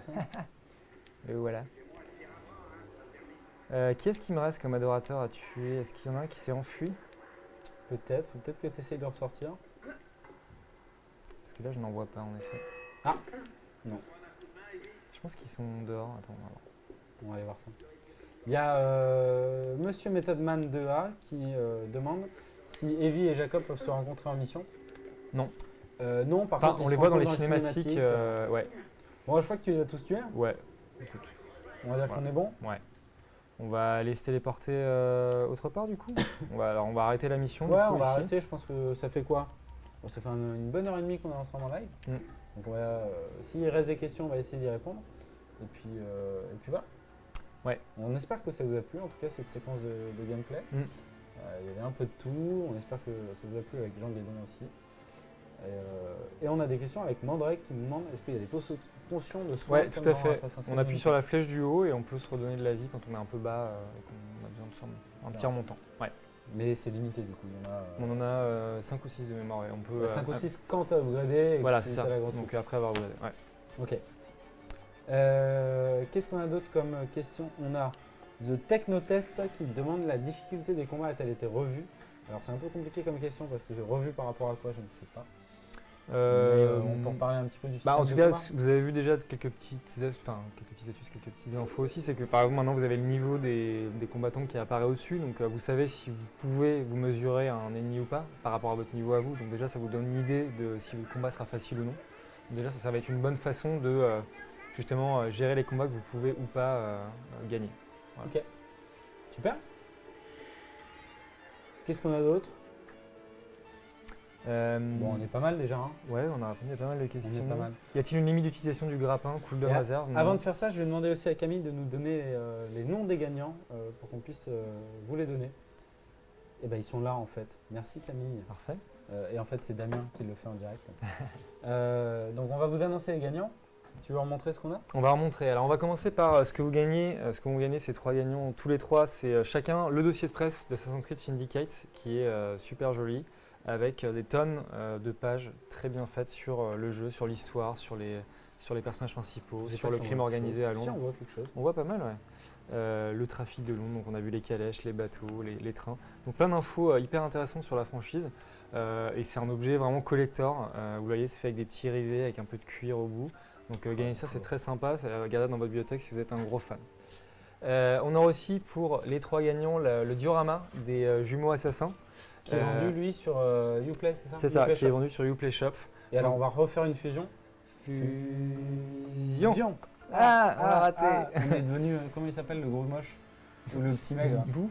Et voilà. Qui est-ce qui me reste comme adorateur à tuer? Est-ce qu'il y en a un qui s'est enfui? Peut-être, faut peut-être que tu essayes de ressortir. Parce que là je n'en vois pas en effet. Ah non. Je pense qu'ils sont dehors. Attends, on va voir. On va aller voir ça. Il y a Monsieur Method Man 2A qui demande si Evie et Jacob peuvent se rencontrer en mission. Non. Non, par Enfin, contre, on ils les se voit dans les rencontrent cinématiques. Ouais. Bon, je crois que tu les as tous tués. Ouais. Écoute. On va dire qu'on est bon. Ouais. On va aller se téléporter autre part du coup. on va arrêter la mission. Ouais, du coup, on va ici. arrêter. Je pense que ça fait quoi? Bon, ça fait une bonne heure et demie qu'on est ensemble en live. Donc, s'il reste des questions, on va essayer d'y répondre. Et puis voilà. Ouais. On espère que ça vous a plu, en tout cas, cette séquence de gameplay. Il y avait un peu de tout. On espère que ça vous a plu avec Jean Guédon aussi. Et on a des questions avec Mandrake qui nous demande est-ce qu'il y a des potions de soins? Ouais, tout à fait. On appuie sur la flèche du haut et on peut se redonner de la vie quand on est un peu bas et qu'on a besoin de un petit remontant. Ouais. Mais c'est limité du coup. On en a 5 ou 6 de mémoire. Ouais. On peut, 5 ou 6 quand tu as upgradé. Voilà, c'est ça. Donc après avoir upgradé. Ouais. Ok. Qu'est-ce qu'on a d'autre comme question? On a The Technotest qui demande la difficulté des combats a-t-elle été revue? Alors c'est un peu compliqué comme question parce que revue par rapport à quoi, je ne sais pas. Mais on peut en parler un petit peu du système en tout de cas, combat. vous avez vu déjà quelques petites astuces, quelques petites infos aussi. C'est que par exemple maintenant vous avez le niveau des combattants qui apparaît au-dessus. Donc vous savez si vous pouvez vous mesurer un ennemi ou pas par rapport à votre niveau à vous. Donc déjà ça vous donne une idée de si le combat sera facile ou non. Donc, déjà ça va être une bonne façon de justement gérer les combats que vous pouvez ou pas gagner. Voilà. Ok. Super. Qu'est-ce qu'on a d'autre? Bon, on est pas mal déjà. Hein. Ouais, on a répondu à pas mal de questions. On est pas mal. Y a-t-il une limite d'utilisation du grappin, cooldown réserve? Avant de faire ça, je vais demander aussi à Camille de nous donner les noms des gagnants pour qu'on puisse vous les donner. Et ben ils sont là en fait. Merci Camille. Parfait. Et en fait c'est Damien qui le fait en direct. Donc on va vous annoncer les gagnants. Tu veux remontrer ce qu'on a? On va remontrer. Alors on va commencer par ce que vous gagnez. Ce que vont gagner ces 3 gagnants, tous les 3, c'est chacun le dossier de presse de Assassin's Creed Syndicate qui est super joli avec des tonnes de pages très bien faites sur le jeu, sur l'histoire, sur les personnages principaux, sur le crime organisé à Londres. Si on voit quelque chose. On voit pas mal, ouais. Le trafic de Londres, donc on a vu les calèches, les bateaux, les trains. Donc plein d'infos hyper intéressantes sur la franchise. Et c'est un objet vraiment collector. Vous voyez, c'est fait avec des petits rivets, avec un peu de cuir au bout. Donc gagner ça, c'est très sympa. Gardez dans votre bibliothèque si vous êtes un gros fan. On aura aussi pour les 3 gagnants le diorama des jumeaux assassins. Qui est vendu lui sur Uplay, c'est ça? C'est ça, qui est vendu sur Uplay Shop. Et alors on va refaire une fusion. Fusion. Ah, on l'a raté. On est devenu, comment il s'appelle, le gros moche? Ou le petit maigre? Bou.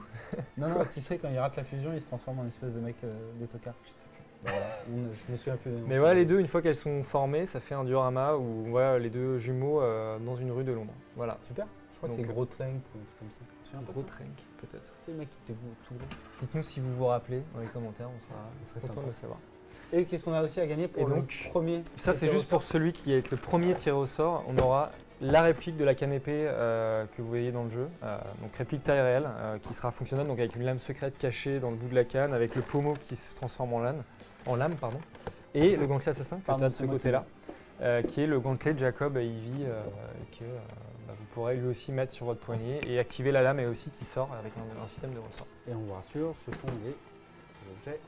Non, tu sais, quand il rate la fusion, il se transforme en espèce de mec des tocards. Bah voilà, je me souviens plus des noms. Mais ouais, les deux, une fois qu'elles sont formées, ça fait un diorama où voilà, les deux jumeaux dans une rue de Londres. Voilà. Super, je crois que Donc, c'est Gros Trank ou un truc comme ça. Tu te souviens pas de Gros ça? Trank, peut-être. Tu sais, le mec qui était tout gros. Dites-nous si vous vous rappelez dans les commentaires, on Ça serait sera content sympa. de le savoir. Et qu'est-ce qu'on a aussi à gagner pour Et donc, le premier? Ça, c'est juste pour celui qui est le premier tiré au sort. On aura la réplique de la canne épée que vous voyez dans le jeu. Donc réplique taille réelle qui sera fonctionnelle, donc avec une lame secrète cachée dans le bout de la canne, avec le pommeau qui se transforme en lame, et le gantelet assassin que tu as de ce côté-là, qui est le gantelet de Jacob et Ivy que vous pourrez lui aussi mettre sur votre poignet et activer la lame et aussi qui sort avec un système de ressort. Et on vous rassure, ce sont des objets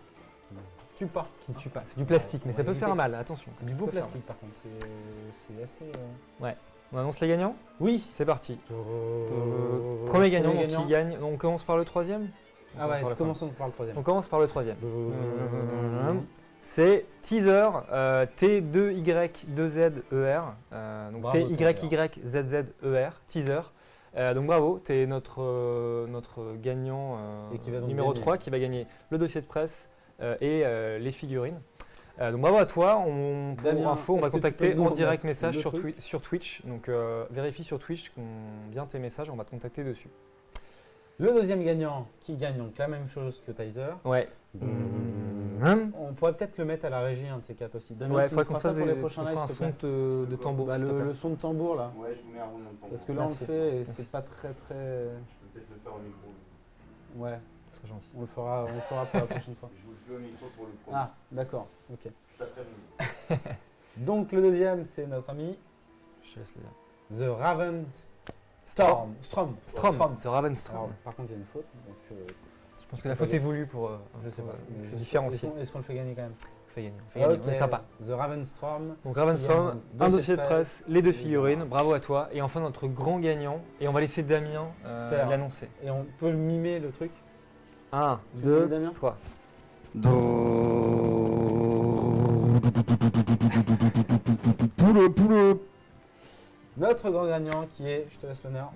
qui ne tuent pas. Qui ne tue pas. C'est du plastique, mais ça peut faire mal, attention. C'est du beau plastique par contre, c'est assez... On annonce les gagnants? Oui. C'est parti. Premier gagnant, donc, gagnant. qui gagne. On commence par le troisième? Ah ouais, commençons par le troisième. On commence par le troisième. C'est Teaser, T2Y2ZER, donc Bravo, TYYZZER, Teaser. Donc bravo, tu es notre gagnant Et qui va donc numéro gagner. 3 qui va gagner le dossier de presse et les figurines. Donc bravo à toi, pour Damien, info, on va est-ce que tu contacter peux nous en direct remettre message le sur, truc sur Twitch. Donc vérifie sur Twitch qu'on bien tes messages, on va te contacter dessus. Le deuxième gagnant qui gagne donc la même chose que Tizer. Ouais. On pourrait peut-être le mettre à la régie, un de ces quatre aussi. Damien, Ouais, tu faudrait nous qu'on feras fasse pour les des- prochains on lives, fera un s'il te son plaît. de tambour. Bah, s'il te plaît. le son de tambour là. Ouais, je vous mets un roulement de tambour. Parce que là Merci. on le fait et c'est pas très très... Je peux peut-être le faire au micro. Ouais, Ce serait gentil. on le fera pour la prochaine fois. Je vous le fais au micro pour le premier. Ah, d'accord, ok. Je t'appelle. Donc le deuxième c'est notre ami Je te laisse le dire. The Raven Strom. Strom, c'est Alors, Ravenstrom. par contre il y a une faute, donc Je pense que la faute est voulue pour. je sais pas. mais se est-ce différencier. qu'on- Est-ce qu'on le fait gagner quand même? On fait gagner. On Ok, est sympa. The Ravenstrom. Donc Ravenstrom, Il y a un dossier de presse, les deux figurines, Voilà. bravo à toi. Et enfin notre grand gagnant, et on va laisser Damien Faire. l'annoncer. Et on peut le mimer le truc. 1, Tu veux 2, Damien 3. Notre grand gagnant qui est, je te laisse l'honneur,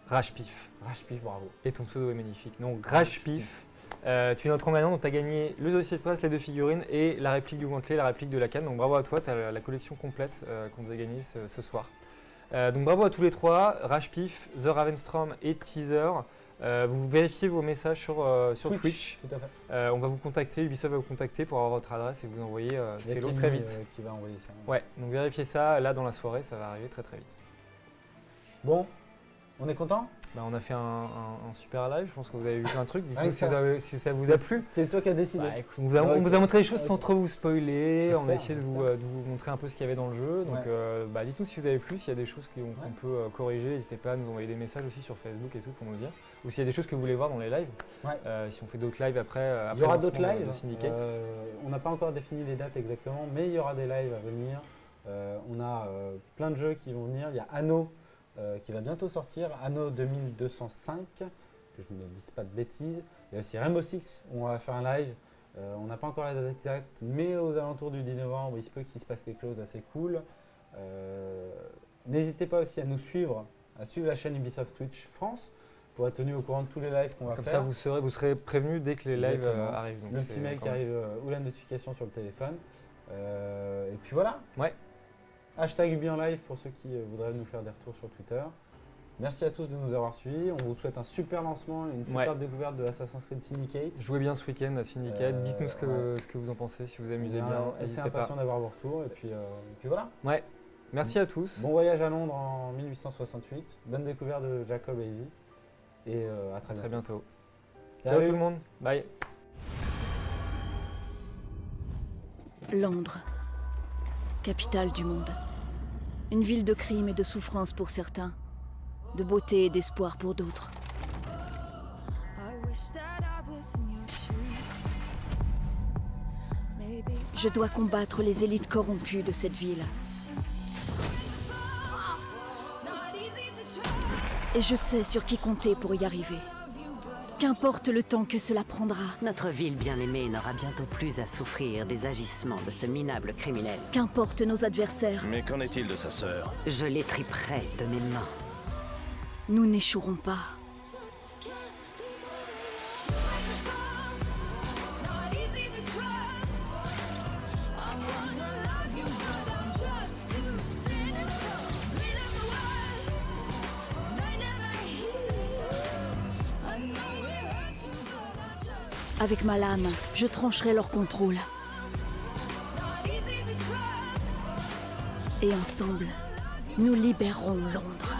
Rashpif. Rashpif, bravo. Et ton pseudo est magnifique. Donc Rashpif, tu es notre grand gagnant, donc tu as gagné le dossier de presse, les deux figurines et la réplique du gantelet, la réplique de la canne. Donc bravo à toi, tu as la collection complète qu'on nous a gagnée ce soir. Donc bravo à tous les trois, Rashpif, The Ravenstrom et Teaser. Vous vérifiez vos messages sur Twitch. Tout à fait. On va vous contacter, Ubisoft va vous contacter pour avoir votre adresse et vous envoyer Il y a ces lots Kenny, très vite. qui va envoyer ça. Ouais, donc vérifiez ça, là dans la soirée, ça va arriver très très vite. Bon, on est content? Bah, on a fait un super live, je pense que vous avez vu plein de trucs, Rien dites-nous que si ça vous a plu. C'est toi qui as décidé. Bah, écoute, on vous a montré les choses sans Ok. trop vous spoiler, on a J'espère, essayé de vous montrer un peu ce qu'il y avait dans le jeu. Donc Ouais. dites-nous si vous avez plu, s'il y a des choses qu'on peut corriger, n'hésitez pas à nous envoyer des messages aussi sur Facebook et tout pour nous le dire. Ou s'il y a des choses que vous voulez voir dans les lives, Ouais. si on fait d'autres lives après Il y aura le d'autres lancement lives. de Syndicate. On n'a pas encore défini les dates exactement, mais il y aura des lives à venir. On a plein de jeux qui vont venir. Il y a Anno qui va bientôt sortir, Anno 2205, que je ne dise pas de bêtises. Il y a aussi Rainbow Six où on va faire un live. On n'a pas encore la date exacte, mais aux alentours du 10 novembre, il se peut qu'il se passe quelque chose d'assez cool. N'hésitez pas aussi à nous suivre, à suivre la chaîne Ubisoft Twitch France pour être tenu au courant de tous les lives qu'on va Comme faire. ça, vous serez prévenus dès que les lives Exactement. arrivent. Donc Le c'est petit mail qui encore- arrive ou la notification sur le téléphone. Et puis voilà. Ouais. Hashtag Ubi en live pour ceux qui voudraient nous faire des retours sur Twitter. Merci à tous de nous avoir suivis. On vous souhaite un super lancement et une super découverte de Assassin's Creed Syndicate. Jouez bien ce week-end à Syndicate, dites-nous ce que vous en pensez, si vous amusez bien. C'est n'hésitez impatient pas. d'avoir vos retours. Et puis voilà. Ouais, merci à tous. Bon voyage à Londres en 1868. Bonne découverte de Jacob et Ivy. Et à très À très bientôt. Salut. Ciao tout le monde. Bye. Londres, capitale du monde. Une ville de crime et de souffrance pour certains, de beauté et d'espoir pour d'autres. Je dois combattre les élites corrompues de cette ville. Et je sais sur qui compter pour y arriver. Qu'importe le temps que cela prendra. Notre ville bien-aimée n'aura bientôt plus à souffrir des agissements de ce minable criminel. Qu'importe nos adversaires, Mais qu'en est-il de sa sœur? Je l'étriperai de mes mains. nous n'échouerons pas. Avec ma lame, je trancherai leur contrôle. Et ensemble, nous libérerons Londres.